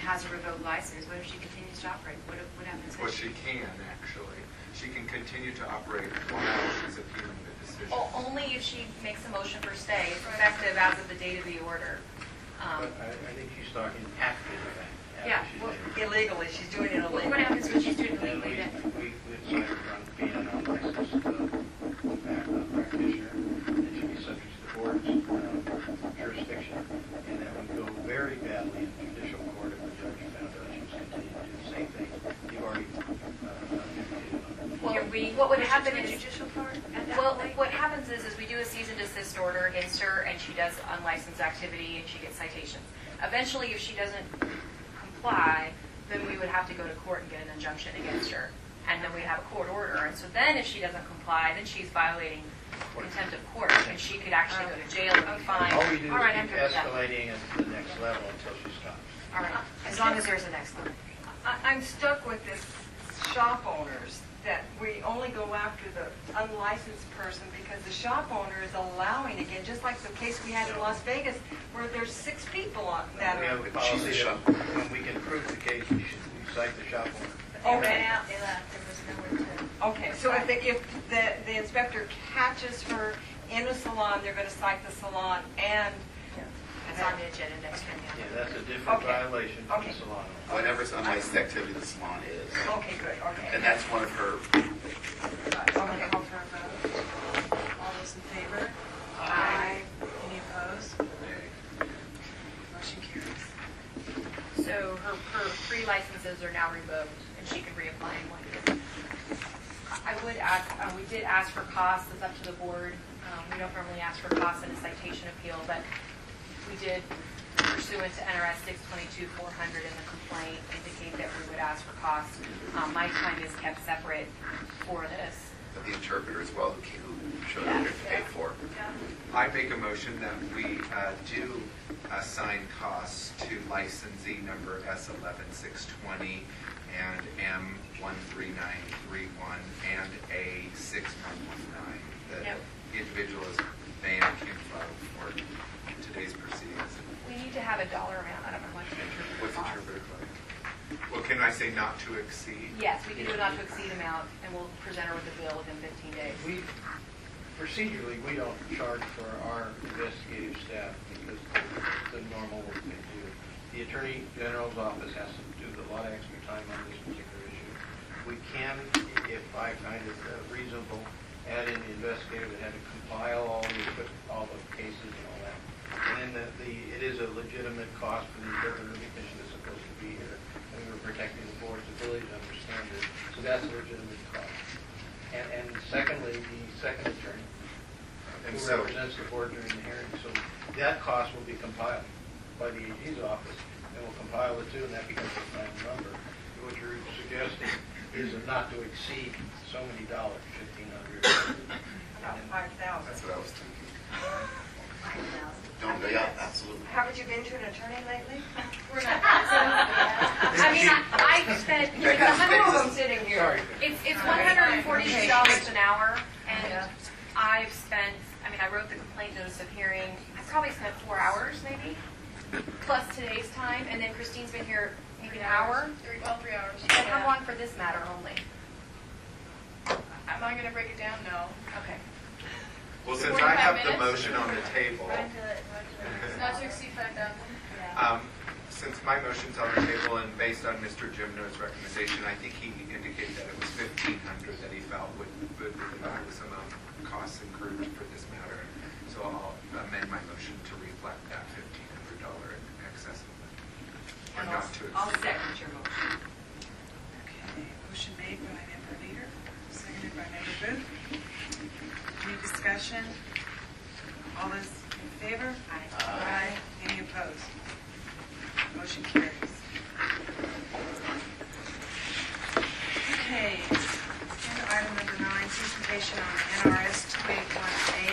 has a revoked license, what if she continues to operate? What happens? Well, she can, actually. She can continue to operate while she's appealing the decision. Only if she makes a motion for stay. It's effective as of the date of the order. But I think she's talking after the fact. Yeah, Well, illegally, she's doing it illegally. What happens when she's doing it And illegally? we decided on being an unlicensed practitioner, that should be subject to the board's jurisdiction, and that would go very badly in judicial court if the judge found out she was continuing to do the same thing. You've already indicated on it. What would happen is, judicial court at that well, point? what happens is we do a cease and desist order against her, and she does unlicensed activity, and she gets citations. Eventually, if she doesn't comply, then we would have to go to court and get an injunction against her, and then we have a court order. And so then, if she doesn't comply, then she's violating contempt of court, and she could actually go to jail and be fined. All we do All right, is I'm keep good with that. escalating it to the next level until she stops. All right, as long as there's a next level. I'm stuck with this shop owners, that we only go after the unlicensed person because the shop owner is allowing, again, just like the case we had in Las Vegas, where there's 6 people on that We have are... a policy that when we can prove the case, we should cite the shop owner. Okay. They left. There was nowhere to. Okay, so if the inspector catches her in a salon, they're going to cite the salon and... It's on the agenda next time. Yeah, that's a different Okay. violation from the Okay. salon. Whatever unlicensed activity the salon is. Okay, good, okay. And that's one of her, Okay, call for a vote. All those in favor? Aye. Any opposed? Motion carries. So her 3 licenses are now revoked, and she can reapply in 1 year. I would ask, we did ask for costs, it's up to the board. We don't normally ask for costs in a citation appeal, but we did pursuant to NRS 622-400 in the complaint indicate that we would ask for costs. My time is kept separate for this. But the interpreter as well, who showed up here to pay for. I make a motion that we do assign costs to licensee number S11620 and M13931 and A6119. The individual is Van Kimfo for today's proceedings. We need to have a dollar amount. I don't know what the interpreter What's costs. interpreter cost? Well, can I say not to exceed? Yes, we can do a not to exceed amount, and we'll present her with a bill within 15 days. Procedurally, we don't charge for our investigative staff because the normal work they do. The Attorney General's office has to do a lot of extra time on this particular issue. We can, if I find it reasonable, add in the investigator that had to compile all the cases and all that. And then it is a legitimate cost for the interpreter because she is supposed to be here. And we're protecting the board's ability to understand it. So that's a legitimate cost. And secondly, the second attorney who represents the board during the hearing. So that cost will be compiled by the AG's office, and we'll compile the two, and that becomes the final number. What you're suggesting is not to exceed so many dollars, $1,500. About 5,000. That's what I was thinking. Don't go, yeah, absolutely. Haven't you been to an attorney lately? We're not. I mean, I've spent, I'm sitting here. it's $142 an hour, and I've spent, I mean, I wrote the complaint notice of hearing, I probably spent 4 hours maybe, plus today's time, and then Christine's been here maybe an hour. 3 hours. And how long for this matter only? Am I going to break it down? No. Okay. Well, since I have the motion on the table, Not to exceed 5,000. since my motion's on the table and based on Mr. Jimno's recommendation, I think he indicated that it was $1,500 that he felt would be the maximum costs incurred for this matter. So I'll amend my motion to reflect that $1,500 excess limit. Or not to I'll exceed. second your motion. Okay, motion made by Member Leader, seconded by Member Booth. Any discussion? All those in favor? Aye. Any opposed? Motion carries. Okay, agenda item number 9, presentation on NRS 281A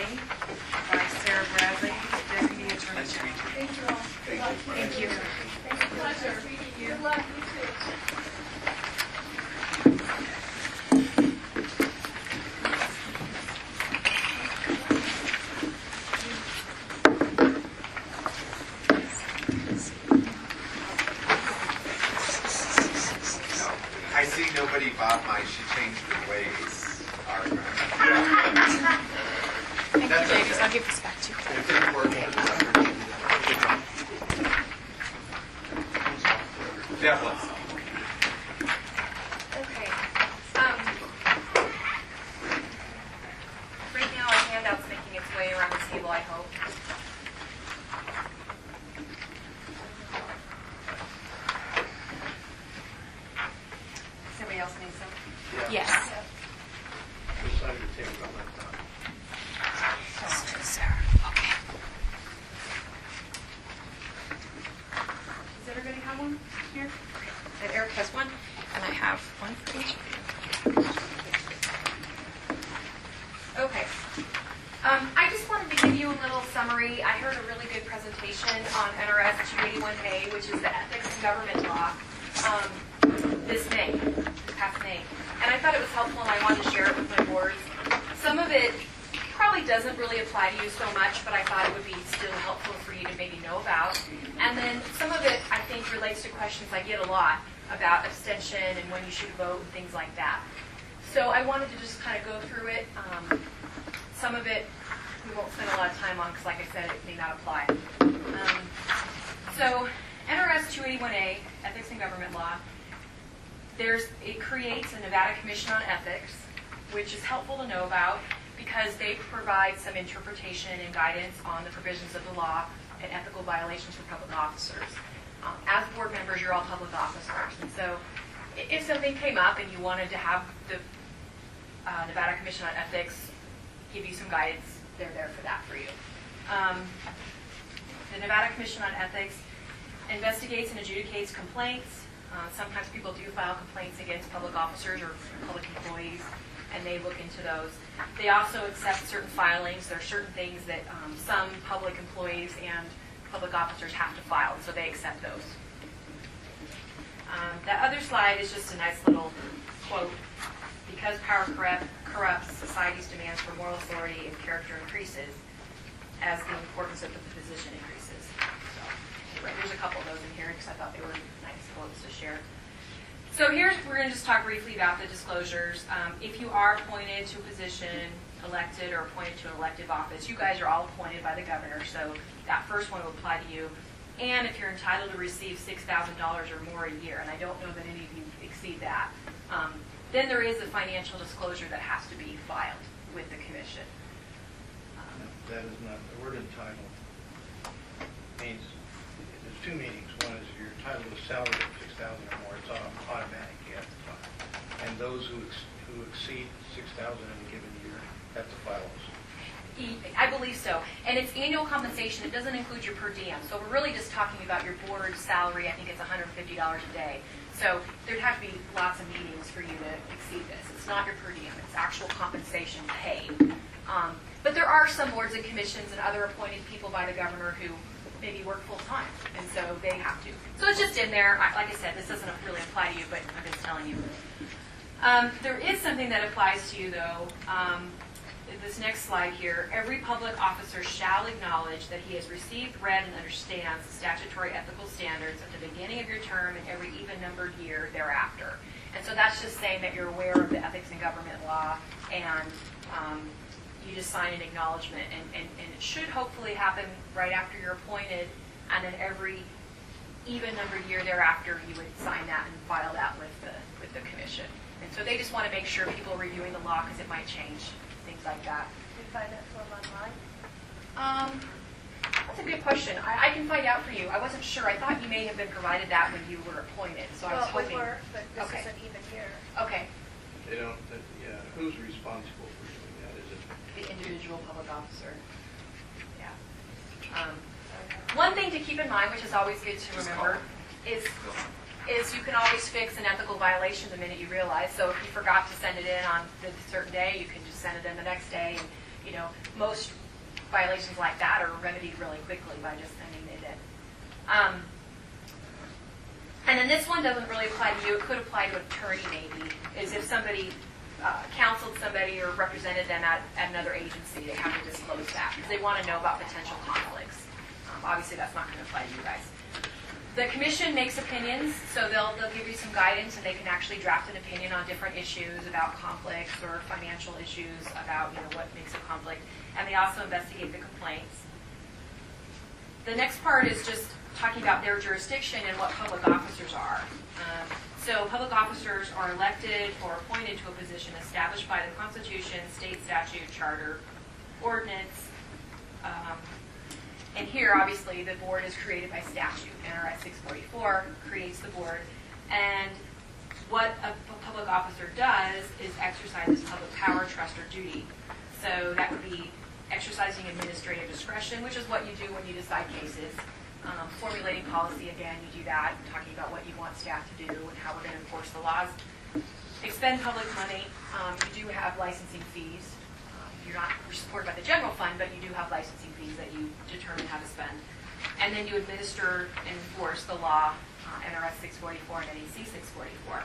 by Sarah Bradley, Deputy Attorney General. Thank you all. Thank you. Thank you. Pleasure. Good luck. You too. I see nobody bought my She Changed Her Ways autograph. Thank That's you, Davies. okay. I'll give this back to you. It's important. That was. Okay. Right now, a handout's making its way around the table, I hope. Somebody else needs some? Yes. This side of the table, on that side. Sarah, okay. Does everybody have one here? And Eric has one, and I have one for each of you. Okay. I just wanted to give you a little summary. I heard a really good presentation on NRS 281A, which is the ethics and government law, this past May. And I thought it was helpful, and I wanted to share it with my boards. Some of it probably doesn't really apply to you so much, but I thought it would be still helpful for you to maybe know about. And then some of it, I think, relates to questions I get a lot about abstention and when you should vote and things like that. So I wanted to just kind of go through it. Some of it we won't spend a lot of time on because, like I said, it may not apply. So NRS 281A, Ethics and Government Law, it creates a Nevada Commission on Ethics, which is helpful to know about because they provide some interpretation and guidance on the provisions of the law and ethical violations for public officers. As board members, you're all public officers, and so if something came up and you wanted to have the Nevada Commission on Ethics give you some guidance, they're there for that for you. The Nevada Commission on Ethics investigates and adjudicates complaints. Sometimes people do file complaints against public officers or public employees, and they look into those. They also accept certain filings. There are certain things that some public employees and public officers have to file, so they accept those. That other slide is just a nice little quote. Because power corrupts, society's demands for moral authority and character increases as the importance of the position increases. So anyway, there's a couple of those in here because I thought they were nice quotes to share. So we're going to just talk briefly about the disclosures. If you are appointed to a position, elected or appointed to an elective office, you guys are all appointed by the governor, so that first one will apply to you. And if you're entitled to receive $6,000 or more a year, and I don't know that any of you exceed that, then there is a financial disclosure that has to be filed with the commission. That is not, the word entitled means, there's two meanings. One is you're entitled to salary of $6,000 or more, it's automatic, you have to file. And those who exceed $6,000 in a given year have to file those. I believe so. And it's annual compensation. It doesn't include your per diem. So we're really just talking about your board salary. I think it's $150 a day. So there'd have to be lots of meetings for you to exceed this. It's not your per diem. It's actual compensation paid. But there are some boards and commissions and other appointed people by the governor who maybe work full-time, and so they have to. So it's just in there. Like I said, this doesn't really apply to you, but I'm just telling you. There is something that applies to you, though. This next slide here, every public officer shall acknowledge that he has received, read, and understands the statutory ethical standards at the beginning of your term and every even-numbered year thereafter. And so that's just saying that you're aware of the ethics and government law, and you just sign an acknowledgement. And it should hopefully happen right after you're appointed, and then every even-numbered year thereafter, you would sign that and file that with the commission. And so they just want to make sure people are reviewing the law because it might change. Things like that. Can you find that form online? That's a good question. I can find out for you. I wasn't sure. I thought you may have been provided that when you were appointed, so I was hoping. We were, but this Okay. isn't even here. Okay. They don't, yeah, who's responsible for doing that? Is it? The individual public officer. Yeah. One thing to keep in mind, which is always good to remember, is you can always fix an ethical violation the minute you realize. So if you forgot to send it in on a certain day, you can just send it in the next day. And, most violations like that are remedied really quickly by just sending it in. And then this one doesn't really apply to you. It could apply to an attorney maybe, is if somebody counseled somebody or represented them at another agency, they have to disclose that because they want to know about potential conflicts. Obviously, that's not going to apply to you guys. The commission makes opinions, so they'll give you some guidance, and they can actually draft an opinion on different issues about conflicts or financial issues about what makes a conflict, and they also investigate the complaints. The next part is just talking about their jurisdiction and what public officers are. So public officers are elected or appointed to a position established by the Constitution, state statute, charter, ordinance. And here, obviously, the board is created by statute. NRS 644 creates the board. And what a public officer does is exercises public power, trust, or duty. So that would be exercising administrative discretion, which is what you do when you decide cases. Formulating policy, again, you do that, talking about what you want staff to do and how we're going to enforce the laws. Expend public money. You do have licensing fees. You're supported by the general fund, but you do have licensing fees that you determine how to spend. And then you administer and enforce the law, NRS 644 and NEC 644.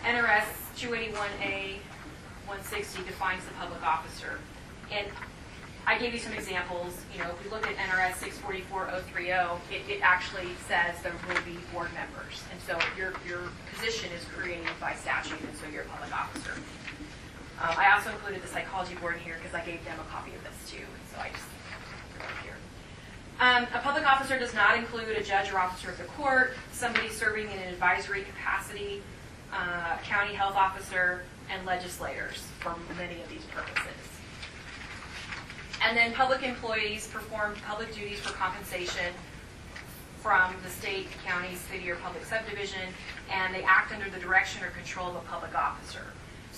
NRS 281A 160 defines the public officer. And I gave you some examples. If we look at NRS 644-030, it actually says there will be board members. And so your position is created by statute, and so you're a public officer. I also included the psychology board in here because I gave them a copy of this too, so I just put it here. A public officer does not include a judge or officer of the court, somebody serving in an advisory capacity, county health officer, and legislators for many of these purposes. And then public employees perform public duties for compensation from the state, county, city, or public subdivision, and they act under the direction or control of a public officer.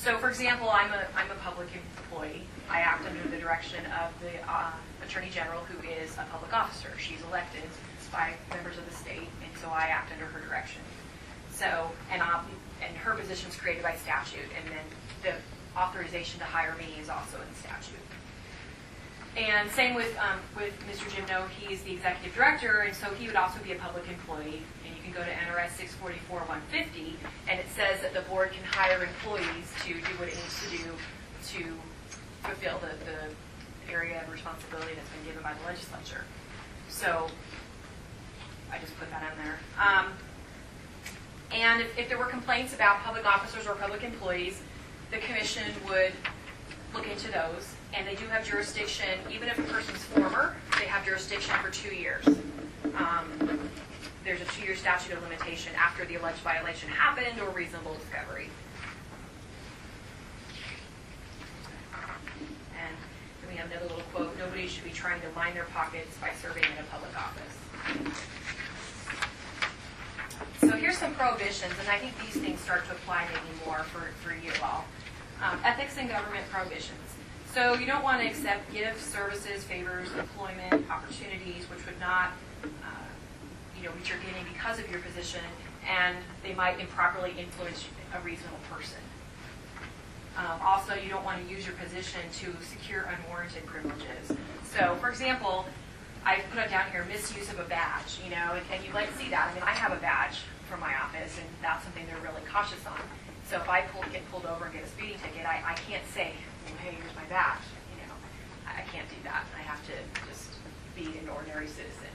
So, for example, I'm a public employee. I act under the direction of the Attorney General, who is a public officer. She's elected by members of the state, and so I act under her direction. So, and her position is created by statute, and then the authorization to hire me is also in statute. And same with Mr. Jim No, he's the executive director, and so he would also be a public employee. And you can go to NRS 644-150, and it says that the board can hire employees to do what it needs to do to fulfill the area of responsibility that's been given by the legislature. So I just put that in there. And if there were complaints about public officers or public employees, the commission would look into those. And they do have jurisdiction, even if a person's former, they have jurisdiction for 2 years. There's a 2-year statute of limitation after the alleged violation happened or reasonable discovery. And then we have another little quote, nobody should be trying to line their pockets by serving in a public office. So here's some prohibitions, and I think these things start to apply maybe more for you all. Ethics and government prohibitions. So you don't want to accept gifts, services, favors, employment, opportunities, which would not, which you're getting because of your position, and they might improperly influence a reasonable person. Also, you don't want to use your position to secure unwarranted privileges. So, for example, I put down here misuse of a badge, and you'd like to see that. I mean, I have a badge from my office, and that's something they're really cautious on. So if I get pulled over and get a speeding ticket, I can't say, well, hey, here's my badge. I can't do that. I have to just be an ordinary citizen.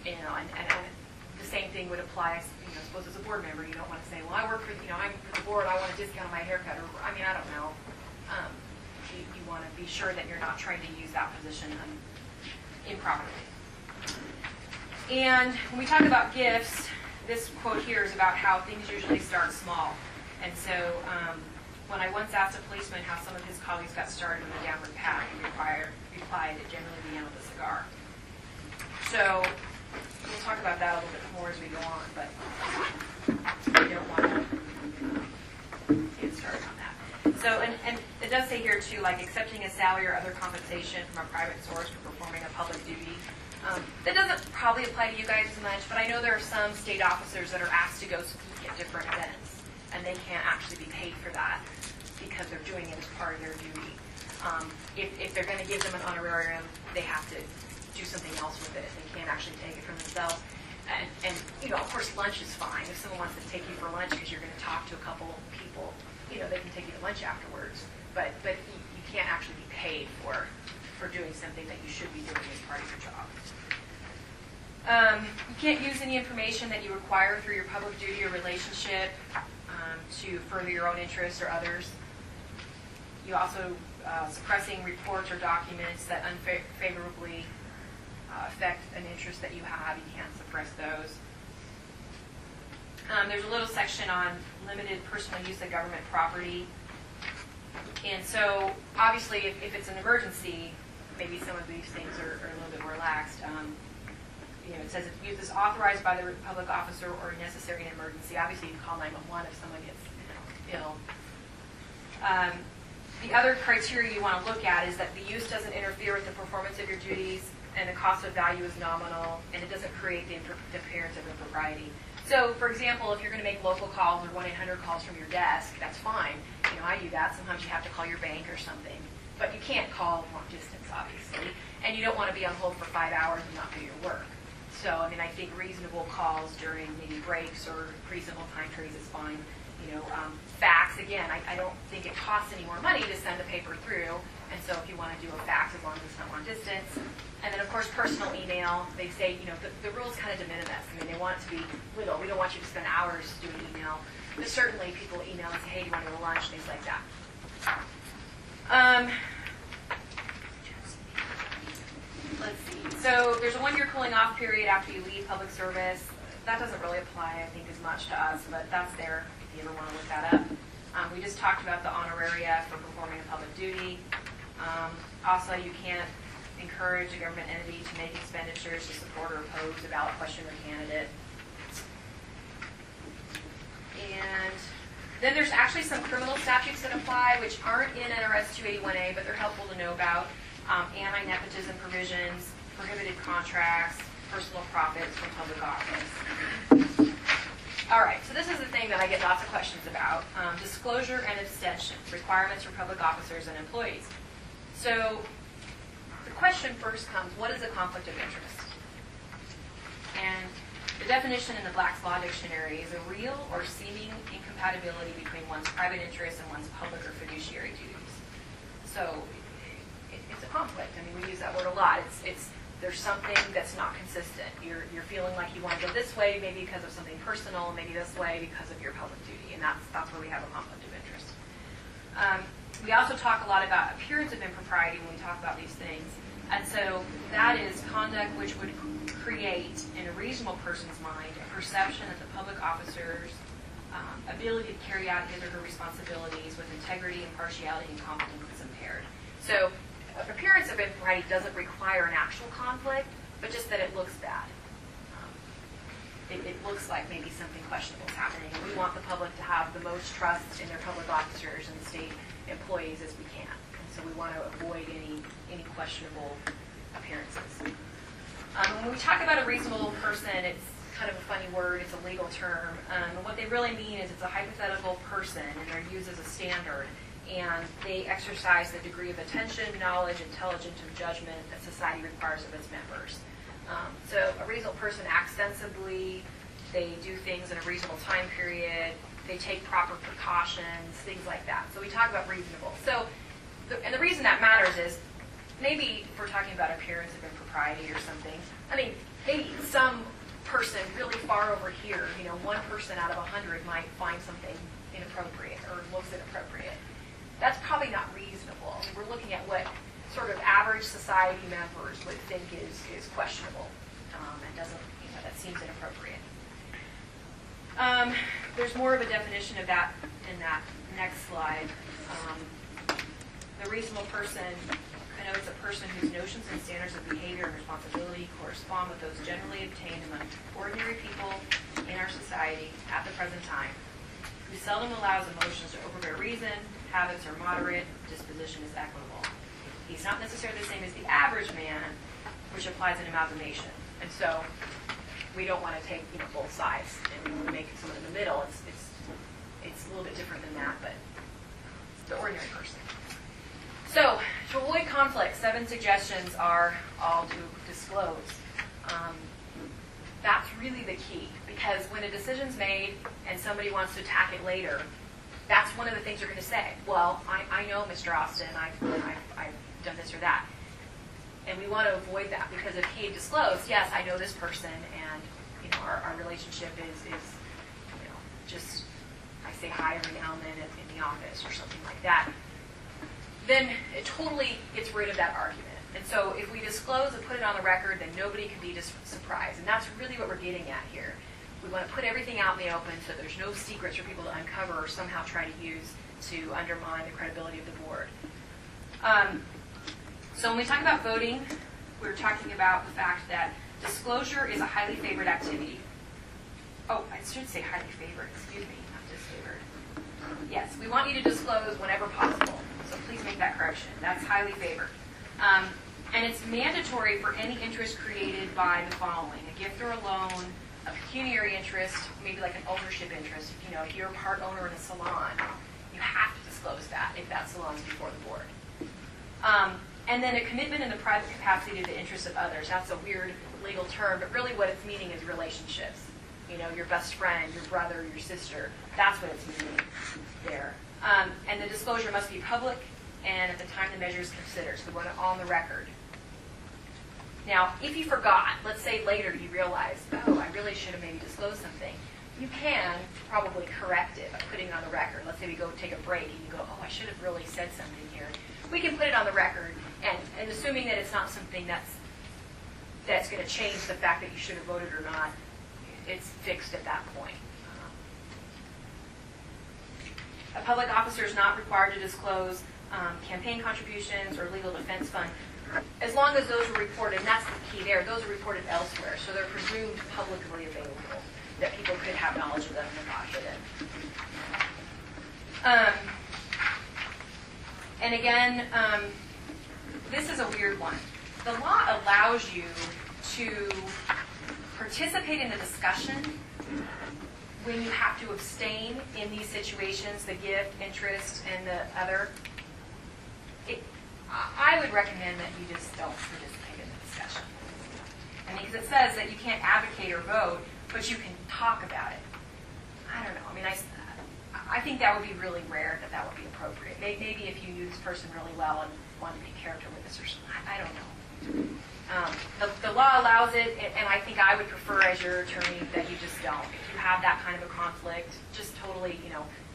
And the same thing would apply, suppose as a board member, you don't want to say, well, I work for, I'm for the board, I want a discount on my haircut, or, I don't know. You want to be sure that you're not trying to use that position improperly. And when we talk about gifts, this quote here is about how things usually start small. And so when I once asked a policeman how some of his colleagues got started on the downward path, he replied, it generally began with a cigar. So we'll talk about that a little bit more as we go on, but we don't want to get started on that. So, and it does say here too, like accepting a salary or other compensation from a private source for performing a public duty. That doesn't probably apply to you guys as much, but I know there are some state officers that are asked to go speak at different events, and they can't actually be paid for that because they're doing it as part of their duty. If they're going to give them an honorarium, they have to do something else with it. They can't actually take it for themselves. And of course, lunch is fine. If someone wants to take you for lunch because you're going to talk to a couple people, they can take you to lunch afterwards. But you can't actually be paid for doing something that you should be doing as part of your job. You can't use any information that you acquire through your public duty or relationship to further your own interests or others. You also suppressing reports or documents that unfavorably affect an interest that you have. You can't suppress those. There's a little section on limited personal use of government property. And so, obviously, if it's an emergency, maybe some of these things are a little bit more relaxed. It says if use is authorized by the public officer or necessary in emergency. Obviously, you can call 911 if someone gets ill. The other criteria you want to look at is that the use doesn't interfere with the performance of your duties, and the cost of value is nominal, and it doesn't create the appearance of impropriety. So, for example, if you're going to make local calls or 1-800 calls from your desk, that's fine. I do that. Sometimes you have to call your bank or something. But you can't call long distance, obviously. And you don't want to be on hold for 5 hours and not do your work. So, I think reasonable calls during maybe breaks or reasonable time periods is fine. Fax, again, I don't think it costs any more money to send a paper through. And so if you want to do a fax, as long as it's not long distance. And then, of course, personal email, they say, the rule's kind of de minimis. They want it to be little. We don't want you to spend hours doing email. But certainly people email and say, hey, do you want to go to lunch? Things like that. Let's see. So there's a 1-year cooling off period after you leave public service. That doesn't really apply, I think, as much to us, but that's there if you ever want to look that up. We just talked about the honoraria for performing a public duty. Also, you can't encourage a government entity to make expenditures to support or oppose a ballot question or candidate. And Then there's actually some criminal statutes that apply, which aren't in NRS 281A, but they're helpful to know about. Anti-nepotism provisions, prohibited contracts, personal profits from public office. All right, so this is the thing that I get lots of questions about. Disclosure and abstention, requirements for public officers and employees. So the question first comes, what is a conflict of interest? And the definition in the Black's Law Dictionary is a real or seeming incompatibility between one's private interests and one's public or fiduciary duties. So it's a conflict. I mean, we use that word a lot. There's something that's not consistent. You're feeling like you want to go this way, maybe because of something personal, and maybe this way because of your public duty, and that's where we have a conflict of interest. We also talk a lot about appearance of impropriety when we talk about these things, and so that is conduct which would create, in a reasonable person's mind, a perception that the public officer's ability to carry out his or her responsibilities with integrity, impartiality, and competence is impaired. So appearance of impropriety doesn't require an actual conflict, but just that it looks bad. It looks like maybe something questionable is happening. And we want the public to have the most trust in their public officers and state employees as we can. And so we want to avoid any questionable appearances. When we talk about a reasonable person, it's kind of a funny word. It's a legal term. And what they really mean is it's a hypothetical person, and they're used as a standard. And they exercise the degree of attention, knowledge, intelligence, and judgment that society requires of its members. So a reasonable person acts sensibly, they do things in a reasonable time period, they take proper precautions, things like that. So we talk about reasonable. So, and the reason that matters is maybe if we're talking about appearance of impropriety or something, I mean, maybe some person really far over here, one person out of 100 might find something inappropriate or looks inappropriate. That's probably not reasonable. I mean, we're looking at what sort of average society members would think is questionable and doesn't, that seems inappropriate. There's more of a definition of that in that next slide. The reasonable person connotes a person whose notions and standards of behavior and responsibility correspond with those generally obtained among ordinary people in our society at the present time, who seldom allows emotions to overbear reason, habits are moderate, disposition is equitable. He's not necessarily the same as the average man, which applies an amalgamation. And so we don't want to take both sides and we want to make it someone in the middle. It's a little bit different than that, but it's the ordinary person. So to avoid conflict, 7 suggestions are all to disclose. That's really the key, because when a decision's made and somebody wants to attack it later, that's one of the things you're going to say. Well, I know Mr. Austin, I've done this or that. And we want to avoid that, because if he had disclosed, yes, I know this person, and our relationship is just, I say hi every now and then in the office or something like that, then it totally gets rid of that argument. And so if we disclose and put it on the record, then nobody can be surprised. And that's really what we're getting at here. We want to put everything out in the open so there's no secrets for people to uncover or somehow try to use to undermine the credibility of the board. So when we talk about voting, we're talking about the fact that disclosure is a highly favored activity. Oh, I should say highly favored, excuse me, not disfavored. Yes, we want you to disclose whenever possible, so please make that correction. That's highly favored. And it's mandatory for any interest created by the following: a gift or a loan, a pecuniary interest, maybe like an ownership interest. If you're a part owner in a salon, you have to disclose that if that salon's before the board. And then a commitment in the private capacity to the interests of others. That's a weird legal term, but really what it's meaning is relationships. Your best friend, your brother, your sister. That's what it's meaning there. And the disclosure must be public and at the time the measure is considered. So we want it on the record. Now, if you forgot, let's say later you realize, oh, I really should have maybe disclosed something, you can probably correct it by putting it on the record. Let's say we go take a break and you go, oh, I should have really said something here. We can put it on the record, and assuming that it's not something that's going to change the fact that you should have voted or not, it's fixed at that point. A public officer is not required to disclose campaign contributions or legal defense fund, as long as those are reported, and that's the key there, those are reported elsewhere, so they're presumed publicly available, that people could have knowledge of them and not hidden. And again, this is a weird one. The law allows you to participate in the discussion when you have to abstain in these situations, the gift, interest, and the other. I would recommend that you just don't participate in the discussion. I mean, because it says that you can't advocate or vote, but you can talk about it. I don't know. I mean, I think that would be really rare that would be appropriate. Maybe if you knew this person really well and wanted to be a character witness or something. I don't know. The law allows it, and I think I would prefer as your attorney that you just don't. If you have that kind of a conflict, just totally,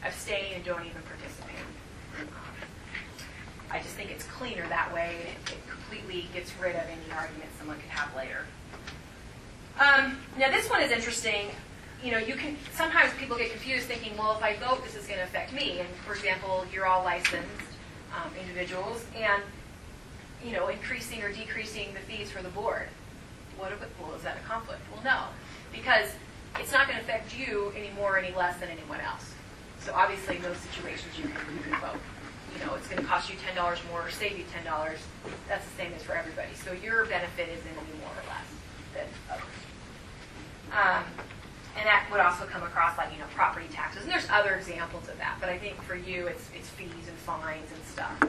abstain and don't even participate. I just think it's cleaner that way. It completely gets rid of any argument someone could have later. Now this one is interesting. You can sometimes people get confused thinking, well, if I vote, this is going to affect me. And for example, you're all licensed individuals, and increasing or decreasing the fees for the board. Well, is that a conflict? Well, no, because it's not going to affect you any more or any less than anyone else. So obviously, in those situations, you can vote. It's going to cost you $10 more or save you $10. That's the same as for everybody. So your benefit is going to be more or less than others. And that would also come across like, property taxes. And there's other examples of that. But I think for you, it's fees and fines and stuff.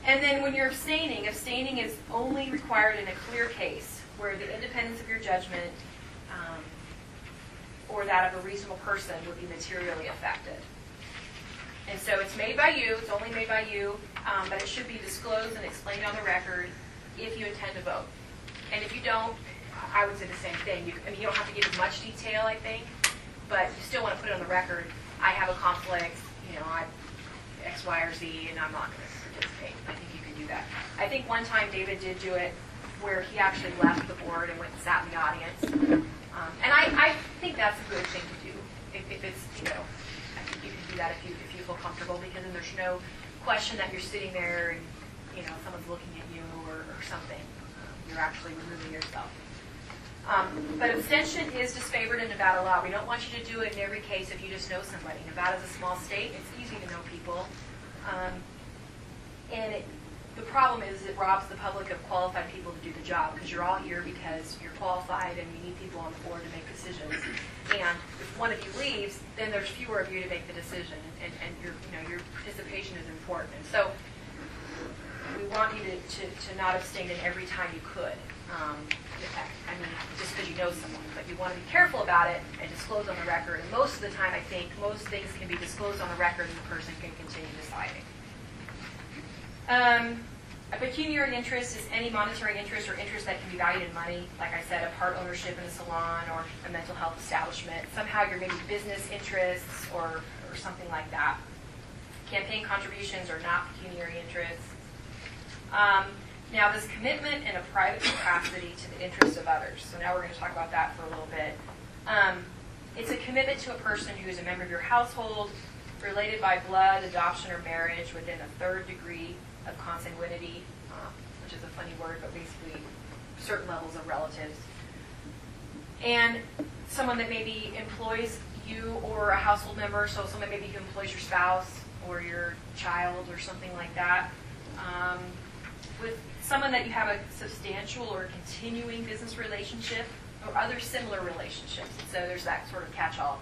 And then when you're abstaining is only required in a clear case where the independence of your judgment or that of a reasonable person would be materially affected. And so it's made by you, it's only made by you, but it should be disclosed and explained on the record if you intend to vote. And if you don't, I would say the same thing. You don't have to give as much detail, I think, but you still want to put it on the record. I have a conflict, I X, Y, or Z, and I'm not going to participate. I think you can do that. I think one time David did do it where he actually left the board and went and sat in the audience. And I think that's a good thing to do. If it's, I think you can do that if you feel comfortable, because then there's no question that you're sitting there and, someone's looking at you or something. You're actually removing yourself. But abstention is disfavored in Nevada law. We don't want you to do it in every case if you just know somebody. Nevada's a small state. It's easy to know people. And the problem is it robs the public of qualified people to do the job, because you're all here because you're qualified and you need people on the board to make decisions. And if one of you leaves, then there's fewer of you to make the decision, and your participation is important. And so we want you to not abstain in every time you could. Just because you know someone, but you want to be careful about it and disclose on the record. And most of the time, I think most things can be disclosed on the record, and the person can continue deciding. A pecuniary interest is any monetary interest or interest that can be valued in money. Like I said, a part ownership in a salon or a mental health establishment. Somehow you're maybe business interests or something like that. Campaign contributions are not pecuniary interests. Now, this commitment in a private capacity to the interests of others. So now we're going to talk about that for a little bit. It's a commitment to a person who is a member of your household, related by blood, adoption, or marriage within a third degree of consanguinity, which is a funny word, but basically certain levels of relatives. And someone that maybe employs you or a household member, so someone maybe who employs your spouse or your child or something like that. With someone that you have a substantial or continuing business relationship or other similar relationships. So there's that sort of catch-all.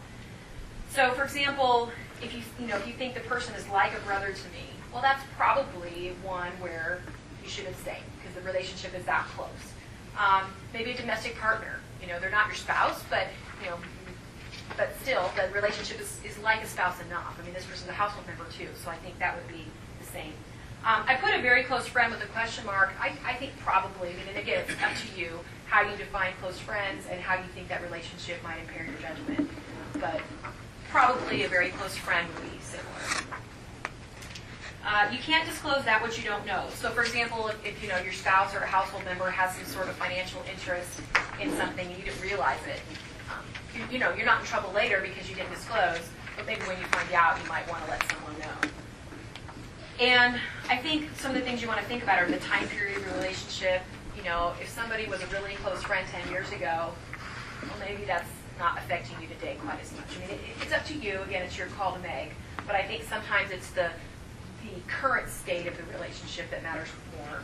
So, for example, if you think the person is like a brother to me, well, that's probably one where you should abstain because the relationship is that close. Maybe a domestic partner. They're not your spouse, but still, the relationship is like a spouse enough. This person's a household member too, so I think that would be the same. I put a very close friend with a question mark. I think probably, and again, it's up to you how you define close friends and how you think that relationship might impair your judgment. But probably a very close friend would be similar. You can't disclose that which you don't know. So, for example, if your spouse or a household member has some sort of financial interest in something and you didn't realize it, you're not in trouble later because you didn't disclose. But maybe when you find out, you might want to let someone know. And I think some of the things you want to think about are the time period of your relationship. If somebody was a really close friend 10 years ago, well, maybe that's not affecting you today quite as much. I mean, it's up to you. Again, it's your call to make. But I think sometimes it's the current state of the relationship that matters more.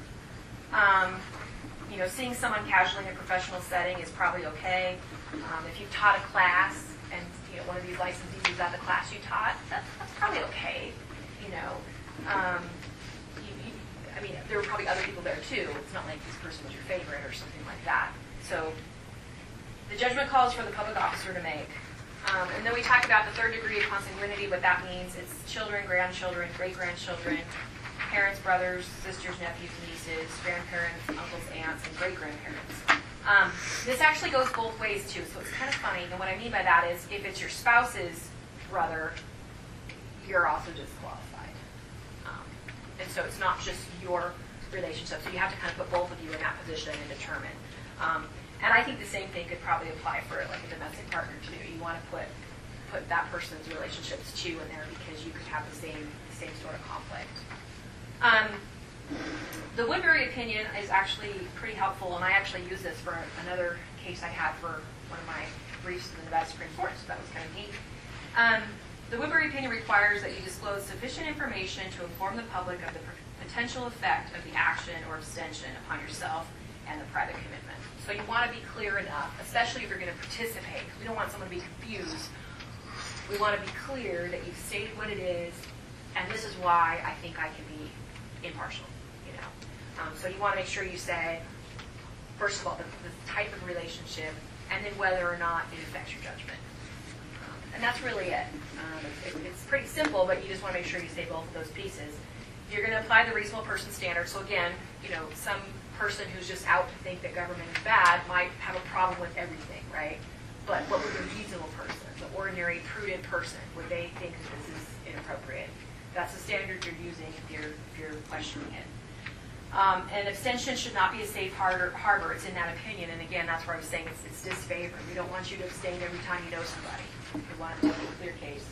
Seeing someone casually in a professional setting is probably okay. If you've taught a class and one of these licensees is at the class you taught, that's probably okay. I mean, there were probably other people there too. It's not like this person was your favorite or something like that. So the judgment call is for the public officer to make. And then we talk about the third degree of consanguinity, what that means. It's children, grandchildren, great-grandchildren, parents, brothers, sisters, nephews, nieces, grandparents, uncles, aunts, and great-grandparents. This actually goes both ways too, so it's kind of funny. And what I mean by that is if it's your spouse's brother, you're also disqualified. And so it's not just your relationship. So you have to kind of put both of you in that position and determine. And I think the same thing could probably apply for like a domestic partner too. You want to put that person's relationships too in there because you could have the same sort of conflict. The Woodbury opinion is actually pretty helpful, and I actually used this for another case I had for one of my briefs in the Nevada Supreme Court, so that was kind of neat. The Woodbury opinion requires that you disclose sufficient information to inform the public of the potential effect of the action or abstention upon yourself and the private commitment. So you want to be clear enough, especially if you're going to participate. We don't want someone to be confused. We want to be clear that you've stated what it is, and this is why I think I can be impartial. So you want to make sure you say, first of all, the type of relationship, and then whether or not it affects your judgment. And that's really it. It's pretty simple, but you just want to make sure you say both of those pieces. You're going to apply the reasonable person standard. So again, some person who's just out to think that government is bad might have a problem with everything, right? But what would the reasonable person, the ordinary, prudent person, would they think that this is inappropriate? That's the standard you're using if you're questioning it. And abstention should not be a safe harbor. It's in that opinion. And again, that's where I was saying it's disfavored. We don't want you to abstain every time you know somebody. We want to make a clear case.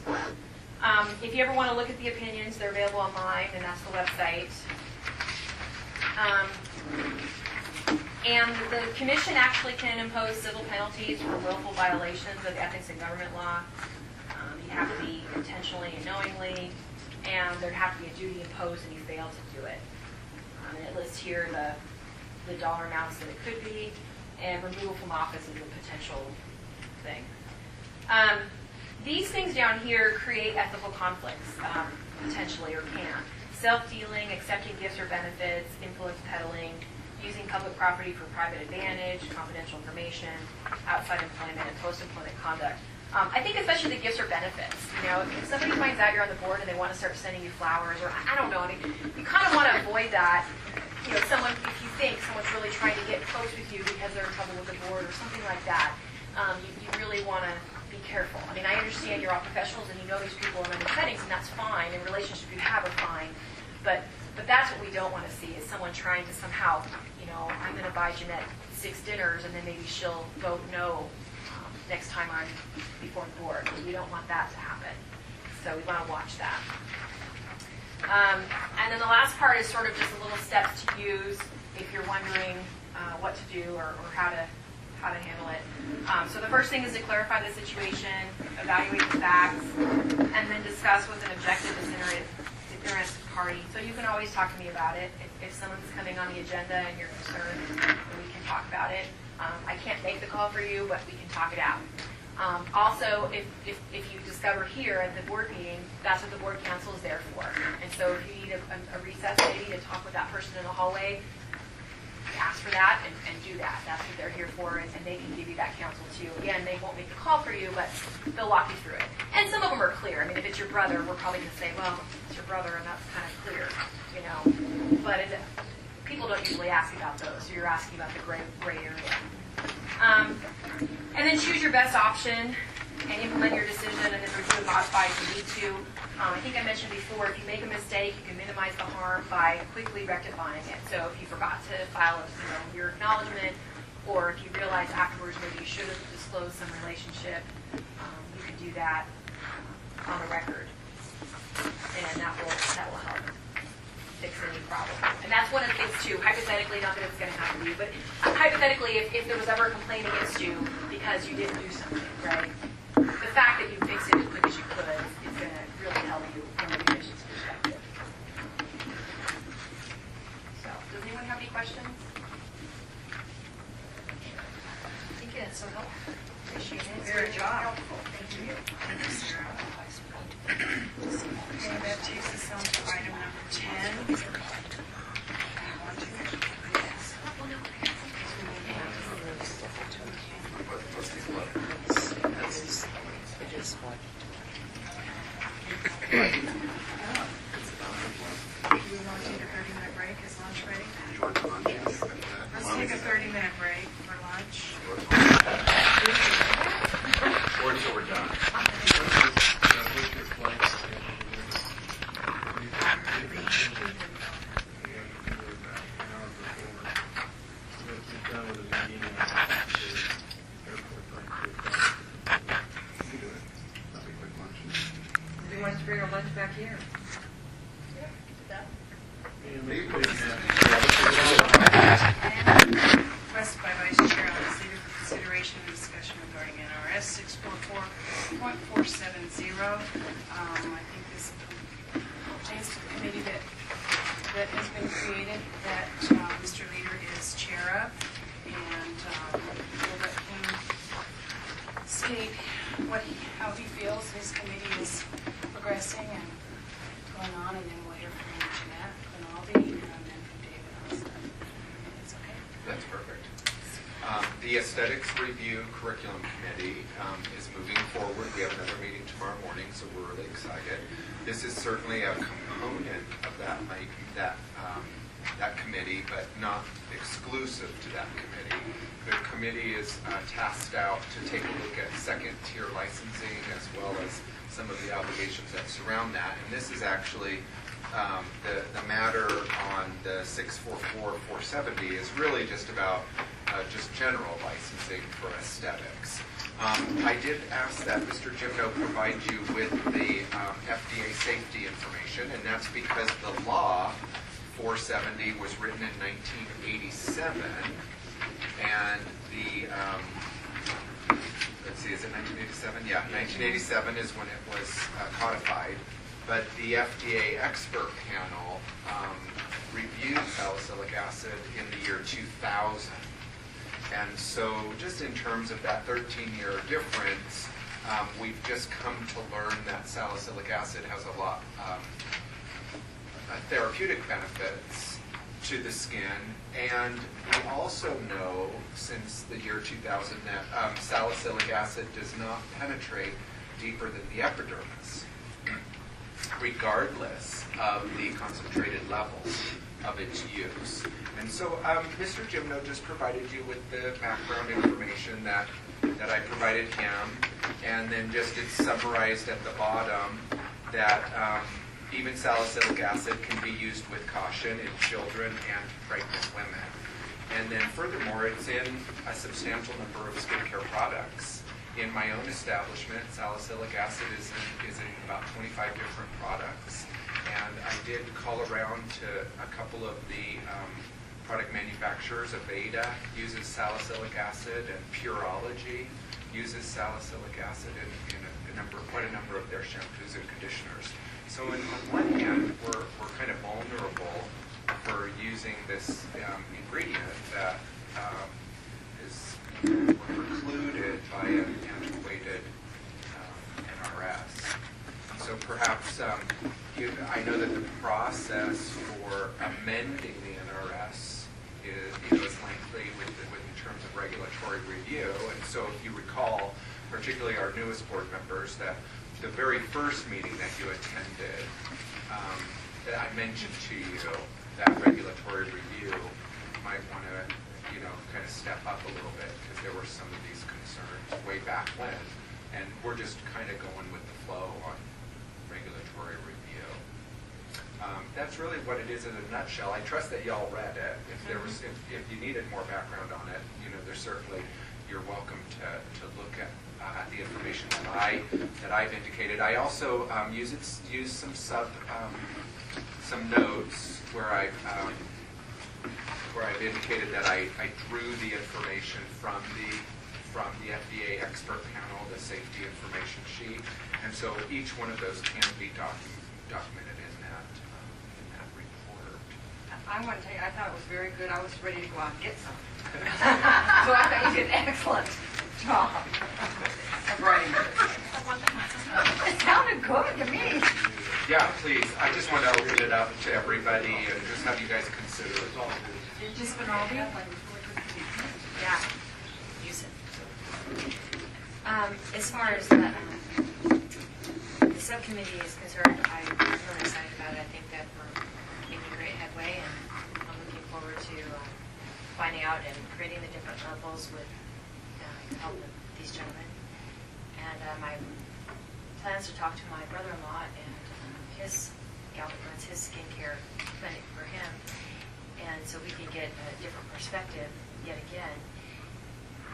If you ever want to look at the opinions, they're available online, and that's the website. And the commission actually can impose civil penalties for willful violations of ethics and government law. You have to be intentionally and knowingly, and there'd have to be a duty imposed if you fail to do it. And it lists here the dollar amounts that it could be, and removal from office is a potential thing. These things down here create ethical conflicts, potentially, or can. Self-dealing, accepting gifts or benefits, influence peddling, using public property for private advantage, confidential information, outside employment, and post-employment conduct. I think especially the gifts or benefits. If somebody finds out you're on the board and they want to start sending you flowers, or I don't know, I mean, you kind of want to avoid that. If you think someone's really trying to get close with you because they're in trouble with the board or something like that, you really want to be careful. I mean, I understand you're all professionals and you know these people in other settings, and that's fine, and relationships you have are fine, but that's what we don't want to see, is someone trying to somehow, I'm going to buy Jeanette 6 dinners, and then maybe she'll vote no next time I'm before the board. We don't want that to happen. So we want to watch that. And then the last part is sort of just a little steps to use if you're wondering what to do or how to handle it. So the first thing is to clarify the situation, evaluate the facts, and then discuss with an objective, interested party. So you can always talk to me about it. If someone's coming on the agenda and you're concerned, we can talk about it. I can't make the call for you, but we can talk it out. Also, if you discover here at the board meeting, that's what the board counsel is there for. And so if you need a recess maybe to talk with that person in the hallway, ask for that and do that. That's what they're here for, and they can give you that counsel too. Again, they won't make the call for you, but they'll walk you through it. And some of them are clear. I mean, if it's your brother, we're probably going to say, well, it's your brother, and that's kind of clear, But people don't usually ask about those, so you're asking about the gray area. And then choose your best option and implement your decision, and then review and modify if you need to. I think I mentioned before, if you make a mistake, you can minimize the harm by quickly rectifying it. So if you forgot to file your acknowledgement, or if you realize afterwards maybe you should have disclosed some relationship, you can do that on the record, and that will help fix any problem. And that's one of the things too, hypothetically, not that it's going to happen to you, but hypothetically, if there was ever a complaint against you because you didn't do something, right? The fact that you fixed it as quick as you could is going to really help you from a commission's perspective. So, does anyone have any questions? Thank you, that's so helpful. Appreciate it. Very job. Thank you. Okay, that takes us on to item number 10. Do we want to take a 30-minute break? Is lunch ready? Let's take a 30-minute break for lunch. Or until we're done. We want to bring our lunch back here. Requested by Vice Chair Alex Leader for consideration and discussion regarding NRS 644.470. I think this pertains to the committee that has been created that Mr. Leader is chair of, and we'll let him state how he feels his committee is progressing and going on, and then we'll hear from Jeanette Rinaldi and then from David also. It's okay. That's perfect. The Aesthetics Review Curriculum Committee is moving forward. We have another meeting tomorrow morning, so we're really excited. This is certainly a component of that committee, but not exclusive to that committee. The committee is tasked out to take a look at second-tier licensing as well as some of the obligations that surround that. And this is actually the matter on the 644-470 is really just about just general licensing for aesthetics. I did ask that Mr. Gimno provide you with the FDA safety information, and that's because the law 470 was written in 1987, and the let's see, is it 1987? Yeah, 1987 is when it was codified. But the FDA expert panel reviewed salicylic acid in the year 2000. And so just in terms of that 13-year difference, we've just come to learn that salicylic acid has a lot of therapeutic benefits to the skin. And we also know since the year 2000 that salicylic acid does not penetrate deeper than the epidermis, regardless of the concentrated levels of its use. And so Mr. Gimno just provided you with the background information that I provided him, and then just it's summarized at the bottom that even salicylic acid can be used with caution in children and pregnant women. And then furthermore, it's in a substantial number of skincare products. In my own establishment, salicylic acid is in about 25 different products. And I did call around to a couple of the product manufacturers. Aveda uses salicylic acid, and Pureology uses salicylic acid in quite a number of their shampoos and conditioners. So on one hand, we're kind of vulnerable for using this ingredient that is precluded by an antiquated NRS. So perhaps I know that the process for amending the NRS is lengthy in terms of regulatory review. And so if you recall, particularly our newest board members, that the very first meeting that you attended, that I mentioned to you that regulatory review might want to, kind of step up a little bit because there were some of these concerns way back when, and we're just kind of going with the flow on regulatory review. That's really what it is in a nutshell. I trust that y'all read it. If you needed more background on it, there's certainly you're welcome to look at the information that I've indicated. I also used some notes where I've indicated that I drew the information from the from the FDA expert panel, the safety information sheet. And so each one of those can be documented in that report. I want to tell you, I thought it was very good. I was ready to go out and get some. So I thought you did an excellent job of writing it. It sounded good to me. Yeah, please. I just want to open it up to everybody and just have you guys consider it. Just Rinaldi? Yeah, use it. As far as the subcommittee is concerned, I'm really excited about it. I think that we're making great headway, and I'm looking forward to finding out and creating the different levels with the help of these gentlemen. And my plans to talk to my brother-in-law and his gal that runs his skincare clinic for him, and so we can get a different perspective yet again.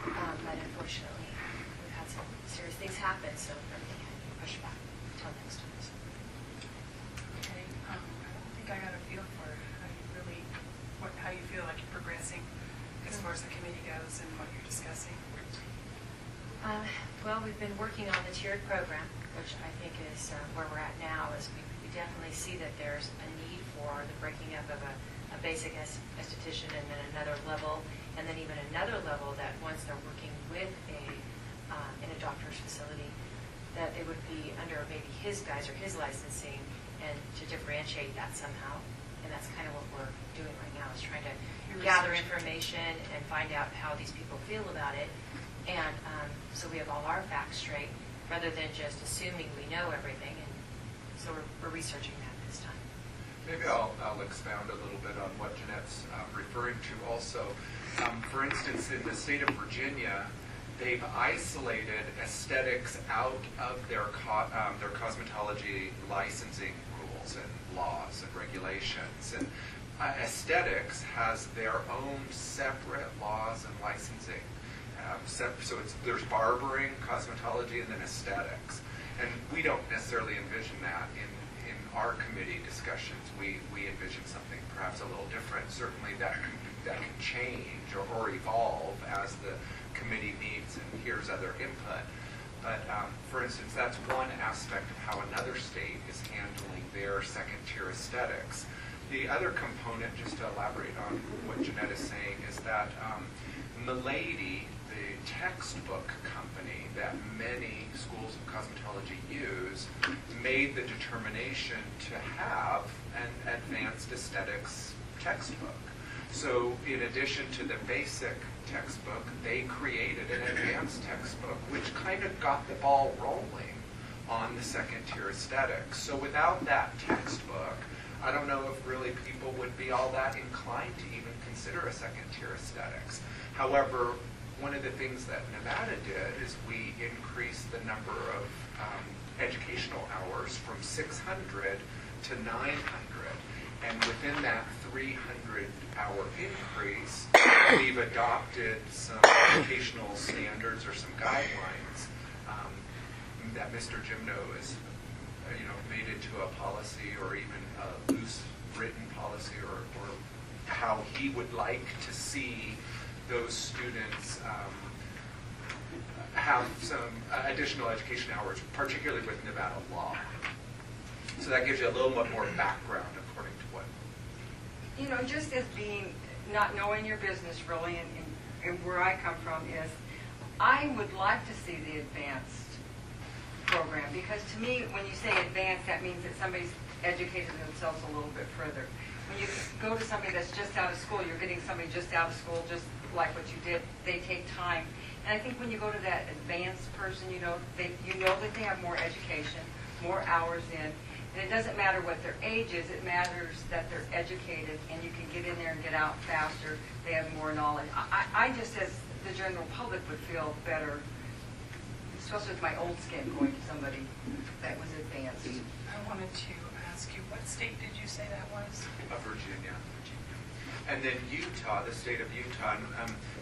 But unfortunately, we've had some serious things happen, so everything had to be pushed back until next time. So. Okay. I don't think I got a feel for how you feel like you're progressing as far as the committee goes and what you're discussing. Well, we've been working on the tiered program, which I think is where we're at now. Is we definitely see that there's a need for the breaking up of a basic esthetician and then another level, and then even another level that once they're working with in a doctor's facility, that they would be under maybe his guys or his licensing, and to differentiate that somehow. And that's kind of what we're doing right now, is trying to gather information and find out how these people feel about it. And so we have all our facts straight, rather than just assuming we know everything. And so we're researching that this time. Maybe I'll expound a little bit on what Jeanette's referring to also. For instance, in the state of Virginia, they've isolated aesthetics out of their cosmetology licensing rules and laws and regulations. And aesthetics has their own separate laws and licensing. So there's barbering, cosmetology, and then aesthetics. And we don't necessarily envision that in our committee discussions. We envision something perhaps a little different. Certainly that can change or evolve as the committee meets and hears other input. But for instance, that's one aspect of how another state is handling their second-tier aesthetics. The other component, just to elaborate on what Jeanette is saying, is that Milady, the textbook company that many schools of cosmetology use, made the determination to have an advanced aesthetics textbook. So in addition to the basic textbook, they created an advanced textbook, which kind of got the ball rolling on the second-tier aesthetics. So without that textbook, I don't know if really people would be all that inclined to even consider a second-tier aesthetics. However, one of the things that Nevada did is we increased the number of educational hours from 600 to 900. And within that 300-hour increase, we've adopted some educational standards or some guidelines that Mr. Gimno has made into a policy, or even a loose written policy, or how he would like to see those students have some additional education hours, particularly with Nevada law. So that gives you a little bit more background according to what. Just as being, not knowing your business really, and where I come from is, I would like to see the advanced program, because to me, when you say advanced, that means that somebody's educated themselves a little bit further. When you go to somebody that's just out of school, you're getting somebody just out of school, just like what you did. They take time. And I think when you go to that advanced person, you know that they have more education, more hours in. And it doesn't matter what their age is, it matters that they're educated and you can get in there and get out faster. They have more knowledge. I just, as the general public, would feel better, especially with my old skin, going to somebody that was advanced. I wanted to ask you, what state did you say that was? Virginia. And then Utah, the state of Utah.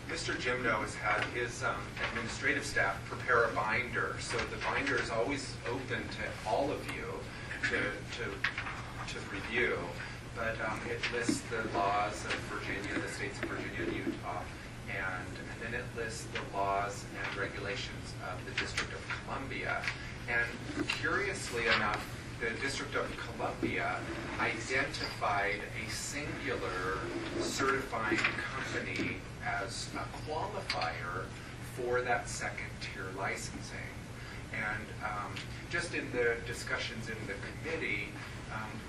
Mr. Gimno has had his administrative staff prepare a binder. So the binder is always open to all of you to review. But it lists the laws of Virginia, the states of Virginia and Utah. and then it lists the laws and regulations of the District of Columbia. And curiously enough, the District of Columbia identified a singular certifying company as a qualifier for that second-tier licensing. And just in the discussions in the committee,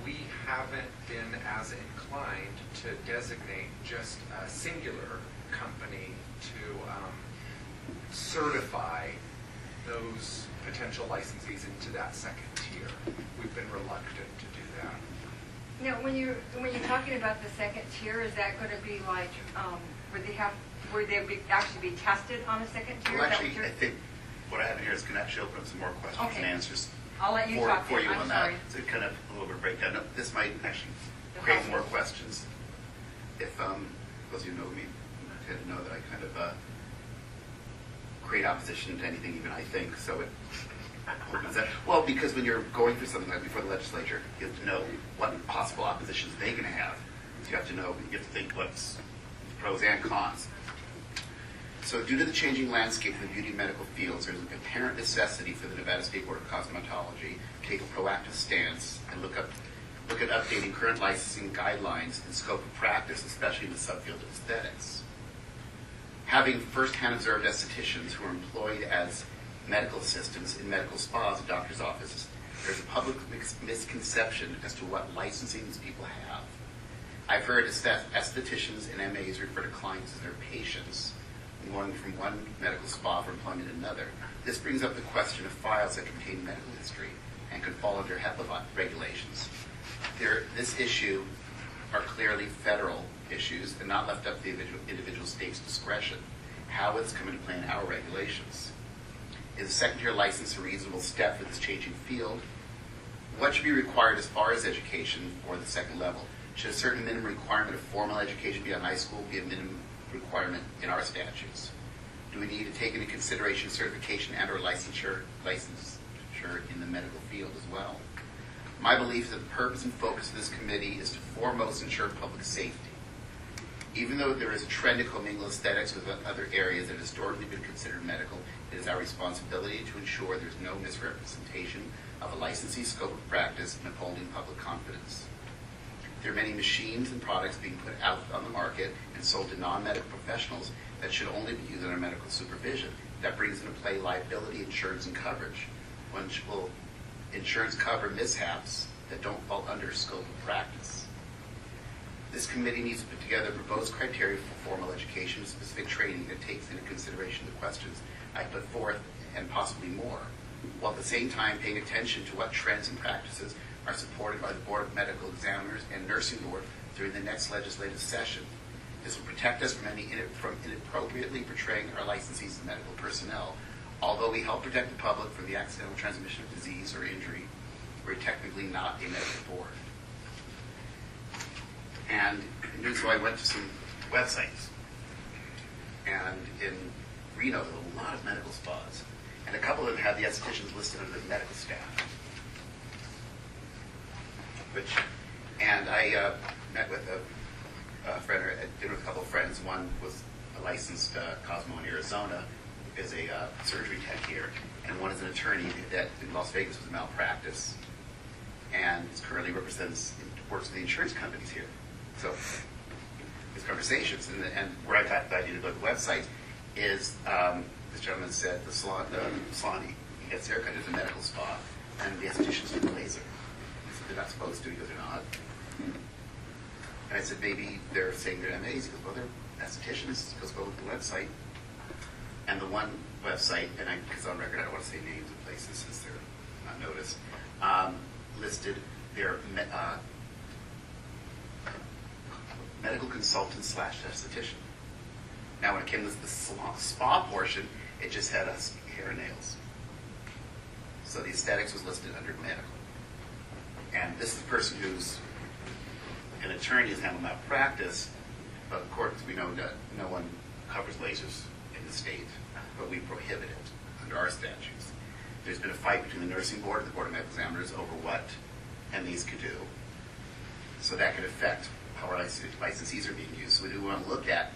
we haven't been as inclined to designate just a singular company to certify those potential licensees into that second tier. We've been reluctant to do that. Now, when you're talking about the second tier, is that going to be like where they actually be tested on a second tier? Well, actually, I think what I have here is going to actually open up some more questions and answers. I'll let you talk for you I'm on sorry. that. To kind of a little bit of breakdown. No, this might actually create more questions. If those of you know me, tend to know that I kind of create opposition to anything even I think. So it opens that. Well, because when you're going through something like before the legislature, you have to know what possible oppositions they're going to have. So you have to know, you have to think what's pros and cons. So due to the changing landscape of the beauty and medical fields, there's an apparent necessity for the Nevada State Board of Cosmetology to take a proactive stance and look at updating current licensing guidelines and scope of practice, especially in the subfield of aesthetics. Having firsthand observed estheticians who are employed as medical assistants in medical spas and doctors' offices, there's a public misconception as to what licensing these people have. I've heard estheticians and MAs refer to clients as their patients, going from one medical spa for employment to another. This brings up the question of files that contain medical history and could fall under HIPAA regulations. This issue are clearly federal issues and not left up to the individual state's discretion. How it's come into play in our regulations? Is a second-tier license a reasonable step for this changing field? What should be required as far as education for the second level? Should a certain minimum requirement of formal education beyond high school be a minimum requirement in our statutes? Do we need to take into consideration certification and or licensure in the medical field as well? My belief is that the purpose and focus of this committee is to foremost ensure public safety. Even though there is a trend to commingle aesthetics with other areas that have historically been considered medical, it is our responsibility to ensure there is no misrepresentation of a licensee's scope of practice and upholding public confidence. There are many machines and products being put out on the market and sold to non-medical professionals that should only be used under medical supervision. That brings into play liability, insurance, and coverage. Which will insurance cover mishaps that don't fall under scope of practice? This committee needs to put together proposed criteria for formal education and specific training that takes into consideration the questions I put forth and possibly more, while at the same time paying attention to what trends and practices are supported by the Board of Medical Examiners and Nursing Board during the next legislative session. This will protect us from inappropriately portraying our licensees as medical personnel. Although we help protect the public from the accidental transmission of disease or injury, we're technically not a medical board. And so I went to some websites. And in Reno, there were a lot of medical spas. And a couple of them had the estheticians listed under the medical staff. And I met with a friend, or at dinner with a couple of friends. One was a licensed Cosmo in Arizona, is a surgery tech here, and one is an attorney that in Las Vegas was a malpractice, and currently works with the insurance companies here. So these conversations, and where I got the idea to go to the website is this gentleman said the salon he gets haircut is a medical spa, and the estheticians do the laser. They're not supposed to. He goes, they're not. And I said, maybe they're saying they're MAs. He goes, well, they're estheticians. He goes, go look at the website. And the one website, and because on record I don't want to say names of places since they're not noticed, listed their medical consultant / esthetician. Now when it came to the spa portion, it just had us hair and nails. So the aesthetics was listed under medical. And this is a person who's an attorney who's handled malpractice, but of course we know that no one covers lasers in the state, but we prohibit it under our statutes. There's been a fight between the Nursing Board and the Board of Medical Examiners over what MAs could do. So that could affect how our licensees are being used. So we do want to look at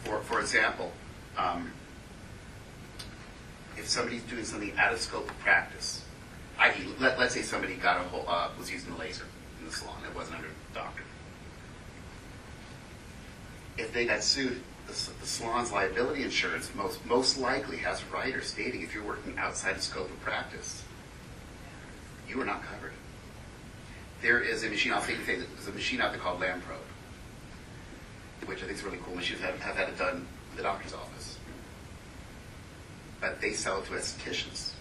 For example, if somebody's doing something out of scope of practice, i.e., let's say somebody got a whole, was using a laser in the salon, it wasn't under the doctor. If they got sued, the salon's liability insurance most likely has a rider stating if you're working outside the scope of practice, you are not covered. There is a machine, I'll say there's a machine out there called Lamprobe, which I think is a really cool machine. Have had it done in the doctor's office. But they sell it to estheticians.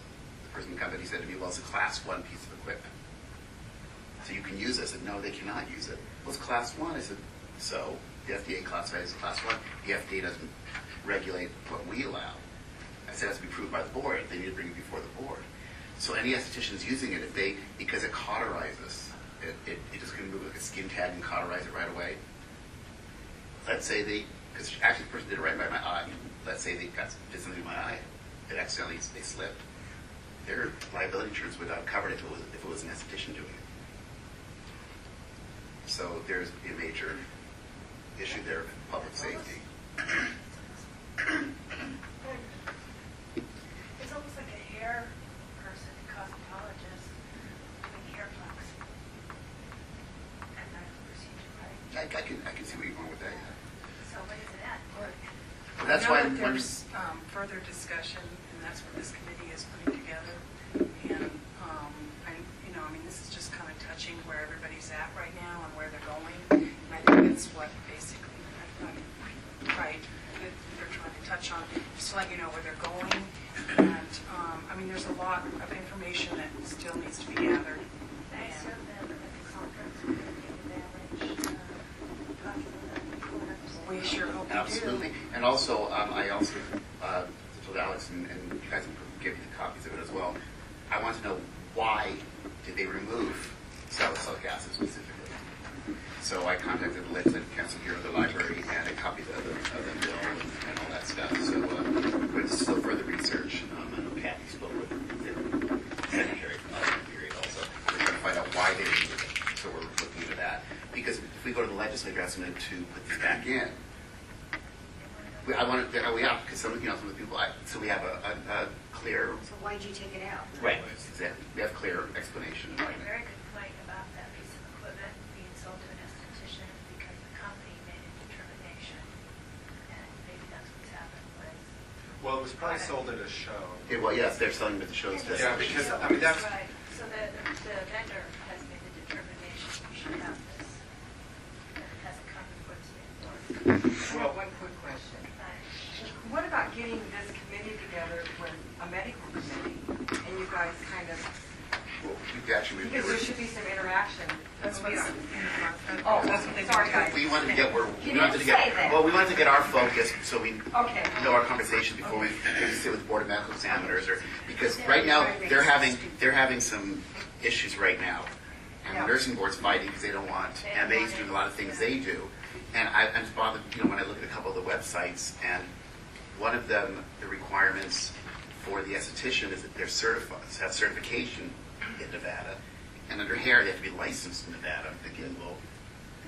The person in the company said to me, well, it's a class 1 piece of equipment. So you can use it. I said, no, they cannot use it. Well, it's class 1. I said, so the FDA classifies it as class 1. The FDA doesn't regulate what we allow. I said it has to be approved by the board. They need to bring it before the board. So any estheticians using it, because it cauterizes, it just can move like a skin tag and cauterize it right away. Let's say because actually the person did it right by my eye. Let's say they did something to my eye. It accidentally, they slipped. Their liability insurance would not cover it if it was an esthetician doing it. So there's a major issue there of public safety. It's almost like a hair person, cosmetologist, doing hair plugs. And that's the procedure, right? I can see where you're going with that. Yeah. So what is it at? Well, that's I know why that there's further discussion, and that's what this committee is putting together. And I mean, this is just kind of touching where everybody's at right now and where they're going. And I think it's what basically, right, that they're trying to touch on, just to let you know where they're going. And I mean, there's a lot of information that still needs to be gathered. I assume that at the conference, we're going to damage We sure hope absolutely. And also, I also told Alex, and you guys can give you the copies of it as well. I want to know why did they remove salicylic acid specifically. So I contacted the legislative council here at the library, and I copied of the bill and all that stuff. So but still further research. I know Patty spoke with the secretary from that period also. We're trying to find out why they removed it. So we're looking into that. Because if we go to the legislature asking them to put this back in, I want to, because some of the people, so we have a clear. So why'd you take it out? Right, exactly. We have clear explanation. A very good point about that piece of equipment being sold to an esthetician because the company made a determination, and maybe that's what's happened was. Well, it was probably sold at a show. Well, yes, they're selling it at the shows. Yeah, because, I mean, that's... Right, so the vendor has made the determination you should have this, and it hasn't come before it's been endorsed. I have one quick question. What about getting this committee together with a medical committee, and you guys kind of, Well, we actually, because there should be some interaction. That's what's in our Oh, sorry, guys. we wanted to get where You we wanted to didn't say that. well, we wanted to get our focus so we Okay. know our conversation before we sit with the board of medical examiners, or because right now they're having some issues right now, and the nursing board's fighting because they don't want MAs doing a lot of things they do, and I'm just bothered, when I look at a couple of the websites, and one of them, the requirements for the esthetician is that they're certified, have certification in Nevada, and under hair they have to be licensed in Nevada. I'm thinking, well,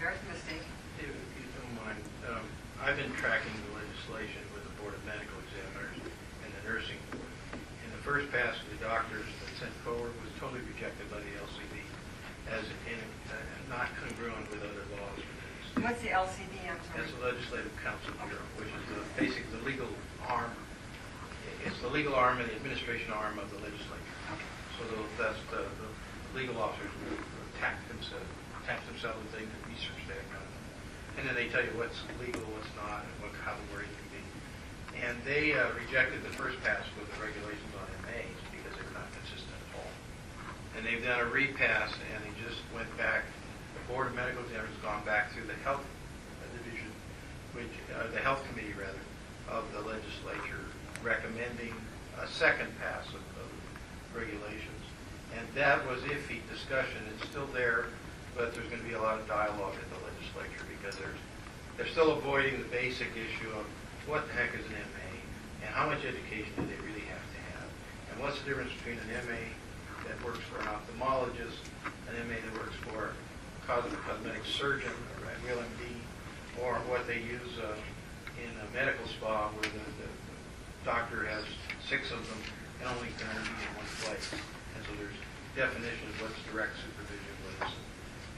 There's a mistake. If you don't mind, I've been tracking the legislation with the Board of Medical Examiners and the Nursing Board. And the first pass of the doctors that sent forward was totally rejected by the LCD as not congruent with other laws. What's the LCD? I'm sorry. That's the Legislative Council Bureau, which is basically the legal arm. It's the legal arm and the administration arm of the legislature. So that's the legal officers who tax themselves with things and research that kind of thing. And then they tell you what's legal, what's not, and how the wording can be. And they rejected the first pass with the regulations on MAs because they're not consistent at all. And they've done a repass, and they just went back. The Board of Medical Examiners has gone back through the health division, the health committee rather, of the legislature, recommending a second pass of regulations. And that was iffy discussion. It's still there, but there's going to be a lot of dialogue in the legislature because they're still avoiding the basic issue of what the heck is an MA and how much education do they really have to have, and what's the difference between an MA that works for an ophthalmologist, an MA that works for a cosmetic surgeon or a real MD, or what they use in a medical spa where the doctor has 6 of them and only can be in one place. And so there's definition of what's direct supervision, what isn't.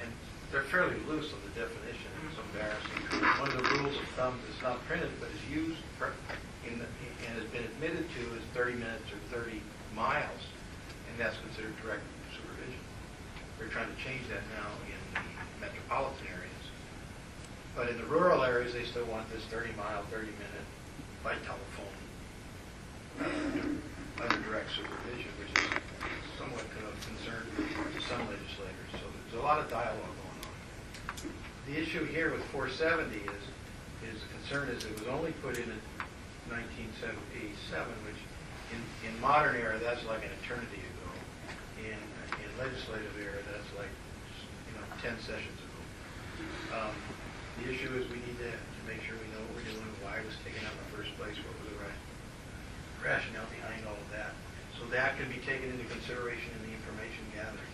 And they're fairly loose on the definition. It's embarrassing. One of the rules of thumb that's not printed but is used and has been admitted to is 30 minutes or 30 miles, and that's considered direct supervision. They're trying to change that now in the metropolitan areas. But in the rural areas, they still want this 30-mile, 30-minute by telephone under direct supervision, which is somewhat of concern to some legislators. So there's a lot of dialogue going on. The issue here with 470 is the concern is it was only put in 1987, which in modern era, that's like an eternity ago. In legislative era, that's like 10 sessions ago. The issue is we need to make sure we know what we're doing, why it was taken out in the first place, what was the rationale behind all of that. So that can be taken into consideration in the information gathering.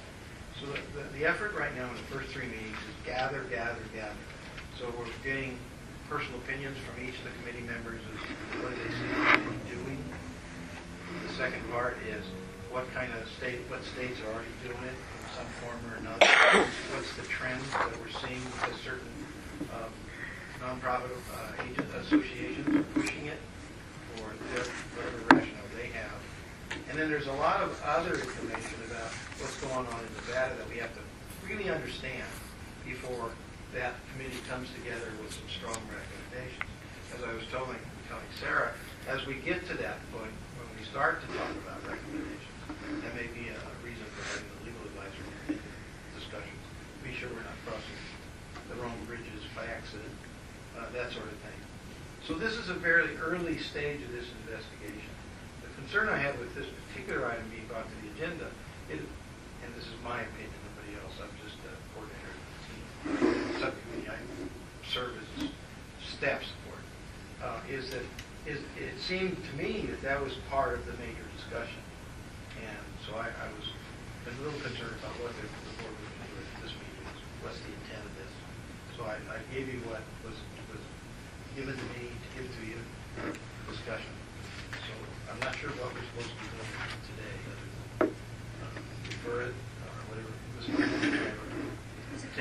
So the effort right now in the first 3 meetings is gather. So we're getting personal opinions from each of the committee members of what they see the committee doing. The second part is what states are already doing it in some form or another. What's the trends that we're seeing because certain nonprofit associations are pushing it for whatever rationale they have. And then there's a lot of other information about what's going on in Nevada that we have to really understand before that committee comes together with some strong recommendations. As I was telling Sarah, as we get to that point, when we start to talk about recommendations, that may be a reason for having the legal advisory discussions. Be sure we're not crossing the wrong bridges by accident, that sort of thing. So this is a very early stage of this investigation. The concern I have with this particular item being brought to the agenda, and this is my opinion, nobody else, I'm just a coordinator of the team, subcommittee, I serve as staff support, is that it seemed to me that was part of the major discussion. And so I was a little concerned about what the board was going to do at this meeting. What's the intent of this? So I gave you what was given to me to give to you discussion. So I'm not sure what we're supposed to be doing today, other than refer it or whatever.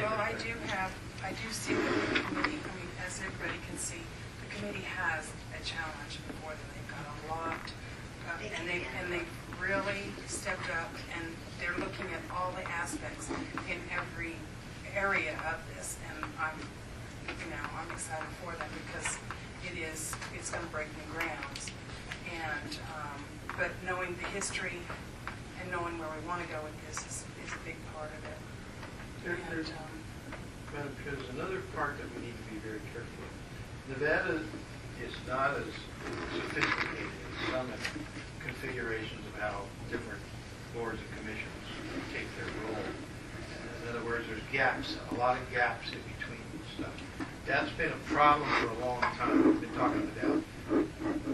Well, I do see that the committee, as everybody can see, the committee has a challenge before them. They've got a lot, and they've really stepped up, and they're looking at all the aspects in every area of this, and I'm excited for them because it's going to break new grounds. And but knowing the history and knowing where we want to go with this is a big part of it. There's another part that we need to be very careful of. Nevada is not as sophisticated as some configurations of how different boards and commissions take their role. In other words, there's gaps, a lot of gaps in between stuff. That's been a problem for a long time. We've been talking about.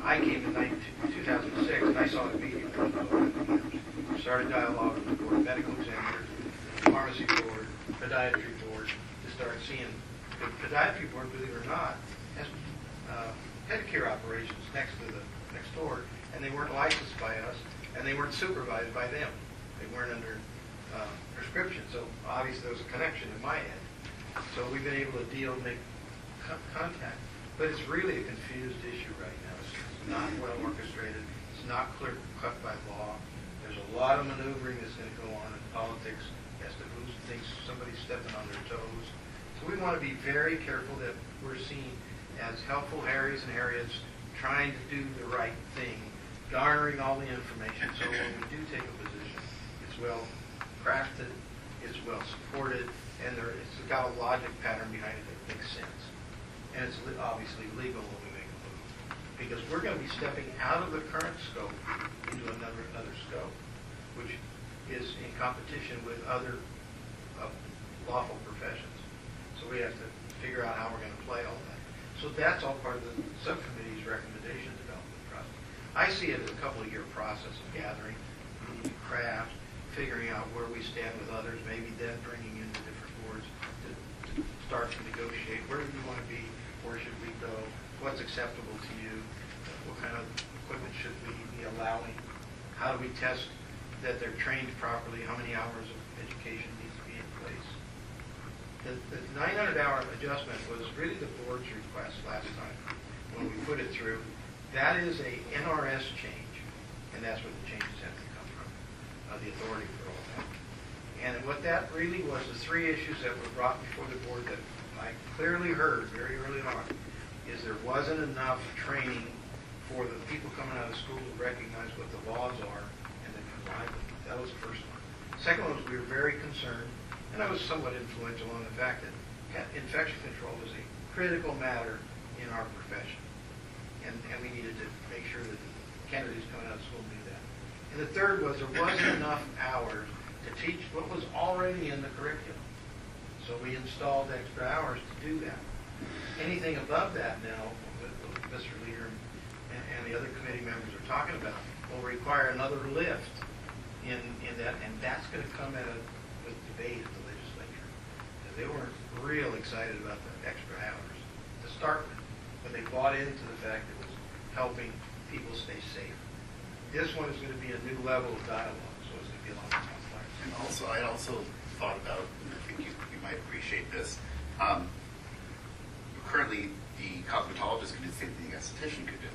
I came in 2006 and I saw it immediately. We started dialogue with the board of medical examiners, the pharmacy board, podiatry board, to start seeing the podiatry board, believe it or not, has pedicure operations next door, and they weren't licensed by us, and they weren't supervised by them. They weren't under prescription, so obviously there was a connection in my head. So we've been able to make contact, but it's really a confused issue right now. It's not well orchestrated. It's not clear cut by law. There's a lot of maneuvering that's going to go on in politics as to who thinks somebody's stepping on their toes. So we want to be very careful that we're seen as helpful Harrys and Harriets trying to do the right thing, garnering all the information, so when we do take a position, it's well crafted, it's well supported, and it's got a logic pattern behind it that makes sense. And it's obviously legal when we make a move, because we're going to be stepping out of the current scope into another scope, which is in competition with other lawful professions. So we have to figure out how we're going to play all that. So that's all part of the subcommittee's recommendation development process. I see it as a couple-of-year process of gathering, craft, figuring out where we stand with others, maybe then bringing in the different boards to start to negotiate. Where do we want to be? Where should we go? what's acceptable to you, what kind of equipment should we be allowing, how do we test that they're trained properly, how many hours of education needs to be in place. The 900-hour adjustment was really the board's request last time when we put it through. That is a NRS change, and that's where the changes have to come from, the authority for all that. And what that really was, the three issues that were brought before the board that I clearly heard very early on, is there wasn't enough training for the people coming out of school to recognize what the laws are and then comply with them. That was the first one. Second one was we were very concerned, and I was somewhat influential on the fact that infection control is a critical matter in our profession. And we needed to make sure that the candidates coming out of school knew that. And the third was there wasn't enough hours to teach what was already in the curriculum. So we installed extra hours to do that. Anything above that now, what Mr. Leader and the other committee members are talking about, will require another lift in that, and that's going to come with debate at the legislature. And they weren't real excited about the extra hours to start with, but they bought into the fact that it was helping people stay safe. This one is going to be a new level of dialogue, so it's going to be a lot more complex. And also, I also thought about, and I think you might appreciate this, currently the cosmetologist can do the same thing the esthetician could do.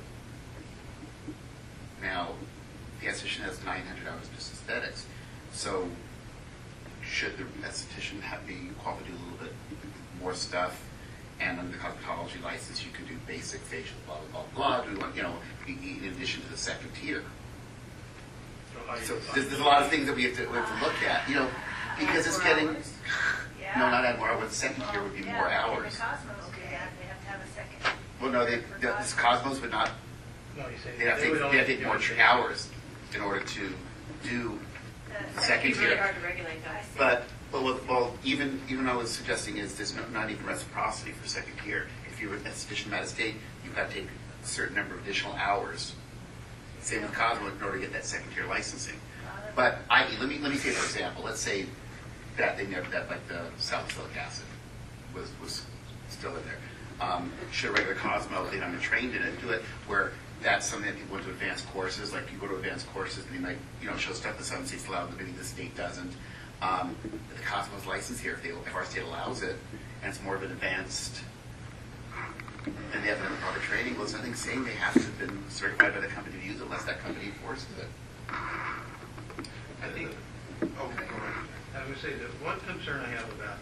Now, the esthetician has 900 hours of just aesthetics, so should the esthetician be qualified to do a little bit more stuff? And under the cosmetology license, you can do basic facial, blah, blah, blah, blah, in addition to the second tier. So there's a lot of things that we have to look at, because it's getting, no, not add more hours. The second tier would be more hours. The Cosmos do that, they have to have a second. Well, no, this Cosmos would not, they have to take more hours in order to do the second It's really tier. hard to regulate that. Well, even I was suggesting is there's not even reciprocity for second tier. If you're an esthetician out of state, you've got to take a certain number of additional hours. Same with Cosmo in order to get that second tier licensing. But let me say, for example, let's say that like the salicylic acid was still in there. Should a regular Cosmo, they haven't been trained in it, do it where that's something that people went to advanced courses, like you go to advanced courses and they might, show stuff that some states allow, maybe the state doesn't. The Cosmos license here, if our state allows it, and it's more of an advanced, and they haven't done proper training, well, there's nothing saying they have to have been certified by the company to use it unless that company enforces it. I think, okay, I would say that one concern I have about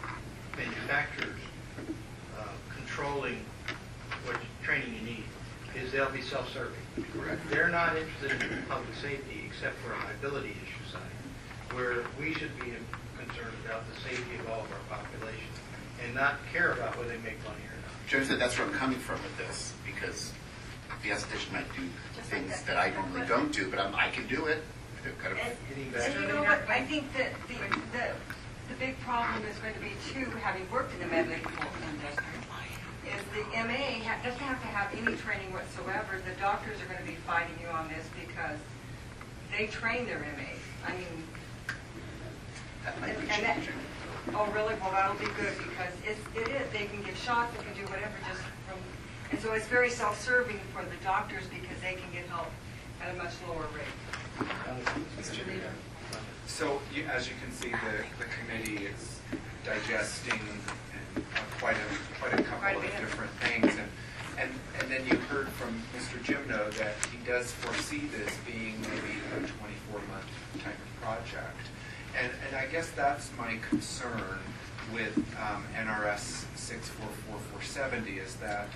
manufacturers controlling what training you need is they'll be self-serving. Correct. They're not interested in public safety except for a liability issue side, where we should be concerned about the safety of all of our population and not care about whether they make money or not. Judge said that's where I'm coming from with this, because the esthetician might do things that I normally don't do, but I can do it. Kind of And you know what, I think that the big problem is going to be too, having worked in the medical industry, is the MA doesn't have to have any training whatsoever. The doctors are going to be fighting you on this because they train their MAs. I mean, oh really? Well, that'll be good because it is. They can give shots, they can do whatever just from, and so it's very self-serving for the doctors because they can get help at a much lower rate. So as you can see, the committee is digesting quite a couple of different things, and then you heard from Mr. Gimno that he does foresee this being maybe a 24-month type of project, and I guess that's my concern with NRS 644470 is that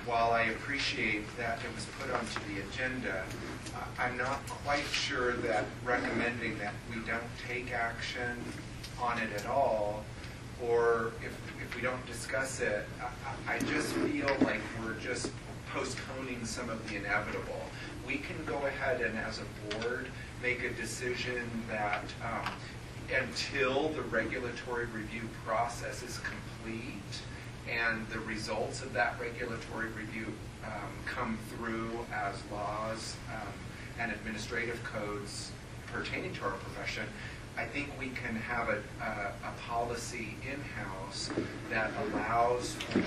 while I appreciate that it was put onto the agenda, I'm not quite sure that recommending that we don't take action on it at all, or if we don't discuss it, I just feel like we're just postponing some of the inevitable. We can go ahead and as a board make a decision that until the regulatory review process is complete and the results of that regulatory review come through as laws and administrative codes pertaining to our profession, I think we can have a policy in-house that allows for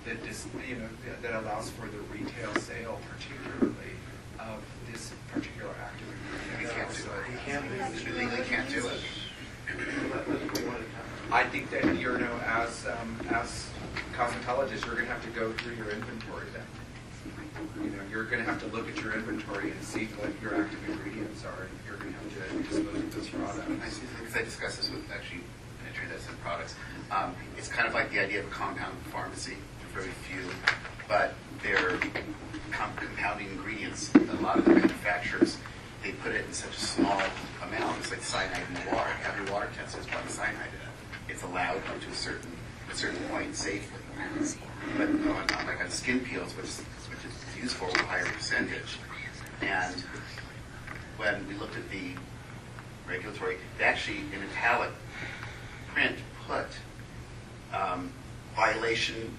that allows for the retail sale, particularly of this particular active ingredient. We can't do it. We legally can't do it. I think that as cosmetologists, you're going to have to go through your inventory then. You're going to have to look at your inventory and see what your active ingredients are. And you're going to have to dispose of those products. Because I discussed this with actually an attorney that said products. It's kind of like the idea of a compound pharmacy. There are very few, but they're compounding ingredients. A lot of the manufacturers, they put it in such a small amount. It's like cyanide in the water. Every water test has one cyanide in it. It's allowed up to a certain point safely. But like on skin peels, which is used for a higher percentage. And when we looked at the regulatory, they actually in italic print put violation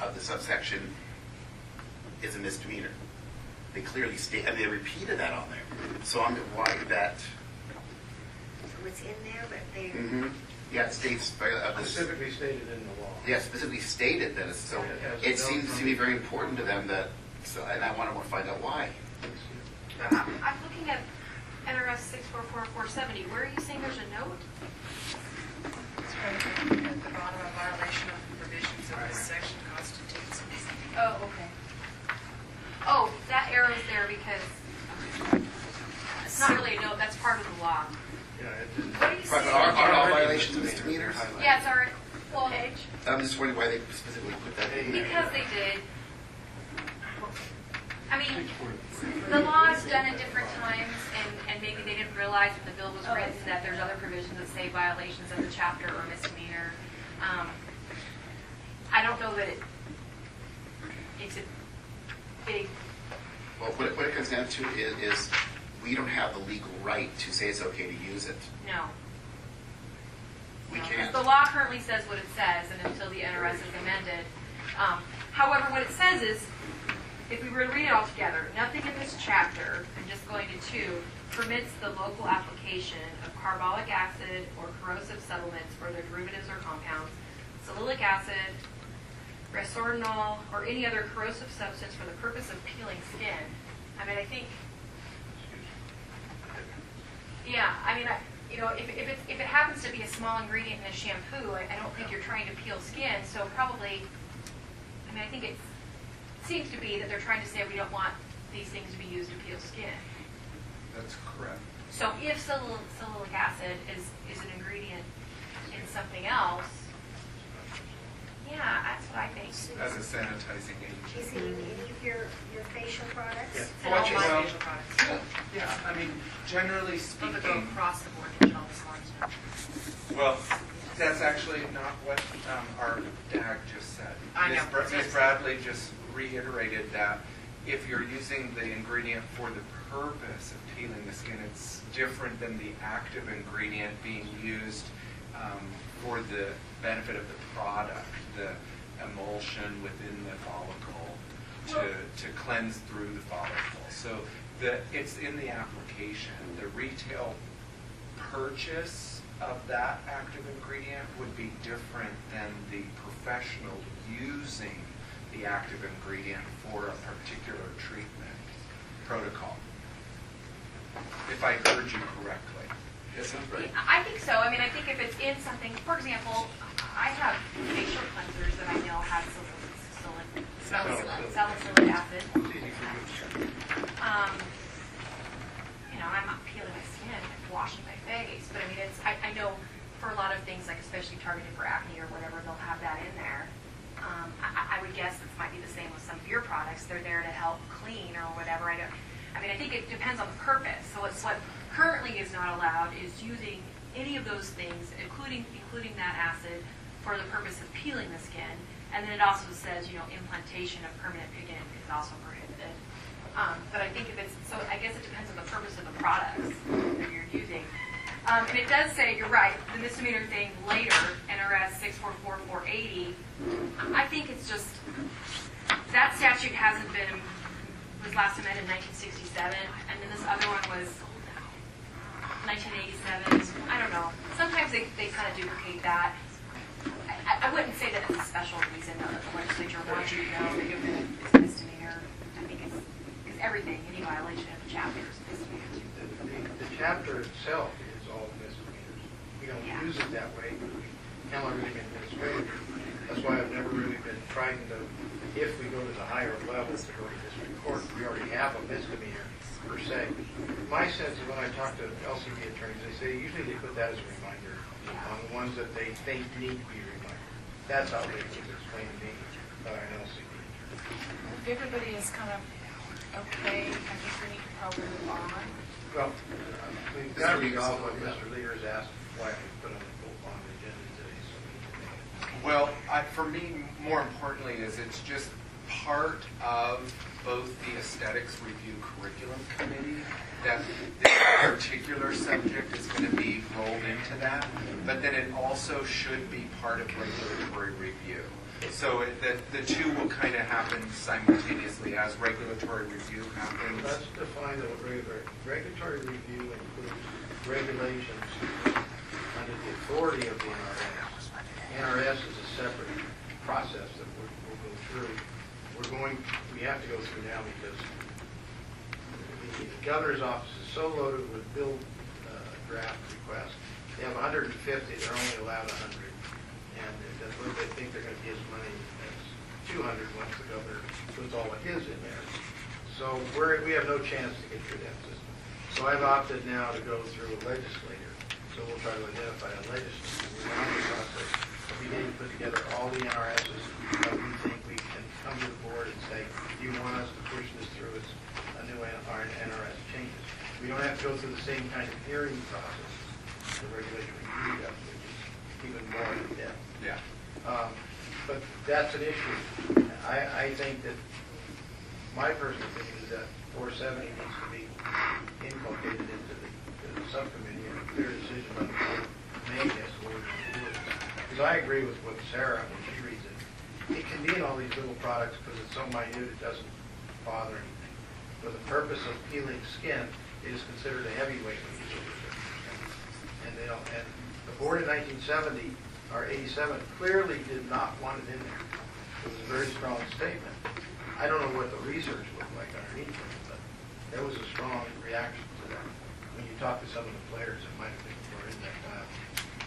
of the subsection is a misdemeanor. They clearly state, and they repeated that on there. So I'm why that. So it's in there, but they. Yeah, it states specifically stated in the law. Yeah, specifically stated that it's so. It seems to me very important to them that. So, and I want to find out why. I'm looking at NRS 644470. Where are you saying there's a note? It's right at the bottom of violation of the provisions of this section constitutes. Oh, okay. Oh, that arrow's there because it's not really a note. That's part of the law. What are you saying? Are all violations misdemeanors? Yeah, it's already. Well, I'm just wondering why they specifically put that in there. because they did. I mean, the law is done at different times, and maybe they didn't realize when the bill was written that there's other provisions that say violations of the chapter or misdemeanor. I don't know that it's a big. Well, what it comes down to is we don't have the legal right to say it's okay to use it. No. We No, can't. because the law currently says what it says, and until the NRS is amended. However, what it says is, if we were to read it all together, nothing in this chapter, I'm just going to 2, permits the local application of carbolic acid or corrosive settlements or their derivatives or compounds, salicylic acid, resortinol, or any other corrosive substance for the purpose of peeling skin. I mean, I think, yeah, I mean, if it happens to be a small ingredient in a shampoo, I don't think you're trying to peel skin, so probably, I mean, I think it seems to be that they're trying to say we don't want these things to be used to peel skin. That's correct. So if salicylic acid is an ingredient in something else, yeah, that's what I think. As a sanitizing agent. Is it in any of your facial products? Yeah. It's in all my facial products. Yeah, I mean, generally Don't go speaking. across the board and get all this on. Well, that's actually not what our DAG just said. I know. Ms. Bradley just reiterated that if you're using the ingredient for the purpose of peeling the skin, it's different than the active ingredient being used for the benefit of the product, the emulsion within the follicle to cleanse through the follicle. So it's in the application. The retail purchase of that active ingredient would be different than the professional using the active ingredient for a particular treatment protocol. If I heard you correctly. That sounds right. I think so. I mean, I think if it's in something, for example, I have facial cleansers that I know have salicylic acid. I'm not peeling my skin, I'm washing my face, but I mean, I know for a lot of things, like especially targeted for acne or whatever, they'll have that in there. I would guess this might be the same with some of your products. They're there to help clean or whatever. I think it depends on the purpose. So it's what currently is not allowed is using any of those things, including that acid, for the purpose of peeling the skin. And then it also says, implantation of permanent pigment is also prohibited. But I think so I guess it depends on the purpose of the products that you're using. And it does say, you're right, the misdemeanor thing later, NRS 644480, I think it's just, that statute was last amended in 1967, and then this other one was 1987. I don't know. Sometimes they kind of duplicate that. I wouldn't say that it's a special reason that the legislature wants you to know that you're going to, it's a misdemeanor. I think it's, because everything, any violation of the chapter is a misdemeanor. The chapter itself is all misdemeanors. We don't use it that way, but we handle everything administratively. That's why I've never really been frightened of, if we go to the higher levels to go to district court, we already have a misdemeanor per se. My sense is when I talk to LCD attorneys, they say usually they put that as a reminder on the ones that they think need to be reminded. That's how they was explained to me by an LCD attorney. If everybody is kind of okay, I think we need to probably move on. Well, we've got to resolve what Mr. Lear has asked, why we put on the full bond agenda today. So we can make it. Well, for me, more importantly, is it's just part of both the aesthetics review curriculum committee that this particular subject is going to be rolled into that, but then it also should be part of regulatory review. So the two will kind of happen simultaneously as regulatory review happens. Let's define the regulatory review includes regulations under the authority of the NRS. NRS is a separate process that we'll go through. We have to go through now because the governor's office is so loaded with bill draft requests. They have 150, they're only allowed 100. And they think they're going to get as money as 200 once the governor puts all of his in there. So we have no chance to get through that system. So I've opted now to go through a legislator. So we'll try to identify a legislator. We want the process of beginning to put together all the NRSs that we think we can come to the board and say, do you want us to push this through as a new NRS changes? We don't have to go through the same kind of hearing process the regulatory review does, which is even more in depth. Yeah. But that's an issue. I think that my personal opinion is that 470 needs to be inculcated into the subcommittee and a clear decision by the board made as to what we're going to do with it. Because I agree with what Sarah, when she reads it, it can be in all these little products because it's so minute it doesn't bother anything. For the purpose of peeling skin, it is considered a heavyweight when you use it. And the board in 1970 or 87 clearly did not want it in there. It was a very strong statement. I don't know what the research looked like underneath it, but there was a strong reaction to that. When you talk to some of the players, it might have been more in that dialogue.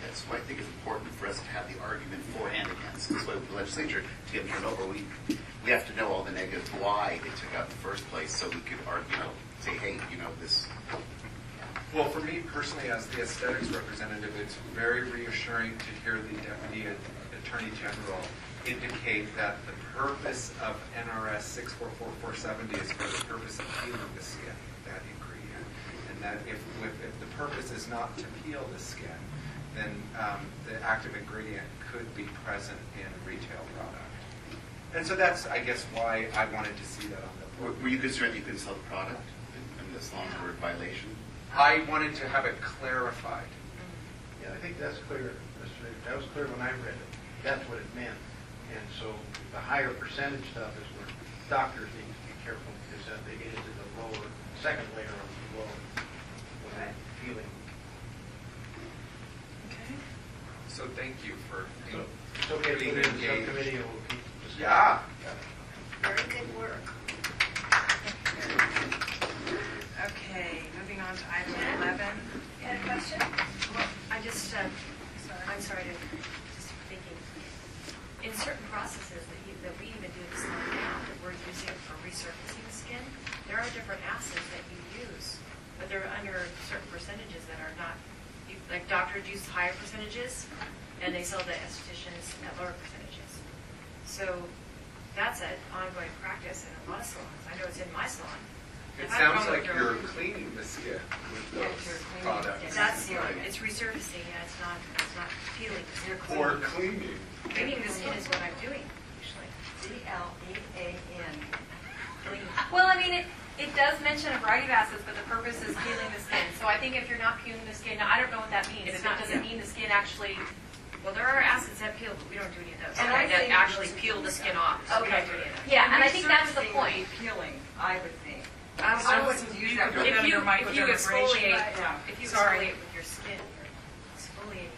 That's why I think it's important for us to have the argument for and against. That's why the legislature, to get it turned over, we have to know all the negatives, why they took out in the first place, so we could argue, say, hey, this. Well, for me personally, as the aesthetics representative, it's very reassuring to hear the Deputy Attorney General indicate that the purpose of NRS 644470 is for the purpose of peeling the skin, that ingredient. And that if the purpose is not to peel the skin, then the active ingredient could be present in a retail product. And so that's, I guess, why I wanted to see that on the board. Were you concerned you couldn't sell the product in this long word violation? I wanted to have it clarified. Yeah, I think that's clear, Mr. Davis. That was clear when I read it. That's what it meant. And so the higher percentage stuff is where doctors need to be careful because they get into the lower, second layer of the blow when they're peeling. Okay. So thank you for It's okay to put it in the subcommittee and we'll keep discussing. Yeah. Very good work. Okay, moving on to item 11. You had a question? Well, I'm sorry to, just thinking, in certain processes that we even do this one now, that we're using for resurfacing the skin, there are different acids that you use, but they're under certain percentages that are not, like doctors use higher percentages, and they sell to estheticians at lower percentages. So that's an ongoing practice in a lot of salons. I know it's in my salon. It sounds like you're cleaning the skin with those products. That's it's resurfacing, and it's not peeling. You're Or cleaning. Cleaning the skin is what I'm doing usually. CLEAN. Well, I mean, it does mention a variety of acids, but the purpose is peeling the skin. So I think if you're not peeling the skin, now I don't know what that means. It doesn't mean the skin actually. Well, there are acids that peel, but we don't do any of those. And I that think actually peel the skin off. So we Okay. don't do any of that. Yeah, and I think that's the Resurfacing point. would be peeling, I would think. I wouldn't use that word. If you Microdermabrasion. exfoliate, if you Sorry. exfoliate with your skin, you're exfoliating,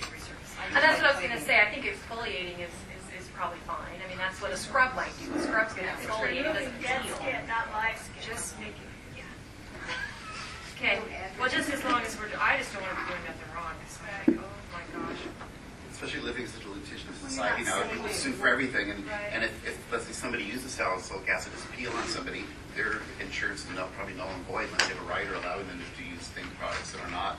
it resurfaces. I And that's what I was going to say. I think exfoliating is probably fine. I mean, that's what a scrub might do. A scrub's going to exfoliate, it doesn't Dead peel. skin, not live skin. Just make it, yeah. Okay, well, just as long as I just don't want to be doing nothing wrong. It's like, oh my gosh. Especially living in such a litigious society now, people sue for everything, and if let's say somebody uses salicylic acid as a peel on somebody, their insurance is probably null and void unless they have a rider allowing them to use thing products that are not.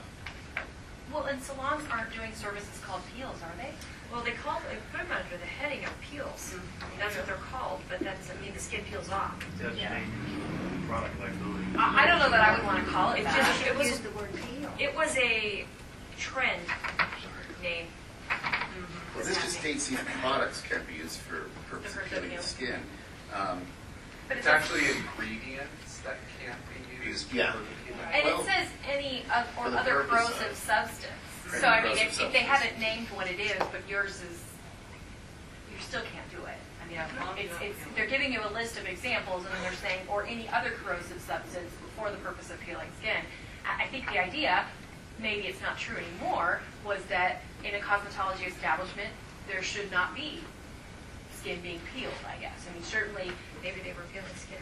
Well, and salons aren't doing services called peels, are they? Well, they put them under the heading of peels. That's what they're called, but that doesn't mean the skin peels off. Product liability. I don't know that I would want to call it that. It was the word peel. It was a trend name. Well, this just states these products can't be used for purpose of peeling the skin. But It's actually ingredients that can't be used. Yeah. And it says any or for the other purpose corrosive of- substance. Any So I mean, corrosive if they substance. haven't named what it is, but yours is, you still can't do it. I mean, they're giving you a list of examples, and then they're saying, or any other corrosive substance for the purpose of peeling skin. I think the idea, maybe it's not true anymore, was that in a cosmetology establishment, there should not be skin being peeled, I guess. I mean, certainly, maybe they were peeling skin.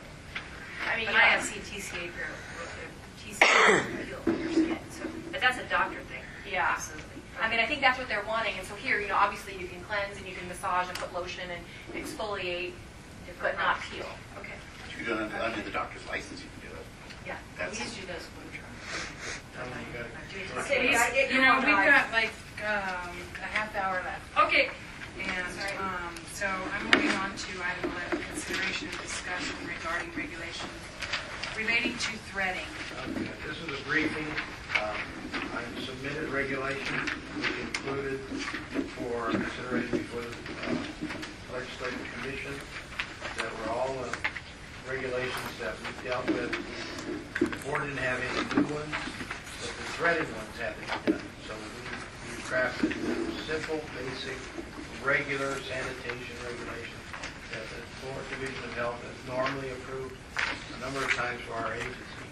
I mean, I have seen TCA peel your skin, so, but that's a doctor thing. Yeah. Absolutely. I mean, I think that's what they're wanting, and so here, obviously you can cleanse and you can massage and put lotion and exfoliate, but not peel. Okay. If you do it under the doctor's license, you can do it. Yeah. That's- We used to do those blue drugs. Okay, we've got like a half hour left. Okay. And so I'm moving on to item 11, consideration and discussion regarding regulations relating to threading. Okay, this is a briefing. I submitted regulations which included for consideration before the legislative commission that were all regulations that we dealt with. The board didn't have any new ones, but the threading ones had to be done. So we crafted simple, basic, regular sanitation regulations that the Florida Division of Health has normally approved a number of times for our agency.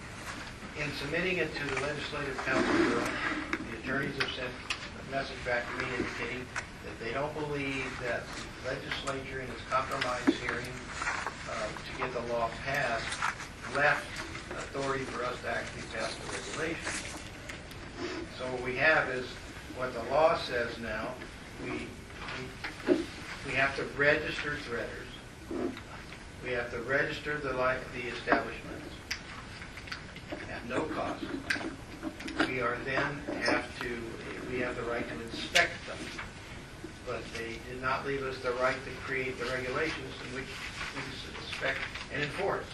In submitting it to the Legislative Council, the attorneys have sent a message back to me indicating that they don't believe that the legislature in its compromise hearing to get the law passed left authority for us to actually pass the regulation. So what we have is what the law says now. We have to register threaders. We have to register the establishments at no cost. We have the right to inspect them, but they did not leave us the right to create the regulations in which we inspect and enforce.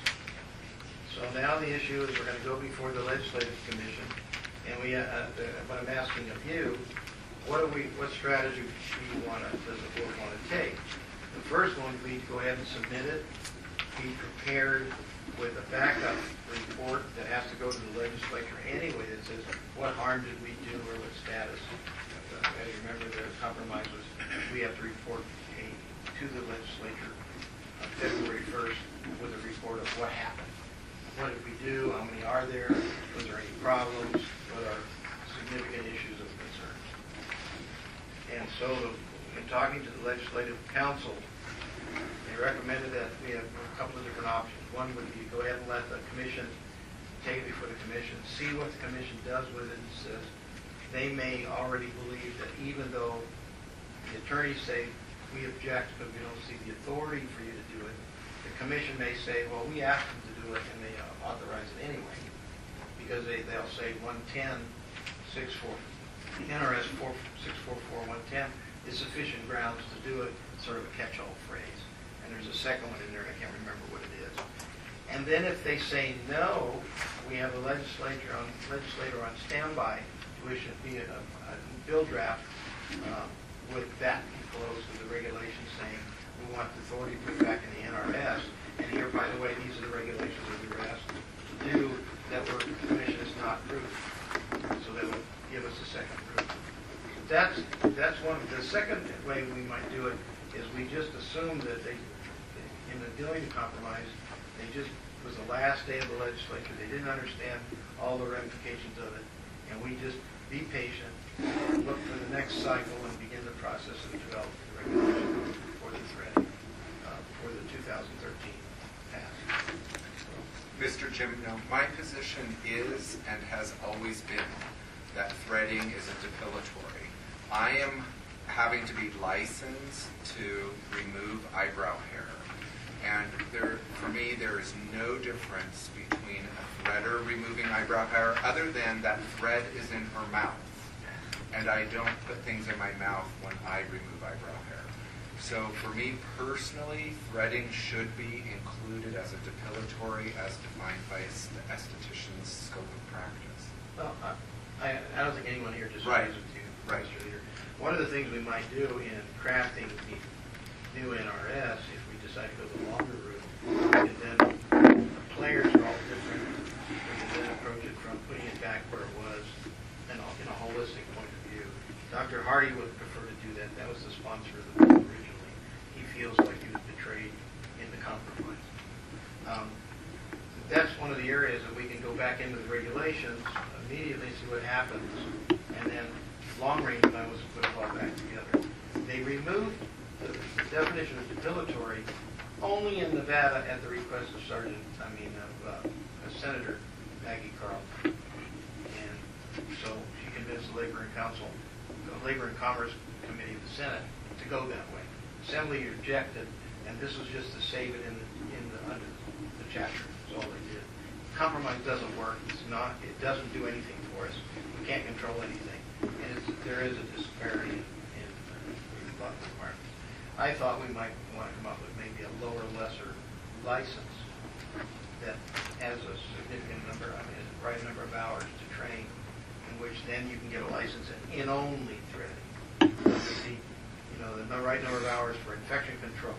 So now the issue is we're going to go before the Legislative Commission, and what I'm asking of you, what strategy does the board want to take? The first one would be to go ahead and submit it, be prepared with a backup report that has to go to the legislature anyway that says what harm did we do or what status. As you remember, the compromise was we have to report to the legislature on February 1st with a report of what happened. What did we do? How many are there? Was there any problems? What are significant issues of concern? And so in talking to the Legislative Council, they recommended that we have a couple of different options. One would be to go ahead and let the commission take it before the commission, see what the commission does with it, and says they may already believe that even though the attorneys say we object but we don't see the authority for you to do it, the commission may say, well, we asked them to do it and they authorize it anyway, because they'll say 110, NRS 644-110 is sufficient grounds to do it, sort of a catch-all phrase. And there's a second one in there, and I can't remember what it is. And then if they say no, we have a legislator on standby to issue a bill draft with that enclosed with the regulations saying we want the authority put back in the NRS. And here, by the way, these are the regulations that we were asked to do that the commission has not approved. So that would give us a second proof. That's one. The second way we might do it is we just assume that they, in the dealing to compromise, they just was the last day of the legislature. They didn't understand all the ramifications of it, and we just be patient, look for the next cycle, and begin the process of developing the regulations. for the 2013 pass. Mr. Jim, no, my position is and has always been that threading is a depilatory. I am having to be licensed to remove eyebrow hair. And for me, there is no difference between a threader removing eyebrow hair other than that thread is in her mouth. And I don't put things in my mouth when I remove eyebrow hair. So for me personally, threading should be included as a depilatory as defined by the esthetician's scope of practice. Well, I don't think anyone here disagrees Right. with you, Right. Mr. Leader. One of the things we might do in crafting the new NRS, if we decide to go the longer route, is then the players are all different. We can then approach it from putting it back where it was in a holistic point of view. Dr. Hardy would prefer to do that. That was the sponsor of the bill originally. He feels like he was betrayed in the compromise. That's one of the areas that we can go back into the regulations, immediately see what happens, and then long range plan was to put it all back together. They removed the definition of depilatory only in Nevada at the request of Senator Maggie Carlton. And so she convinced the Labor and Commerce Committee of the Senate to go that way. Assembly rejected, and this was just to save it under the chapter. That's all they did. Compromise doesn't work. It doesn't do anything for us. We can't control anything. And there is a disparity in requirements. I thought we might want to come up with maybe a lower, lesser license that has a significant number, the right number of hours to train, in which then you can get a license in only threading. The right number of hours for infection control,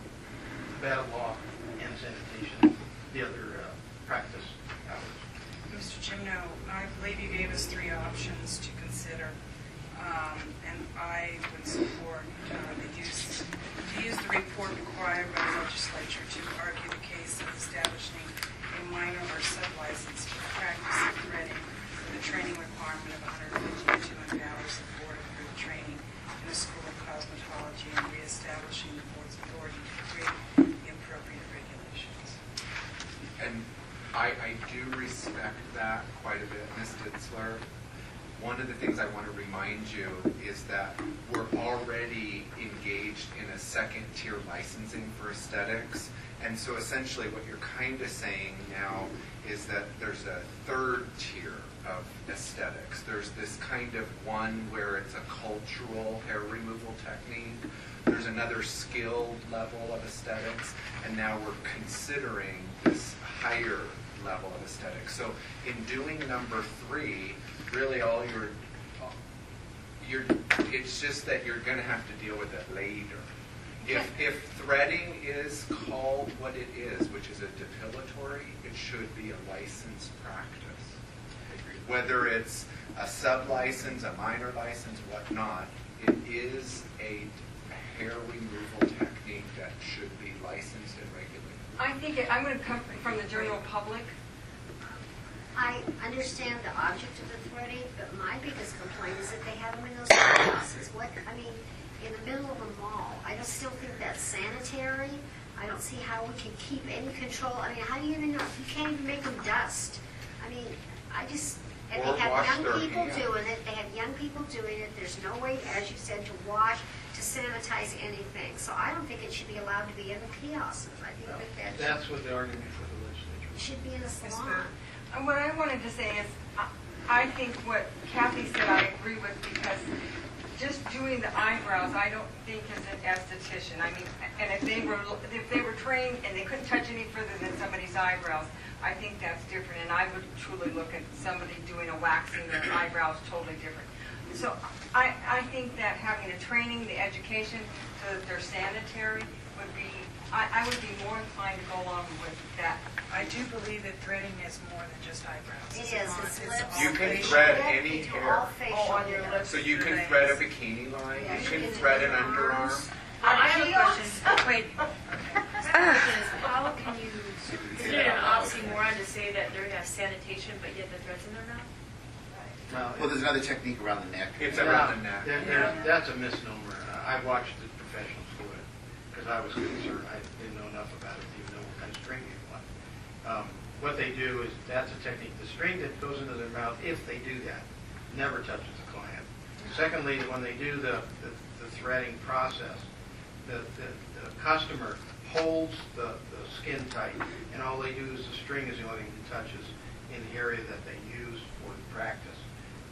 battle law, and sanitation, the other practice hours. Mr. Jimno, I believe you gave us 3 options to consider, and I would support to use the report required by the legislature to argue the case of establishing a minor or sub-license for practice of threading with a training requirement of 150 to 200 hours of board-approved training in a school of cosmetology and reestablishing the board's authority to create the appropriate regulations. And I do respect that quite a bit, Ms. Ditzler. One of the things I want to remind you is that we're already engaged in a second-tier licensing for aesthetics. And so essentially what you're kind of saying now is that there's a third tier of aesthetics. There's this kind of one where it's a cultural hair removal technique. There's another skilled level of aesthetics. And now we're considering this higher level of aesthetics. So in doing number 3, really all it's just that you're going to have to deal with it later. If threading is called what it is, which is a depilatory, it should be a licensed practice. Whether it's a sub-license, a minor license, whatnot, it is a hair removal technique that should be licensed and regulated. I think I'm going to come from the general public. I understand the object of the threading, but my biggest complaint is that they have them in those warehouses. In the middle of a mall, I just still think that's sanitary. I don't see how we can keep any control. How do you even know? You can't even make them dust. And Or they have wash young their people hands. doing it. They have young people doing it. There's no way, as you said, to wash, to sanitize anything. So I don't think it should be allowed to be in the kiosks. I think That's what the argument for the legislature. it should be in a salon. And what I wanted to say is, I think what Kathy said I agree with, because just doing the eyebrows, I don't think is an esthetician. And if they were trained and they couldn't touch any further than somebody's eyebrows, I think that's different. And I would truly look at somebody doing a waxing their eyebrows totally different. So I think that having the training, the education, so that they're sanitary would be, I would be more inclined to go along with that. I do believe that threading is more than just eyebrows. It is. It's lips. You can facial, thread any it's hair. all facial on your hair. lips. So you can thread a bikini line, Yeah, you can you can thread an do underarm. arms. I have a question. Wait. How can you, is it an oxymoron to say that they're going to have sanitation, but yet the thread's in their mouth? Well, there's another technique around the neck. It's around the neck. That's a misnomer. I've watched the professionals do it because I was concerned. I didn't know enough about it to even know what kind of string you want. What they do is, that's a technique. The string that goes into their mouth, if they do that, never touches the client. Secondly, when they do the threading process, the customer holds the skin tight, and all they do is the string is the only thing that touches in the area that they use for the practice.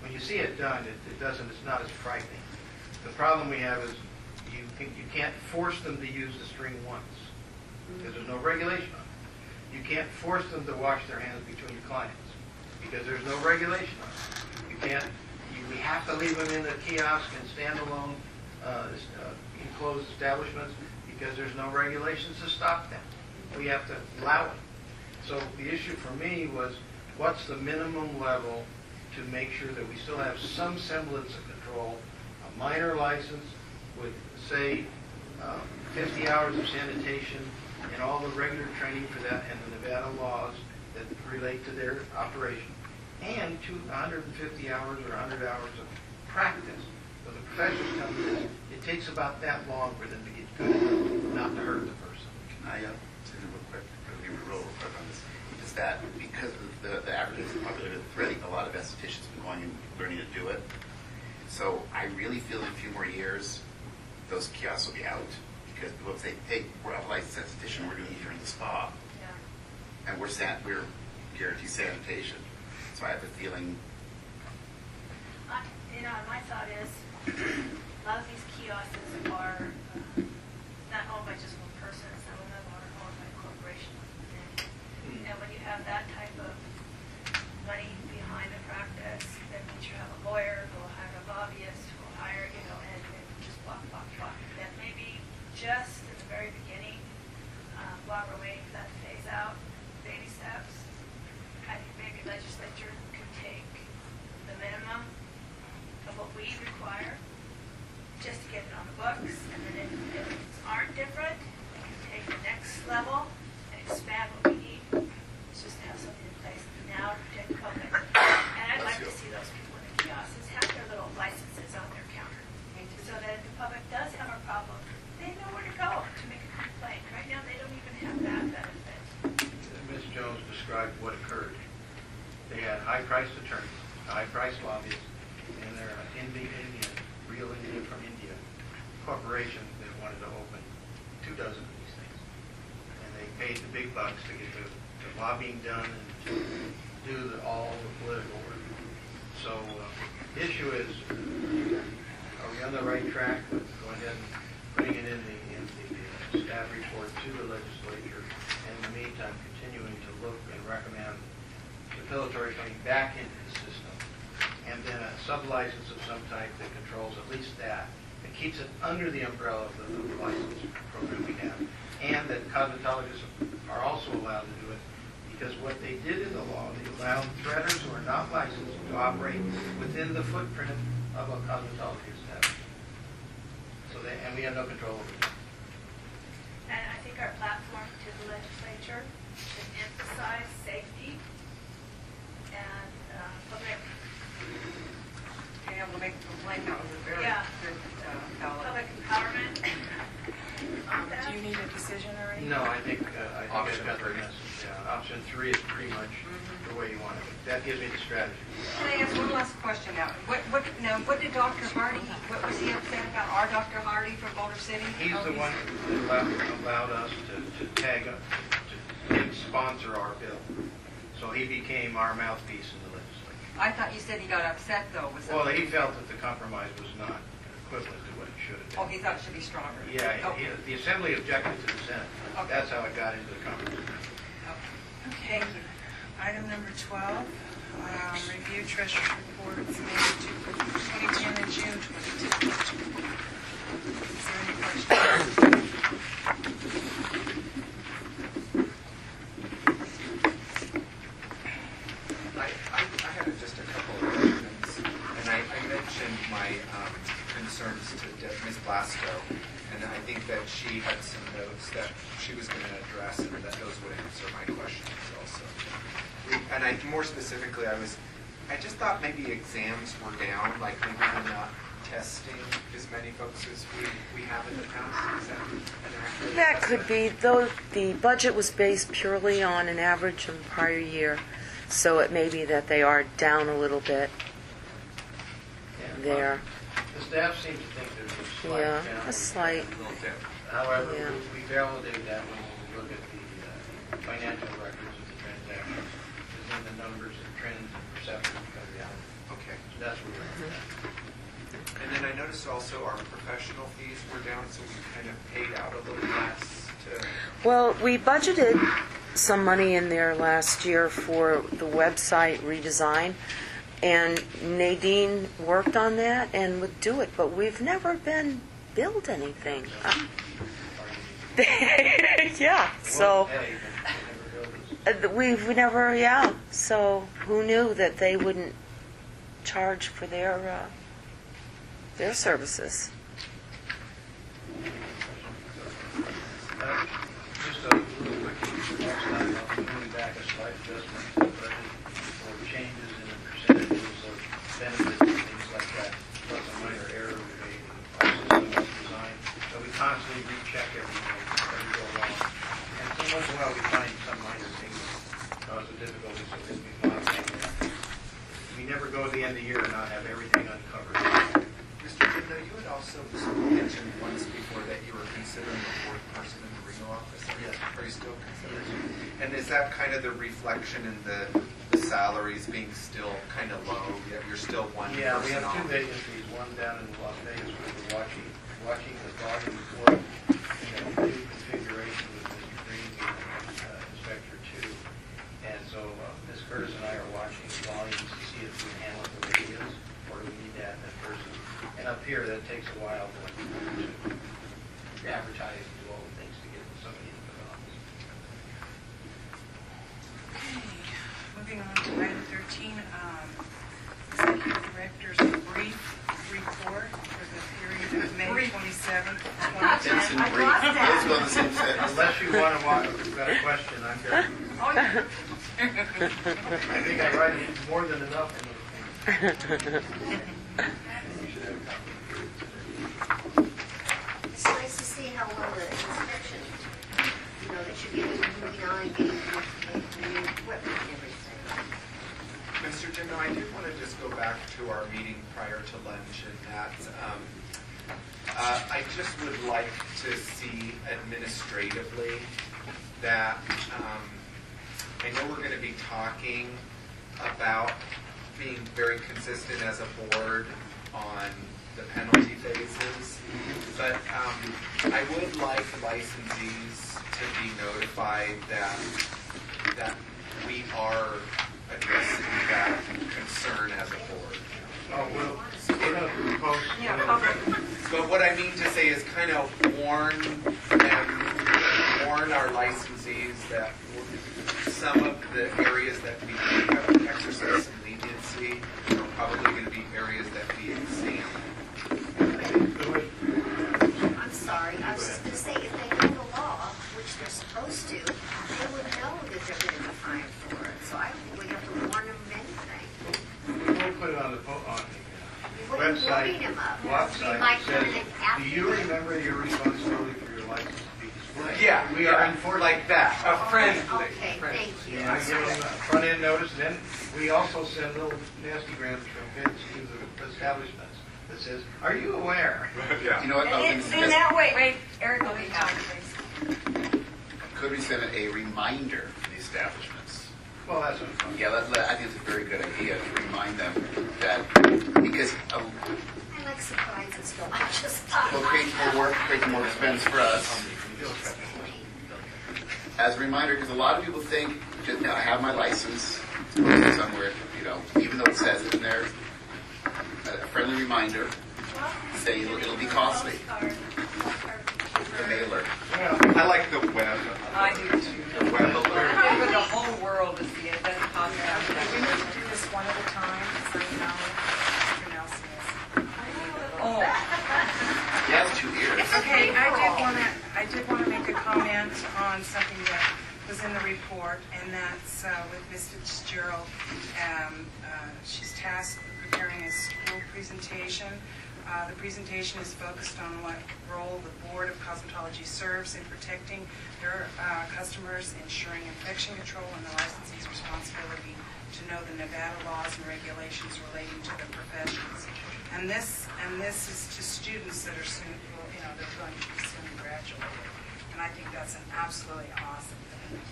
When you see it done, it's not as frightening. The problem we have is you can't force them to use the string once, because there's no regulation on it. You can't force them to wash their hands between clients, because there's no regulation on it. You can't. We have to leave them in the kiosk and standalone enclosed establishments, because there's no regulations to stop them. We have to allow it. So the issue for me was, what's the minimum level to make sure that we still have some semblance of control? A minor license with, say, 50 hours of sanitation and all the regular training for that, and the Nevada laws that relate to their operation, and 150 hours or 100 hours of practice. So the professionals tell me this, it takes about that long for them to get good enough not to hurt the person. I say real quick, real quick on this. Is that because of the advertising popularity of threading, a lot of estheticians have been going and learning to do it. So I really feel in a few more years, those kiosks will be out, because people will say, hey, we're a licensed esthetician, we're doing it here in the spa. Yeah. And we're guaranteed sanitation. So I have a feeling. My thought is, a lot of these kiosks are not owned by just one person. Some of them are owned by corporations. And when you have that type of money behind the practice, that means you have a lawyer who will hire a lobbyist, who will hire, and just block. And maybe just at the very beginning, while we're waiting for that to phase out, baby steps, I think maybe legislature could take the minimum of what we require just to get it on the books, and then if things aren't different, we can take the next level and expand what we need. It's just to have something in place now to protect the public. And I'd like to see those people in the kiosks have their little licenses on their counter, so that if the public does have a problem, they know where to go to make a complaint. Right now, they don't even have that benefit. Ms. Jones described what occurred. They had high-priced attorneys, high-priced lobbyists, and they're an real Indian from India, corporation that wanted to open 24 of these things. And they paid the big bucks to get the lobbying done and to do all the political work. So the issue is, are we on the right track with going ahead and putting it in the staff report to the legislature, and in the meantime continuing to look and recommend the pillatory coming back into the system, and then a sublicense of some type that controls at least that, and keeps it under the umbrella of the license program we have, and that cosmetologists are also allowed to do it, because what they did in the law, they allowed threaders who are not licensed to operate within the footprint of a cosmetology establishment. And we have no control over it. And I think our platform to the legislature should emphasize safety and public. Being able to make a complaint, that was a very good ballot. Public empowerment. Do you need a decision already? No, I think I've got the message. Yeah, option 3 is pretty much the way you want it. That gives me the strategy. Can I ask one last question now? What did Dr. Hardy, what was he upset about our Dr. Hardy from Boulder City? He's the one that allowed us to tag up, to sponsor our bill. So he became our mouthpiece in the legislature. I thought you said he got upset, though. Well, he felt that the compromise was not equivalent to what it should have been. Oh, he thought it should be stronger. Yeah, the Assembly objected to the Senate. Okay. That's how it got into the compromise. Okay. Item number 12, review treasurer's reports May 2010 and June 2010. Is there any questions? I had just a couple of questions, and I mentioned my concerns to Ms. Blasco, and I think that she had some notes that she was going to address, and that those would answer my questions also. And more specifically, I just thought maybe exams were down, like maybe we're not testing as many folks as we have in the past? Is that an accurate That could assessment? be, though the budget was based purely on an average from the prior year, so it may be that they are down a little bit there. The staff seems to think there's a slight Yeah, down. a slight. However, Yeah. we validate that when we look at the financial records of the transactions, because then the numbers and trends and perceptions come down. Okay. So that's where we're at. And then I noticed also our professional fees were down, so we kind of paid out a little less to... Well, we budgeted some money in there last year for the website redesign, and Nadine worked on that and would do it, but we've never been billed anything. Yeah, so we've never, yeah. So who knew that they wouldn't charge for their services? Just a little quick, next time, I'll back a slight adjustment to the budget for changes in the percentages of benefits and things like that, plus a minor error we made in our system of design. So we constantly recheck everything as we go along. And so once in a while, we find some minor things cause a difficulty, so we modify that. We never go to the end of the year and not have everything uncovered. Mr. Jimno, you had also mentioned once before that you were considering a fourth person in the renal office. Yes. Are you still considering? And is that kind of the reflection in the salaries being still kind of low? You're still one person Yeah, we have two off? vacancies, one down in Las Vegas where we're watching the volume flow, new configuration with Mr. Green, Inspector 2. And so Ms. Curtis and I are watching the volumes to see if we can handle it the way it is, or do we need to add that person. And up here, that takes a while to advertise and do all the things to get somebody into the office. Moving on to item 13, Executive Director's brief report for the period of May 27th, 2010. I got that. Those go on the same set. Unless you want to watch, we've got a question, I'm good. Oh, yeah. I think I write more than enough in those things. It's nice to see how well the inspection, that you're getting, moving on, getting new equipment and everything. Mr. Jimno, I did want to just go back to our meeting prior to lunch, and that I just would like to see administratively that I know we're going to be talking about being very consistent as a board on the penalty phases, but I would like licensees to be notified that we are addressing that concern as a board. Oh, well, we're going to post. Yeah, public. But what I mean to say is kind of warn our licensees that some of the areas that we do have to exercise some leniency are probably going to be areas that we examine. I'm sorry, I was just going to say, if they know the law, which they're supposed to, they would know that they're going to be fined for it. So I don't think we have to warn them of anything. We'll put it on the wouldn't website. beat 'em up. Website We might says, turn it after do you remember your responsibility for your license to be displayed? Yeah, We are enforcing. like that, a friendly. Okay, thank you. I give them a front-end notice, and then we also send little nasty grams from bids to the establishments that says, are you aware? Yeah. You know what? In that way, wait, Eric will be down, please. Could we send a reminder to the establishments? Well, that's what I'm talking Yeah, I think it's a very good idea to remind them that, because I like surprises, so I just well, it creates more work, creates more expense for us. As a reminder, because a lot of people think, just I have my license, it's posted somewhere, even though it says it in there, a friendly reminder, say it'll be costly. The mailer. I like the web. I do too. The web alert. For the whole world to see it, doesn't cost We that need to do this one at a time, so you know, Mr. Nelson is. Oh. He has 2 ears. Okay, I did want to make a comment on something that was in the report, and that's with Ms. Fitzgerald. She's tasked with preparing a school presentation The presentation is focused on what role the Board of Cosmetology serves in protecting their customers, ensuring infection control, and the licensee's responsibility to know the Nevada laws and regulations relating to the professions. And this is to students that are soon, they're going to be soon graduated. And I think that's an absolutely awesome thing.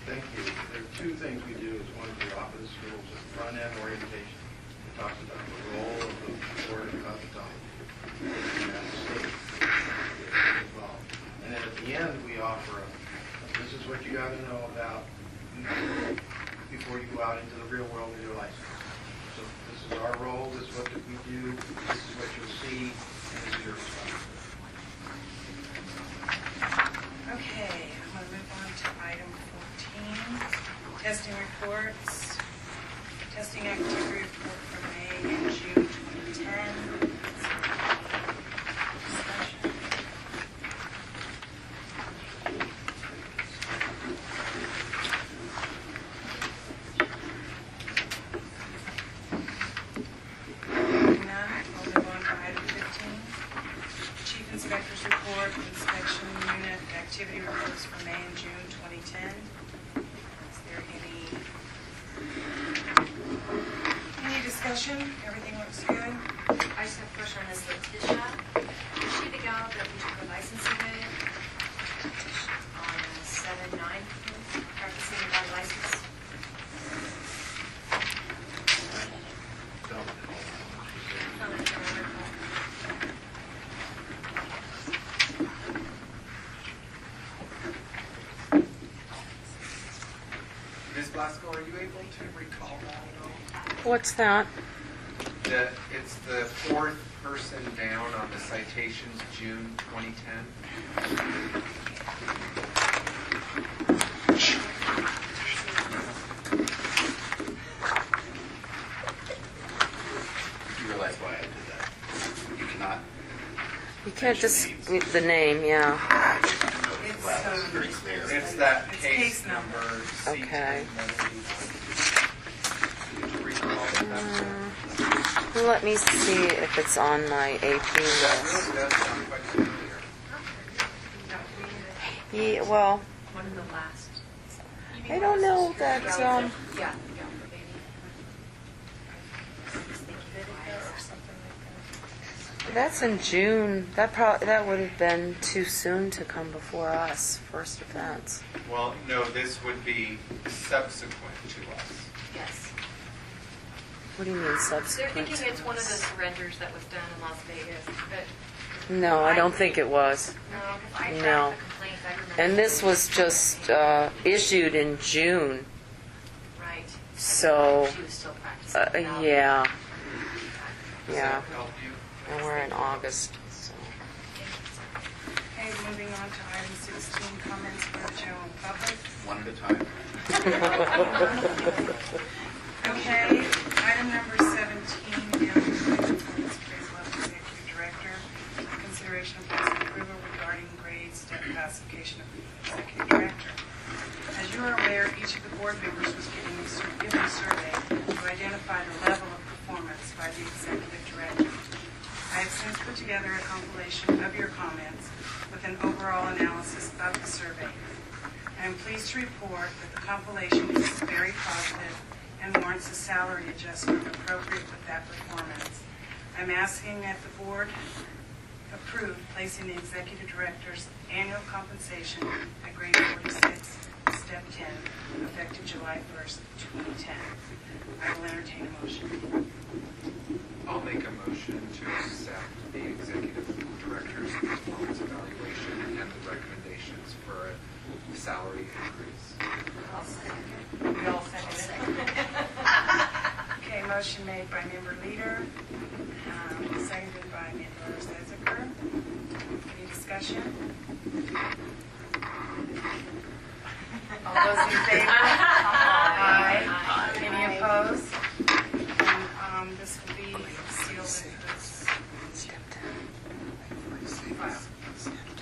Thank you. There are two things we do as one of the office schools, a front-end orientation. It talks about the role of the Board of Cosmetology and that state involved. And then at the end, we offer this is what you got to know about before you go out into the real world with your license. So this is our role, this is what we do, this is what you'll see, and this is your responsibility. Okay, I'm going to move on to item 14, testing reports. Testing activity report for May and June 2010. Discussion. None. We'll move on to item 15. Chief Inspector's Report, Inspection Unit Activity Reports for May and June 2010. Is there any discussion? Everything looks good? I just have a question on this. Letitia, is she the gal that we took her license away on 7/9, practicing without a license? Ms. Blasco, are you able to recall that at all? What's that? It's the fourth person down on the citations, June 2010. You realize why I did that? You cannot. You can't just, the name, yeah. It's very clear. It's that It's case case number. number. Okay. Did you recall that? Let me see if it's on my AP That list. really does sound quite familiar. Yeah, well, One of the last. I don't know that, Yeah, yeah, that's in June. That would have been too soon to come before us, first offense. Well, no, this would be subsequent to us. yes. What do you mean They're subsequent? thinking it's one of the surrenders that was done in Las Vegas, but No, I don't think it was. no, because I No. tracked the complaints, I remember. And this was just issued in June, Right. so, She was still practicing. without- yeah, Does yeah. that help you? And we're in August, so. Okay, moving on to item 16, comments for the general public. One at a time. Okay, item number 17, Appraisal of Executive Director, consideration of possible approval regarding grade step classification of Executive Director. As you are aware, each of the board members was given a survey to identify the level of performance by the Executive Director. I have since put together a compilation of your comments with an overall analysis of the survey. I am pleased to report that the compilation is very positive and warrants a salary adjustment appropriate with that performance. I'm asking that the board approve placing the executive director's annual compensation at grade 46, step 10, effective July 1st, 2010. I will entertain a motion. I'll make a motion to accept the executive director's performance evaluation and the recommendations for a salary increase. We all second it. Okay, motion made by member Leader, seconded by member Seziker. Any discussion? All those in favor? Aye. Any opposed? And this will be sealed in this file.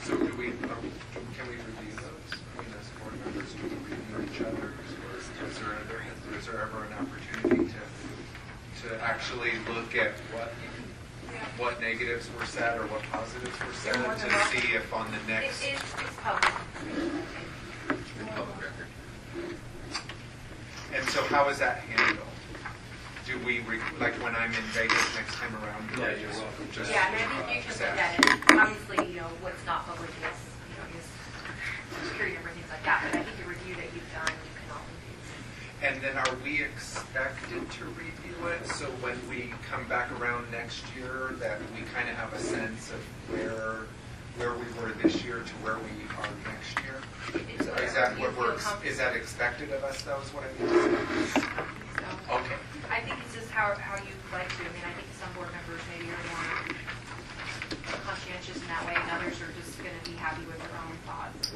So can we review those? I mean, as board members, do we review each other's? Or is there ever an opportunity to actually look at what were said or what positives were said You're more than to welcome. see if on the next. It's public. In public record. And so how is that handled? Do we, like when I'm in Vegas next time around? do I Yeah, you're just- welcome. just, Yeah, and I think you can say- look at it, obviously, what's not public is, is security number, things like that, but I think the review that you've done, you can all review. And then are we expected to review it, so when we come back around next year, that we kind of have a sense of where we were this year to where we are next year? Is that what is that expected of us, though, is what I mean to say? Okay. I think it's just how you like to. I mean, I think some board members maybe are more conscientious in that way, and others are just going to be happy with their own thoughts.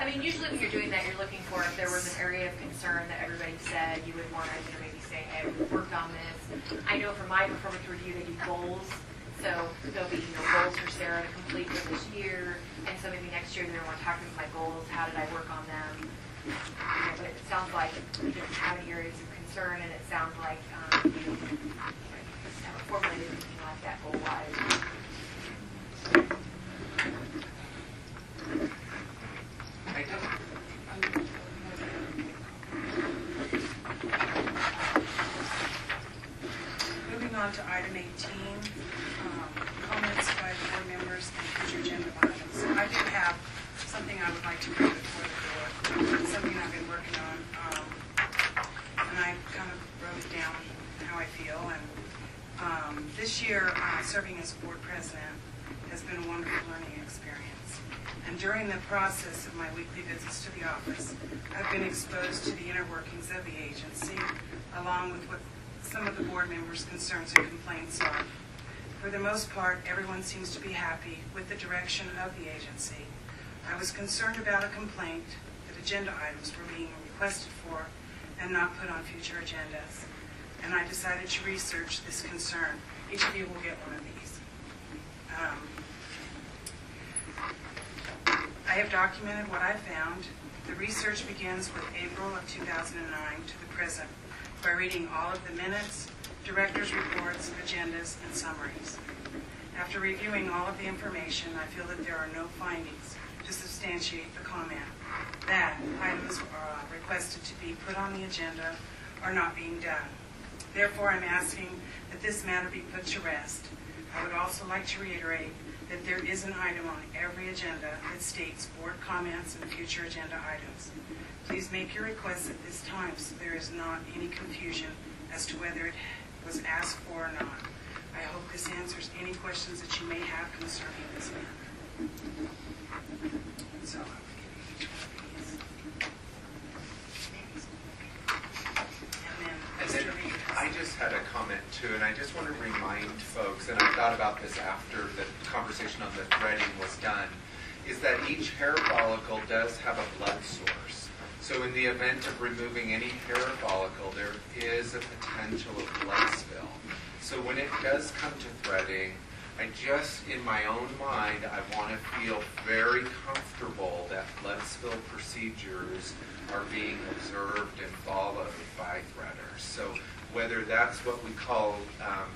I mean, usually when you're doing that, you're looking for if there was an area of concern that everybody said, you would want to maybe say, hey, we worked on this. I know for my performance review, they do goals. So there'll be goals for Sarah to complete for this year. And so maybe next year they're going to want to talk about my goals. How did I work on them? But it sounds like you didn't have any areas of concern, and it sounds like you haven't formulated anything like that goal-wise. I don't. Moving on to item 18, comments by board members and future agenda items. I do have something I would like to bring before the board, something I've been working on, and I kind of wrote it down how I feel. And this year, serving as board president has been a wonderful learning experience. And during the process of my weekly visits to the office, I've been exposed to the inner workings of the agency, along with what some of the board members' concerns and complaints are. For the most part, everyone seems to be happy with the direction of the agency. I was concerned about a complaint that agenda items were being requested for and not put on future agendas. And I decided to research this concern. Each of you will get one of these. I have documented what I found. The research begins with April of 2009 to the present by reading all of the minutes, directors' reports, agendas, and summaries. After reviewing all of the information, I feel that there are no findings to substantiate the comment that items requested to be put on the agenda are not being done. Therefore, I'm asking that this matter be put to rest. I would also like to reiterate that there is an item on every agenda that states board comments and future agenda items. Please make your requests at this time so there is not any confusion as to whether it was asked for or not. I hope this answers any questions that you may have concerning this matter. So I'll give you each one of these. And then I just had a comment too, and I just want to remind folks, and I thought about this after the conversation on the threading was done, is that each hair follicle does have a blood source. So in the event of removing any hair follicle, there is a potential of blood spill. So when it does come to threading, I just, in my own mind, I want to feel very comfortable that blood spill procedures are being observed and followed by threaders. So whether that's what we call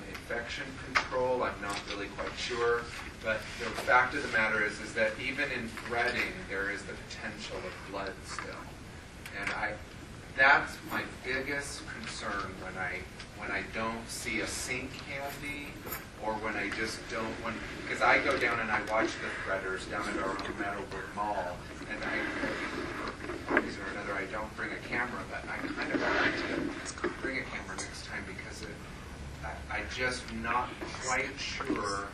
infection control, I'm not really quite sure. But the fact of the matter is that even in threading, there is the potential of blood spill. And that's my biggest concern when I don't see a sink handy, or when I just don't want, because I go down and I watch the threaders down at our own Meadowbrook Mall, and for one reason or another, I don't bring a camera, but I kind of like to bring a camera next time because I'm just not quite sure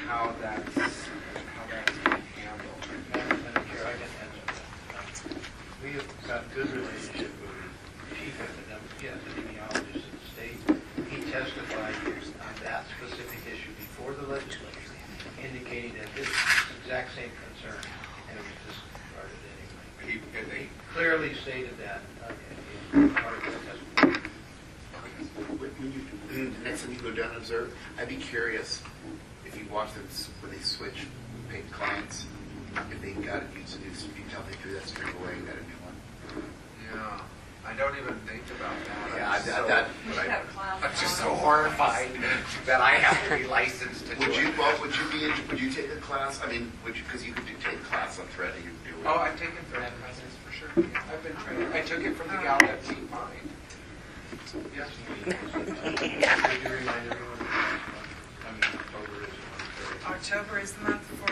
how that's being handled. Madam Chair, I can answer that. We have got good relationship with the chief epidemiologist in the state. He testified on that specific issue before the legislature, indicating that this exact same concern, and it was disregarded anyway. He clearly stated that in part of his testimony. When the next time you go down and observe, I'd be curious if you watch them when they switch paid clients, if they got to use a new, you tell they threw that string away and got a new one. Yeah. I don't even think about that. Yeah, I'm just so horrified that I have to be licensed to do Would you, it. Bob, would you take a class? I mean, because you could take a class on threading and doing. Oh, I've taken thread classes for sure. I've been trained. I took it from the gal that beat mine. Yes. Could you remind everyone, October is the month? October is the month for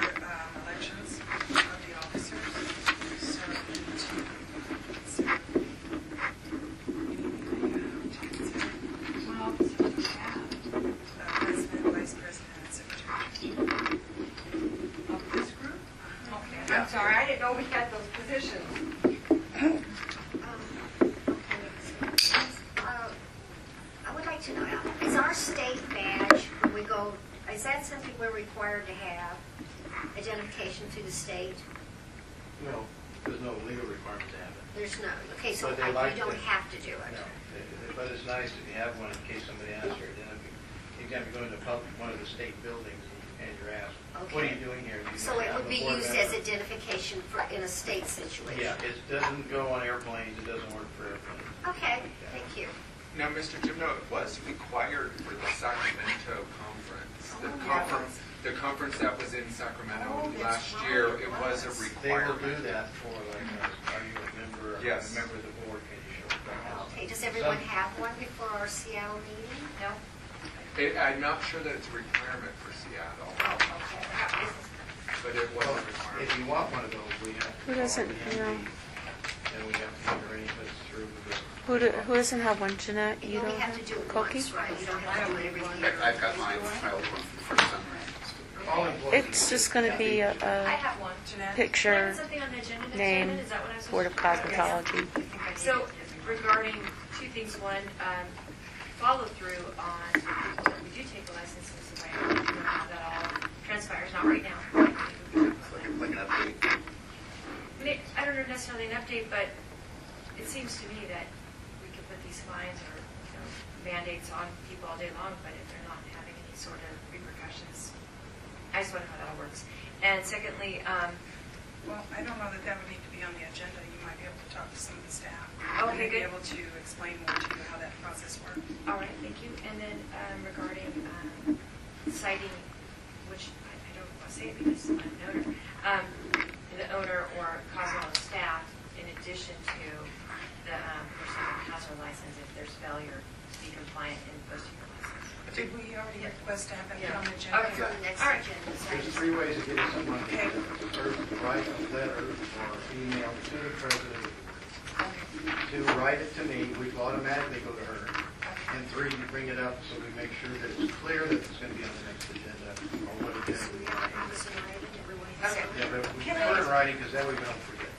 elections of the officers. So let's see. What officers do you have? President, vice president, and secretary. Of this group? Okay, I'm sorry, I didn't know we had those positions. I would like to know, is our state badge, when we go, is that something we're required to have? Identification through the state? No, there's no legal requirement to have it. There's no, okay, so But they like you don't to- have to do it. No, but it's nice if you have one in case somebody asks you. You can go into one of the state buildings and you're asked, what are you doing here? Do you So it have would a be board used member? as identification in a state situation? Yeah, it doesn't go on airplanes, it doesn't work for airplanes. Okay, thank you. Now, Mr. Jim, no, it was required for the Sacramento conference. The conference that was in Sacramento last year, it was a They will requirement. do that for like, are you a member, Yes. a member of the board, can you show up? Okay, does everyone have one before our Seattle meeting? No? I'm not sure that it's a requirement for Seattle, Okay. but it was a If requirement. you want one of those, we have to. Who doesn't, call the you know? MD, and we have to make arrangements through the. Who doesn't have one, Jeanette? You You only don't have to do it Cookie? once, right? You don't have to do it every year. I've got mine, my old one from the first summer. All employees. It's just going to be I a have one. Jeanette? picture, Something on the agenda next name, time, is that what I was Board of supposed to do? Cosmetology. So regarding two things, one, follow through on the people that we do take the licenses away, how that all transpires, not right now. Like an update. I don't know necessarily an update, but it seems to me that we could put these fines or mandates on people all day long, but if they're not having any sort of repercussions, I just want to know how that works. And secondly, Well, I don't know that that would need to be on the agenda. You might be able to talk to some of the staff. Okay, They'd be good. able to explain more to you how that process works. all right, thank you. And then regarding citing, which I don't want to say it because I'm an owner, the owner or Cosmo staff, in addition to the person who has their license, if there's failure to be compliant in posting your license. Did we already request to have that put Yeah. on the agenda? Okay. It's on the next All right. agenda. There's three ways of getting someone to first write a letter or email to the president. Two, write it to me, we automatically go to her. And three, you bring it up so we make sure that it's clear that it's going to be on the next agenda or what agenda we want to handle. Okay. Yeah, but we put it in writing because that way we don't forget.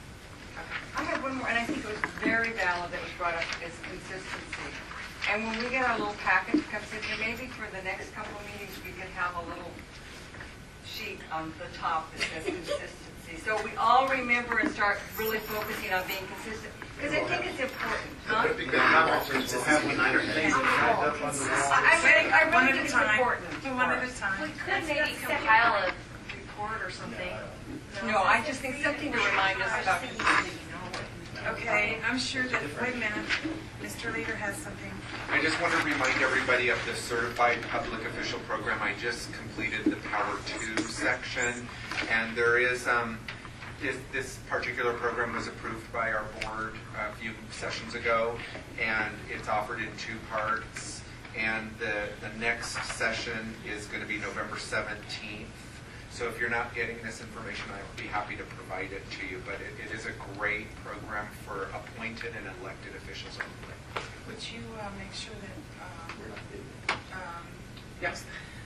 I have one more, and I think it was very valid that was brought up, is consistency. And when we get our little package comes in here, maybe for the next couple of meetings, we could have a little sheet on the top that says consistency. So we all remember and start really focusing on being consistent, because I think it's important, huh? But because conferences will have one Signs up on the wall. I One really at a think it's time. important. One at a time. We could maybe compile a report or something. No, I just think something to remind us about consistency. Okay, I'm sure that, wait a minute, Mr. Leader has something. I just want to remind everybody of the Certified Public Official Program. I just completed the Power 2 section, and there is, this particular program was approved by our board a few sessions ago, and it's offered in two parts, and the next session is going to be November 17th. So if you're not getting this information, I would be happy to provide it to you, but it is a great program for appointed and elected officials only. Would you make sure that Yes.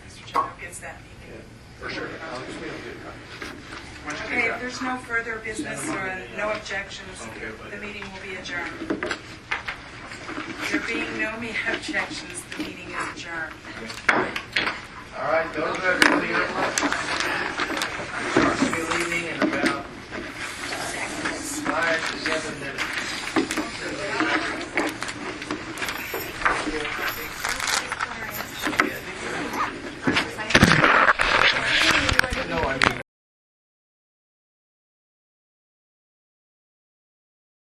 Mr. General gets that? Yeah, For sure. I'll just wait a copy. Why don't you Okay, do if that? there's no further business or no objections, Okay, but- the meeting will be adjourned. There being no objections, the meeting is adjourned. All right, those are the we're leaving in about 5 to 7 minutes.